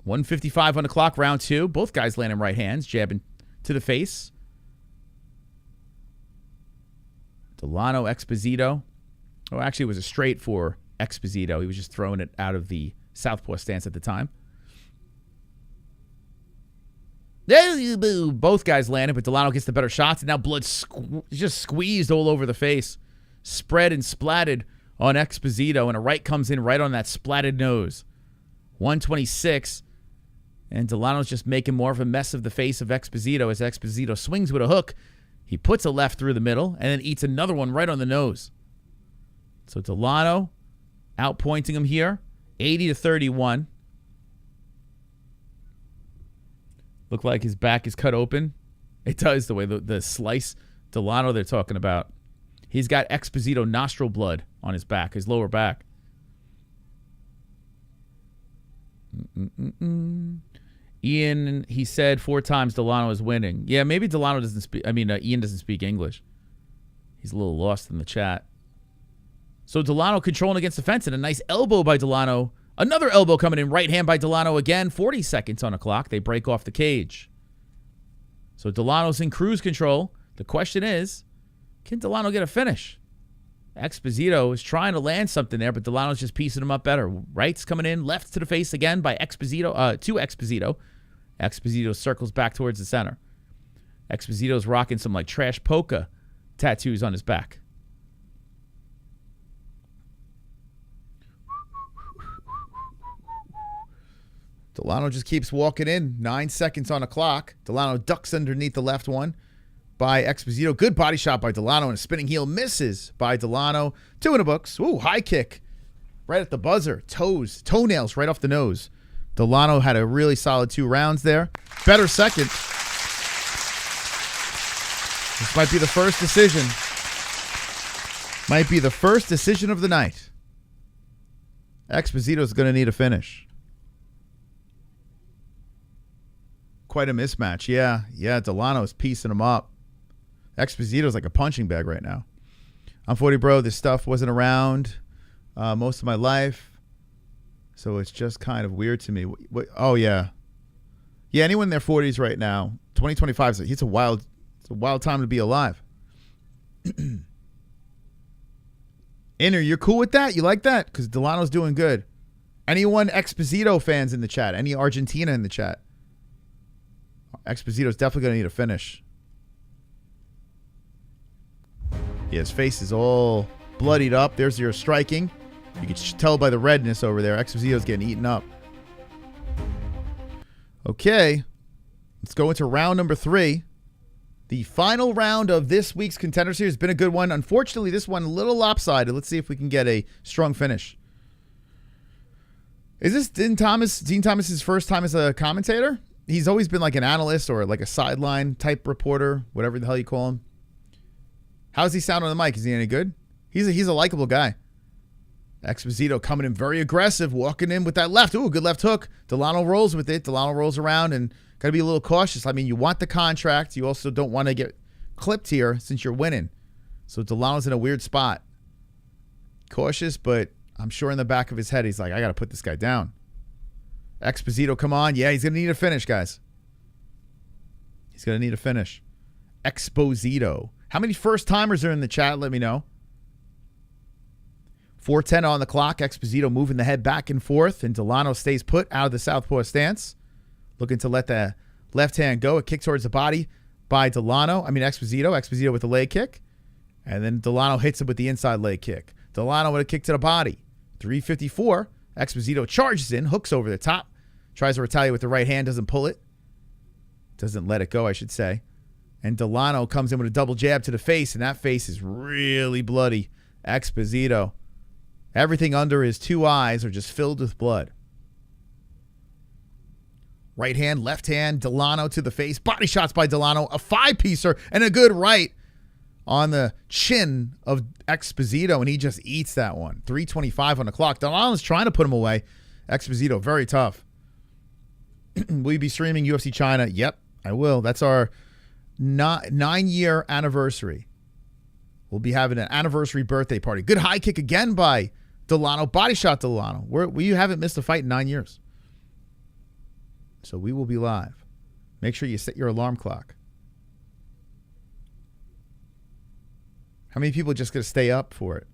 D: 1:55 on the clock, round two. Both guys landing right hands, jabbing to the face. Delano, Exposito. Oh, actually, it was a straight for Exposito. He was just throwing it out of the southpaw stance at the time. Both guys landed, but Delano gets the better shots, and now blood just squeezed all over the face. Spread and splatted on Exposito, and a right comes in right on that splatted nose. 126, and Delano's just making more of a mess of the face of Exposito as Exposito swings with a hook. He puts a left through the middle and then eats another one right on the nose. So Delano outpointing him here, 80-31. Look like his back is cut open. It does, the way the slice Delano they're talking about. He's got Exposito nostril blood on his back, his lower back. Ian, he said 4 times Delano is winning. Yeah, maybe Delano doesn't speak. Ian doesn't speak English. He's a little lost in the chat. So Delano controlling against the fence, and a nice elbow by Delano. Another elbow coming in, right hand by Delano again. 40 seconds on the clock. They break off the cage. So Delano's in cruise control. The question is, can Delano get a finish? Exposito is trying to land something there, but Delano's just piecing him up better. Rights coming in, left to the face again by Exposito, to Exposito. Exposito circles back towards the center. Exposito's rocking some like trash polka tattoos on his back. Delano just keeps walking in. 9 seconds on the clock. Delano ducks underneath the left one by Exposito. Good body shot by Delano, and a spinning heel misses by Delano. 2 in the books. Ooh, high kick. Right at the buzzer. Toenails right off the nose. Delano had a really solid 2 rounds there. Better second. This might be the first decision. Might be the first decision of the night. Exposito's going to need a finish. Quite a mismatch. Yeah, Delano's piecing him up. Exposito's like a punching bag right now. I'm 40, bro. This stuff wasn't around most of my life, so it's just kind of weird to me. Oh, yeah. Yeah, anyone in their 40s right now, 2025, it's a wild It's a wild time to be alive. Inner, you're cool with that? You like that? Because Delano's doing good. Anyone Exposito fans in the chat? Any Argentina in the chat? Exposito's definitely going to need a finish. Yeah, his face is all bloodied up. There's your striking. You can tell by the redness over there. Exposito's getting eaten up. Okay. Let's go into round number 3. The final round of this week's Contender Series has been a good one. Unfortunately, this one a little lopsided. Let's see if we can get a strong finish. Is this Dean Thomas's first time as a commentator? He's always been like an analyst or like a sideline type reporter, whatever the hell you call him. How's he sound on the mic? Is he any good? He's a likable guy. Exposito coming in very aggressive, walking in with that left. Ooh, good left hook. Delano rolls with it. Delano rolls around and got to be a little cautious. I mean, you want the contract. You also don't want to get clipped here since you're winning. So Delano's in a weird spot. Cautious, but I'm sure in the back of his head, he's like, I got to put this guy down. Exposito, come on. Yeah, he's going to need a finish, guys. He's going to need a finish. Exposito. How many first-timers are in the chat? Let me know. 4:10 on the clock. Exposito moving the head back and forth, and Delano stays put out of the southpaw stance. Looking to let the left hand go. A kick towards the body by Exposito. Exposito with the leg kick. And then Delano hits him with the inside leg kick. Delano with a kick to the body. 354. Exposito charges in, hooks over the top. Tries to retaliate with the right hand, doesn't pull it. Doesn't let it go, I should say. And Delano comes in with a double jab to the face, and that face is really bloody. Exposito. Everything under his 2 eyes are just filled with blood. Right hand, left hand, Delano to the face. Body shots by Delano. A 5-piecer and a good right on the chin of Exposito, and he just eats that one. 3:25 on the clock. Delano's trying to put him away. Exposito, very tough. Will you be streaming UFC China? Yep, I will. That's our 9-year anniversary. We'll be having an anniversary birthday party. Good high kick again by Delano. Body shot Delano. We haven't missed a fight in 9 years. So we will be live. Make sure you set your alarm clock. How many people are just going to stay up for it?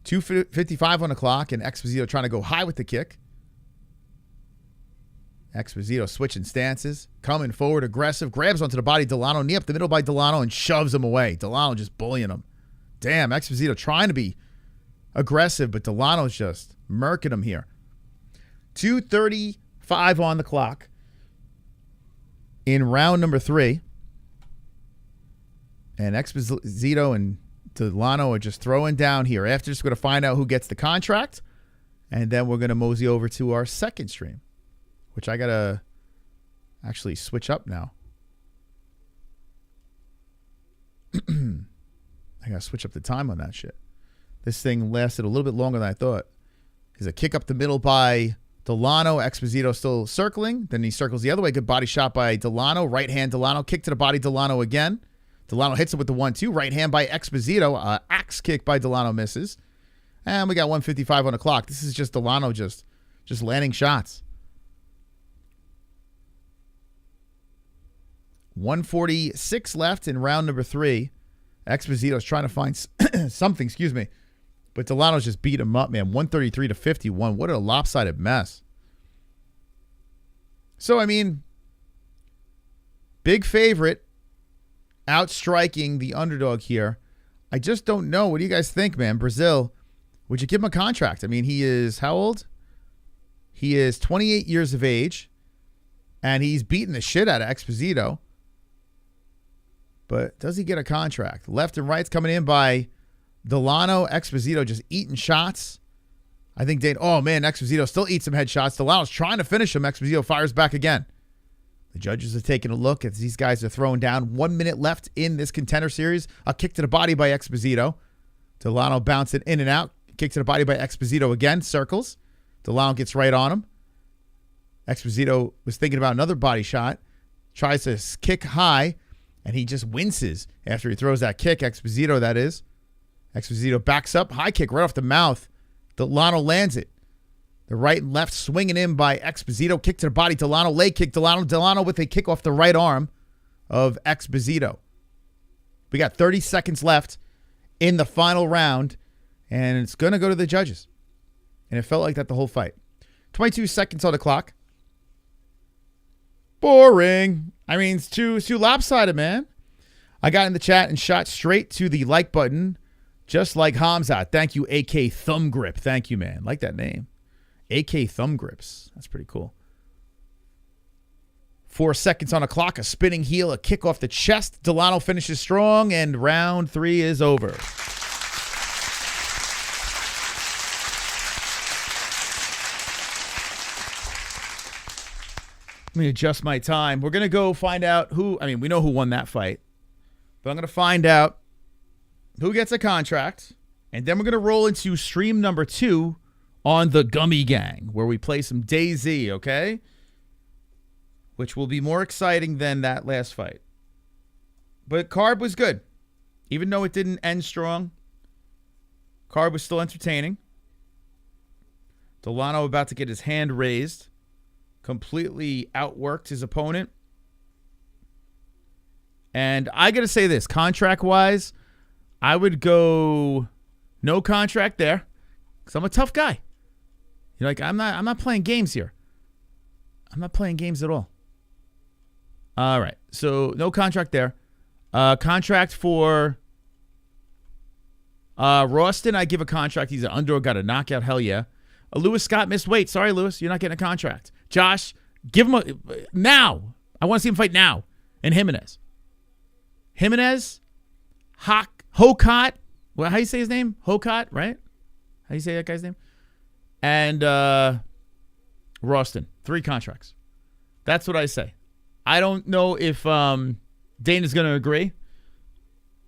D: 2:55 on the clock, and Exposito trying to go high with the kick. Exposito switching stances, coming forward, aggressive, grabs onto the body. Delano, knee up the middle by Delano, and shoves him away. Delano just bullying him. Damn, Exposito trying to be aggressive, but Delano's just murking him here. 2:35 on the clock in round number 3. And Exposito and Delano are just throwing down here. After this, we're going to find out who gets the contract. And then we're going to mosey over to our second stream, which I got to actually switch up now. I got to switch up the time on that shit. This thing lasted a little bit longer than I thought. There's a kick up the middle by Delano. Exposito still circling. Then he circles the other way. Good body shot by Delano. Right hand Delano. Kick to the body Delano again. Delano hits it with the 1-2. Right hand by Exposito. Axe kick by Delano misses. And we got 1:55 on the clock. This is just Delano just landing shots. 1:46 left in round number 3. Exposito's trying to find something, but Delano's just beat him up, man. 133-51. What a lopsided mess. So, I mean, big favorite outstriking the underdog here. I just don't know. What do you guys think, man? Brazil, would you give him a contract? I mean, he is how old? He is 28 years of age, and he's beating the shit out of Exposito. But does he get a contract? Left and right's coming in by Delano. Exposito just eating shots. I think Exposito still eats some headshots. Delano's trying to finish him. Exposito fires back again. The judges are taking a look as these guys are throwing down. 1 minute left in this Contender Series. A kick to the body by Exposito. Delano bouncing in and out. Kick to the body by Exposito again. Circles. Delano gets right on him. Exposito was thinking about another body shot. Tries to kick high, and he just winces after he throws that kick. Exposito, that is. Exposito backs up. High kick right off the mouth. Delano lands it. The right and left swinging in by Exposito. Kick to the body. Delano leg kick. Delano with a kick off the right arm. of Exposito. We got 30 seconds left in the final round, and it's going to go to the judges. And it felt like that the whole fight. 22 seconds on the clock. Boring. I mean, it's too lopsided, man. I got in the chat and shot straight to the like button, just like Hamzat. Thank you, AK Thumb Grip. Thank you, man. Like that name. AK Thumb Grips. That's pretty cool. 4 seconds on the clock. A spinning heel, a kick off the chest. Delano finishes strong, and round 3 is over. Let me adjust my time. We're going to go find out who, I mean, we know who won that fight. But I'm going to find out who gets a contract. And then we're going to roll into stream number 2 on the Gummy Gang, where we play some DayZ, okay? Which will be more exciting than that last fight. But card was good. Even though it didn't end strong, card was still entertaining. Delano about to get his hand raised. Completely outworked his opponent. And I got to say this, contract-wise, I would go no contract there because I'm a tough guy. You're like, I'm not playing games here. I'm not playing games at all. All right, so no contract there. Contract for Rowston, I give a contract. He's an underdog, got a knockout, hell yeah. Lewis Scott missed weight. Sorry, Lewis, you're not getting a contract. Josh, give him a now. I want to see him fight now. And Jimenez. Hokit. Well, how you say his name? Hokit, right? How you say that guy's name? And Rowston. 3 contracts. That's what I say. I don't know if Dana's going to agree.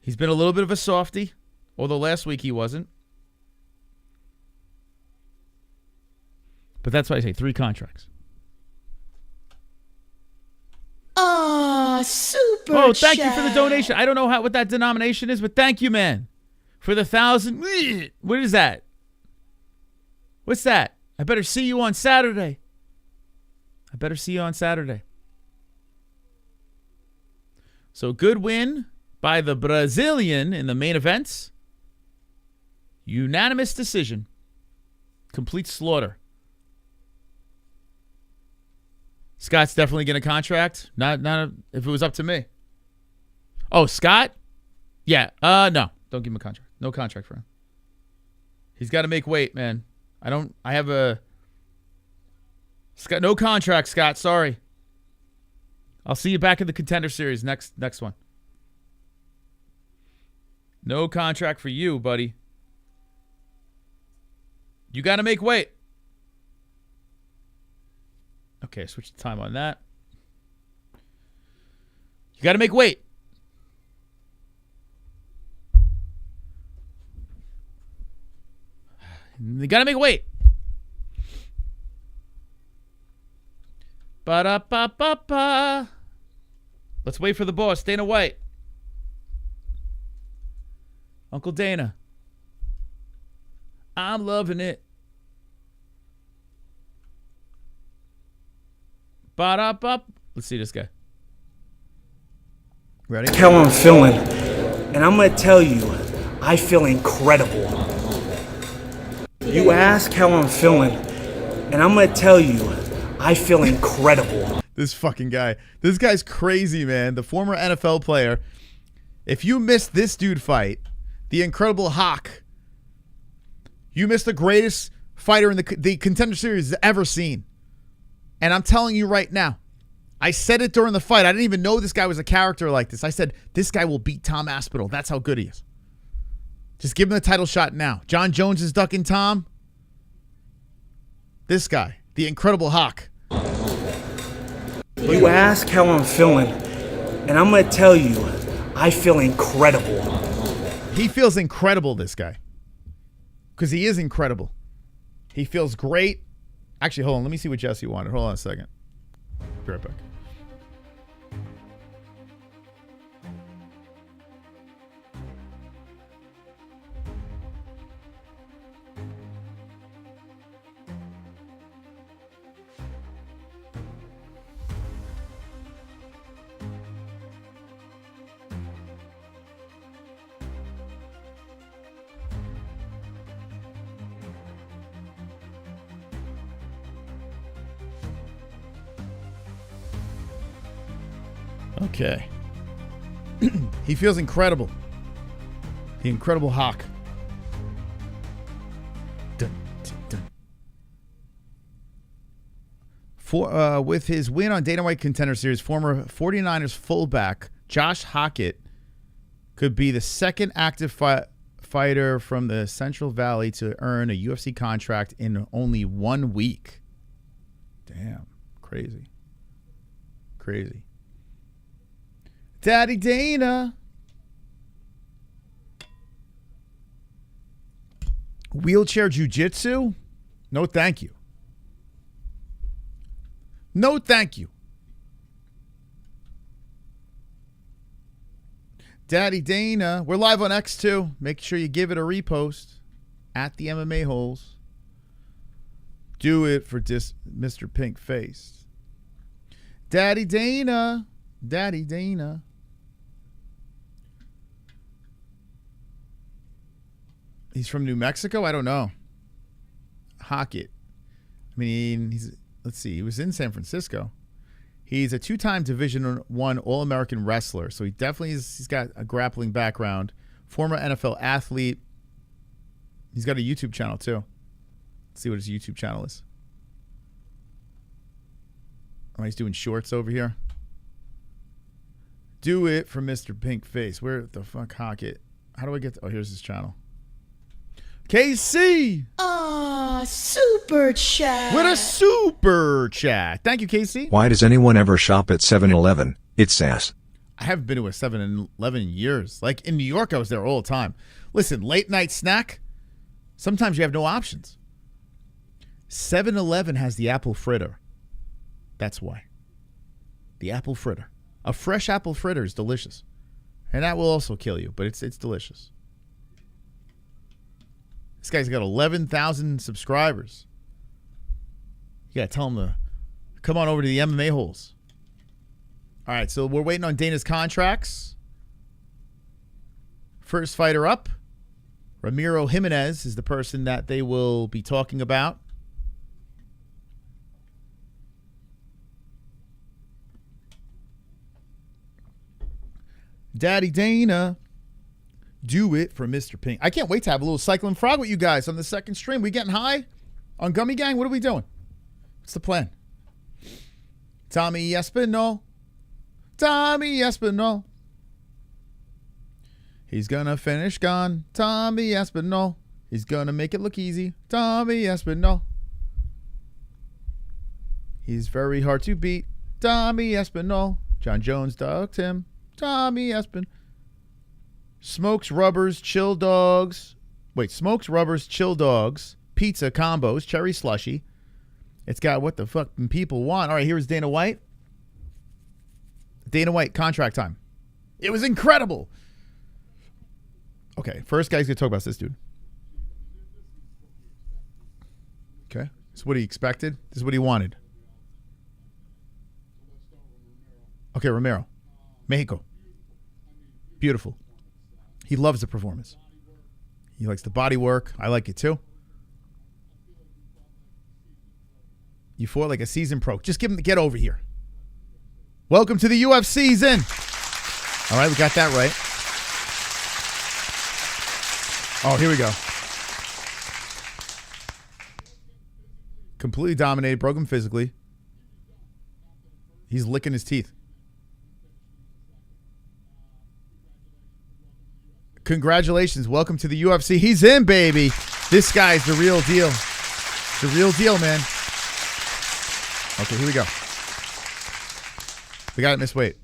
D: He's been a little bit of a softie, although last week he wasn't. But that's why I say 3 contracts.
B: Oh, super.
D: Oh, thank you for the donation. I don't know what that denomination is, but thank you, man. For the 1,000. What is that? What's that? I better see you on Saturday. So good win by the Brazilian in the main events. Unanimous decision. Complete slaughter. Scott's definitely getting a contract. Not if it was up to me. Oh, Scott? Yeah. No. Don't give him a contract. No contract for him. He's got to make weight, man. I have a Scott, no contract, Scott. Sorry. I'll see you back in the Contender Series next one. No contract for you, buddy. You got to make weight. Okay, switch the time on that. You got to make weight. You got to make weight. Ba-da-ba-ba-ba. Let's wait for the boss, Dana White. Uncle Dana. I'm loving it. Ba-da-ba. Let's see this guy. Ready?
J: How I'm feeling, and I'm gonna tell you, I feel incredible. You ask how I'm feeling, and I'm gonna tell you, I feel incredible.
D: This fucking guy. This guy's crazy, man. The former NFL player. If you missed this dude fight, the Incredible Hawk, you missed the greatest fighter in the Contender Series ever seen. And I'm telling you right now, I said it during the fight. I didn't even know this guy was a character like this. I said, this guy will beat Tom Aspinall. That's how good he is. Just give him the title shot now. John Jones is ducking Tom. This guy, the Incredible Hawk.
J: You ask how I'm feeling, and I'm going to tell you, I feel incredible.
D: He feels incredible, this guy. Because he is incredible. He feels great. Actually, hold on. Let me see what Jesse wanted. Hold on a second. Be right back. Okay. He feels incredible. The Incredible Hawk. Dun, dun, dun. With his win on Dana White Contender Series, former 49ers fullback Josh Hokit could be the second active fighter from the Central Valley to earn a UFC contract in only 1 week. Damn. Crazy. Crazy. Daddy Dana. Wheelchair jiu-jitsu? No, thank you. No, thank you. Daddy Dana. We're live on X too. Make sure you give it a repost at the MMA-Holes. Do it for Mr. Pink Face. Daddy Dana. Daddy Dana. He's from New Mexico? I don't know. Hokit. I mean, let's see. He was in San Francisco. He's a 2-time Division I All-American wrestler, so he definitely he's got a grappling background. Former NFL athlete. He's got a YouTube channel too. Let's see what his YouTube channel is. Oh, he's doing shorts over here. Do it for Mr. Pink Face. Where the fuck, Hokit? How do I get to, oh, here's his channel. KC!
B: Super chat.
D: With a super chat. Thank you, KC.
F: Why does anyone ever shop at 7-Eleven? It's sass.
D: I haven't been to a 7-Eleven in years. Like in New York, I was there all the time. Listen, late night snack, sometimes you have no options. 7-Eleven has the apple fritter. That's why. The apple fritter. A fresh apple fritter is delicious. And that will also kill you, but it's delicious. This guy's got 11,000 subscribers. You got to tell him to come on over to the MMA-Holes. All right, so we're waiting on Dana's contracts. First fighter up, Ramiro Jimenez is the person that they will be talking about. Daddy Dana. Do it for Mr. Pink. I can't wait to have a little cycling frog with you guys on the second stream. We getting high on Gummy Gang? What are we doing? What's the plan? Tommy Espinal. Tommy Espinal. He's gonna finish gone. Tommy Espinal. He's gonna make it look easy. Tommy Espinal. He's very hard to beat. Tommy Espinal. John Jones ducked him. Tommy Espinal. Smokes, rubbers, chill dogs. Wait, smokes, rubbers, chill dogs, pizza combos, cherry slushy. It's got what the fuck people want. All right, here's Dana White. Dana White, contract time. It was incredible. Okay, first guy's going to talk about this dude. Okay, this is what he expected. This is what he wanted. Okay, Ramiro. Mexico. Beautiful. He loves the performance. He likes the body work. I like it too. You fought like a seasoned pro. Just give him the get over here. Welcome to the UFC season. All right, we got that right. Oh, here we go. Completely dominated, broke him physically. He's licking his teeth. Congratulations. Welcome to the UFC. He's in, baby. This guy's the real deal. The real deal, man. Okay, here we go. The guy that missed weight.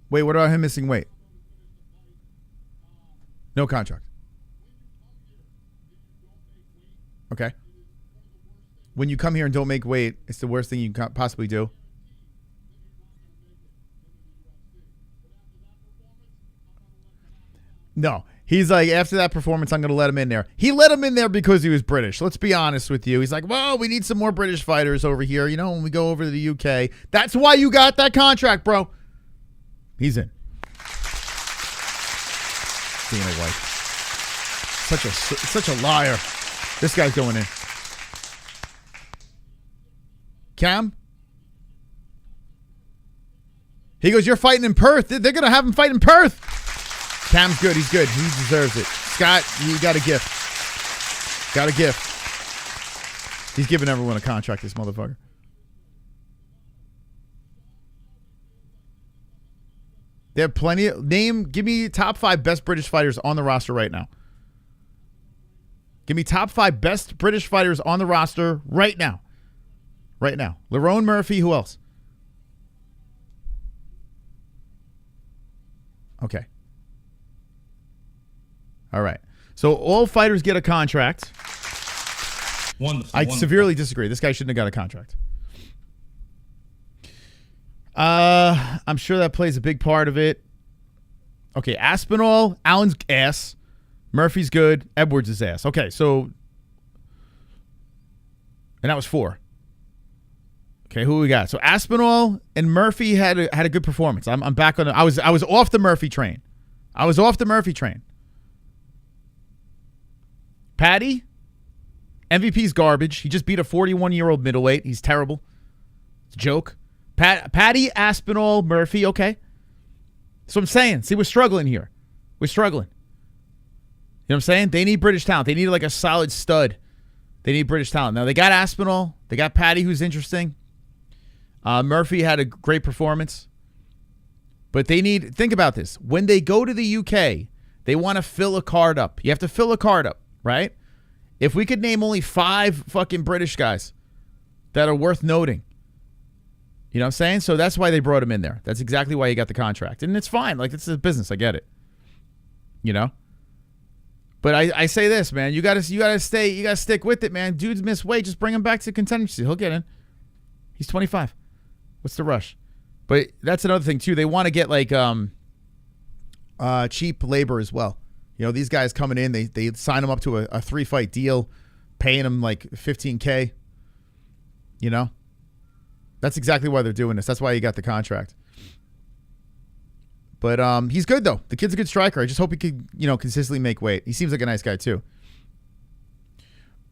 D: Wait, what about him missing weight? No contract. Okay. When you come here and don't make weight, it's the worst thing you can possibly do. No. He's like, after that performance, I'm going to let him in there. He let him in there because he was British. Let's be honest with you. He's like, well, we need some more British fighters over here. You know, when we go over to the UK. That's why you got that contract, bro. He's in. Dana White. Such a liar. This guy's going in. Cam? He goes, you're fighting in Perth. They're going to have him fight in Perth. Cam's good. He's good. He deserves it. Scott, you got a gift. Got a gift. He's giving everyone a contract, this motherfucker. They have plenty of... Give me top 5 best British fighters on the roster right now. Give me top 5 best British fighters on the roster right now. Right now. Lerone Murphy, who else? Okay. All right. So all fighters get a contract. I severely disagree. This guy shouldn't have got a contract. I'm sure that plays a big part of it. Okay, Aspinall, Allen's ass. Murphy's good. Edwards is ass. Okay, so... And that was 4. Okay, who we got? So Aspinall and Murphy had a good performance. I'm back on the... I was off the Murphy train. Patty? MVP's garbage. He just beat a 41-year-old middleweight. He's terrible. It's a joke. Patty, Aspinall, Murphy, okay. That's what I'm saying. See, we're struggling here. We're struggling. You know what I'm saying? They need British talent. They need like a solid stud. They need British talent. Now, they got Aspinall. They got Patty, who's interesting. Murphy had a great performance. But they need... Think about this. When they go to the UK, they want to fill a card up. You have to fill a card up, right? If we could name only 5 fucking British guys that are worth noting. You know what I'm saying? So that's why they brought him in there. That's exactly why he got the contract. And it's fine. Like, it's a business. I get it. You know? But I say this, man. You gotta stick with it, man. Dude's missed weight. Just bring him back to contendership. He'll get in. He's 25. What's the rush? But that's another thing too. They want to get like cheap labor as well. You know, these guys coming in, they sign them up to a 3-fight deal, paying them like $15K. You know? That's exactly why they're doing this. That's why he got the contract. But he's good, though. The kid's a good striker. I just hope he could, consistently make weight. He seems like a nice guy, too.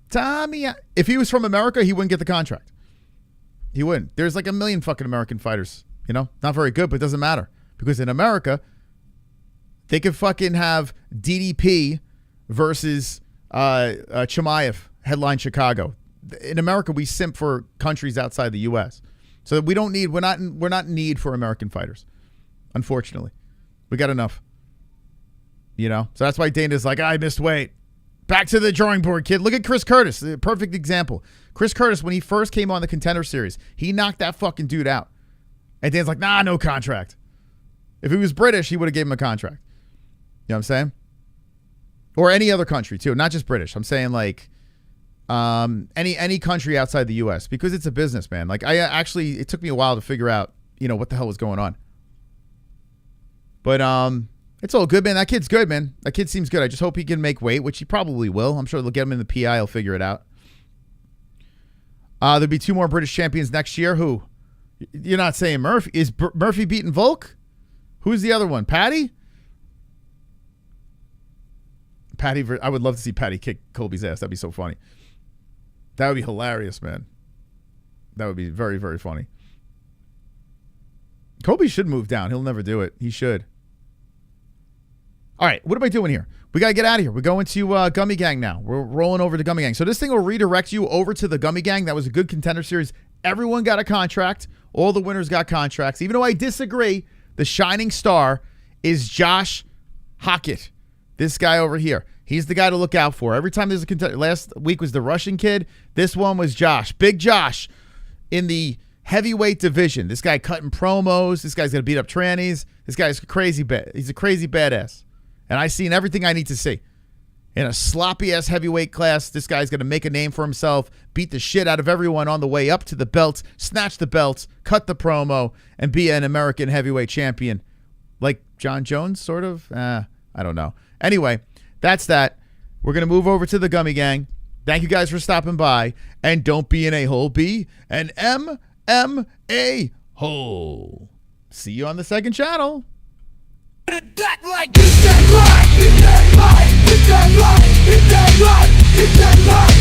D: Tommy, if he was from America, he wouldn't get the contract. He wouldn't. There's like a million fucking American fighters, Not very good, but it doesn't matter. Because in America, they could fucking have DDP versus Chimaev headline Chicago. In America, we simp for countries outside the U.S. So we're not in need for American fighters. Unfortunately, we got enough. So that's why Dana's like, I missed weight. Back to the drawing board, kid. Look at Chris Curtis, the perfect example. Chris Curtis, when he first came on the Contender Series, he knocked that fucking dude out. And Dana's like, nah, no contract. If he was British, he would have gave him a contract. You know what I'm saying? Or any other country too, not just British. I'm saying like any country outside the U.S. because it's a business, man. Like it took me a while to figure out, what the hell was going on. But it's all good, man. That kid's good, man. That kid seems good. I just hope he can make weight, which he probably will. I'm sure they'll get him in the PI. He'll figure it out. There'll be 2 more British champions next year. Who? You're not saying Murphy. Is Murphy beating Volk? Who's the other one? Patty? I would love to see Patty kick Colby's ass. That'd be so funny. That would be hilarious, man. That would be very, very funny. Colby should move down. He'll never do it. He should. All right, what am I doing here? We got to get out of here. We're going to Gummy Gang now. We're rolling over to Gummy Gang. So this thing will redirect you over to the Gummy Gang. That was a good Contender Series. Everyone got a contract. All the winners got contracts. Even though I disagree, the shining star is Josh Hokit. This guy over here. He's the guy to look out for. Every time there's a contender. Last week was the Russian kid. This one was Josh. Big Josh in the heavyweight division. This guy cutting promos. This guy's going to beat up trannies. This guy's crazy. He's a crazy badass. And I've seen everything I need to see. In a sloppy-ass heavyweight class, this guy's going to make a name for himself, beat the shit out of everyone on the way up to the belts, snatch the belts, cut the promo, and be an American heavyweight champion. Like John Jones, sort of? I don't know. Anyway, that's that. We're going to move over to the Gummy Gang. Thank you guys for stopping by. And don't be an a-hole. Be an MMA-Hole. See you on the second channel.
C: That like you said right. It's that life, it's that life, it's that life, it's that life.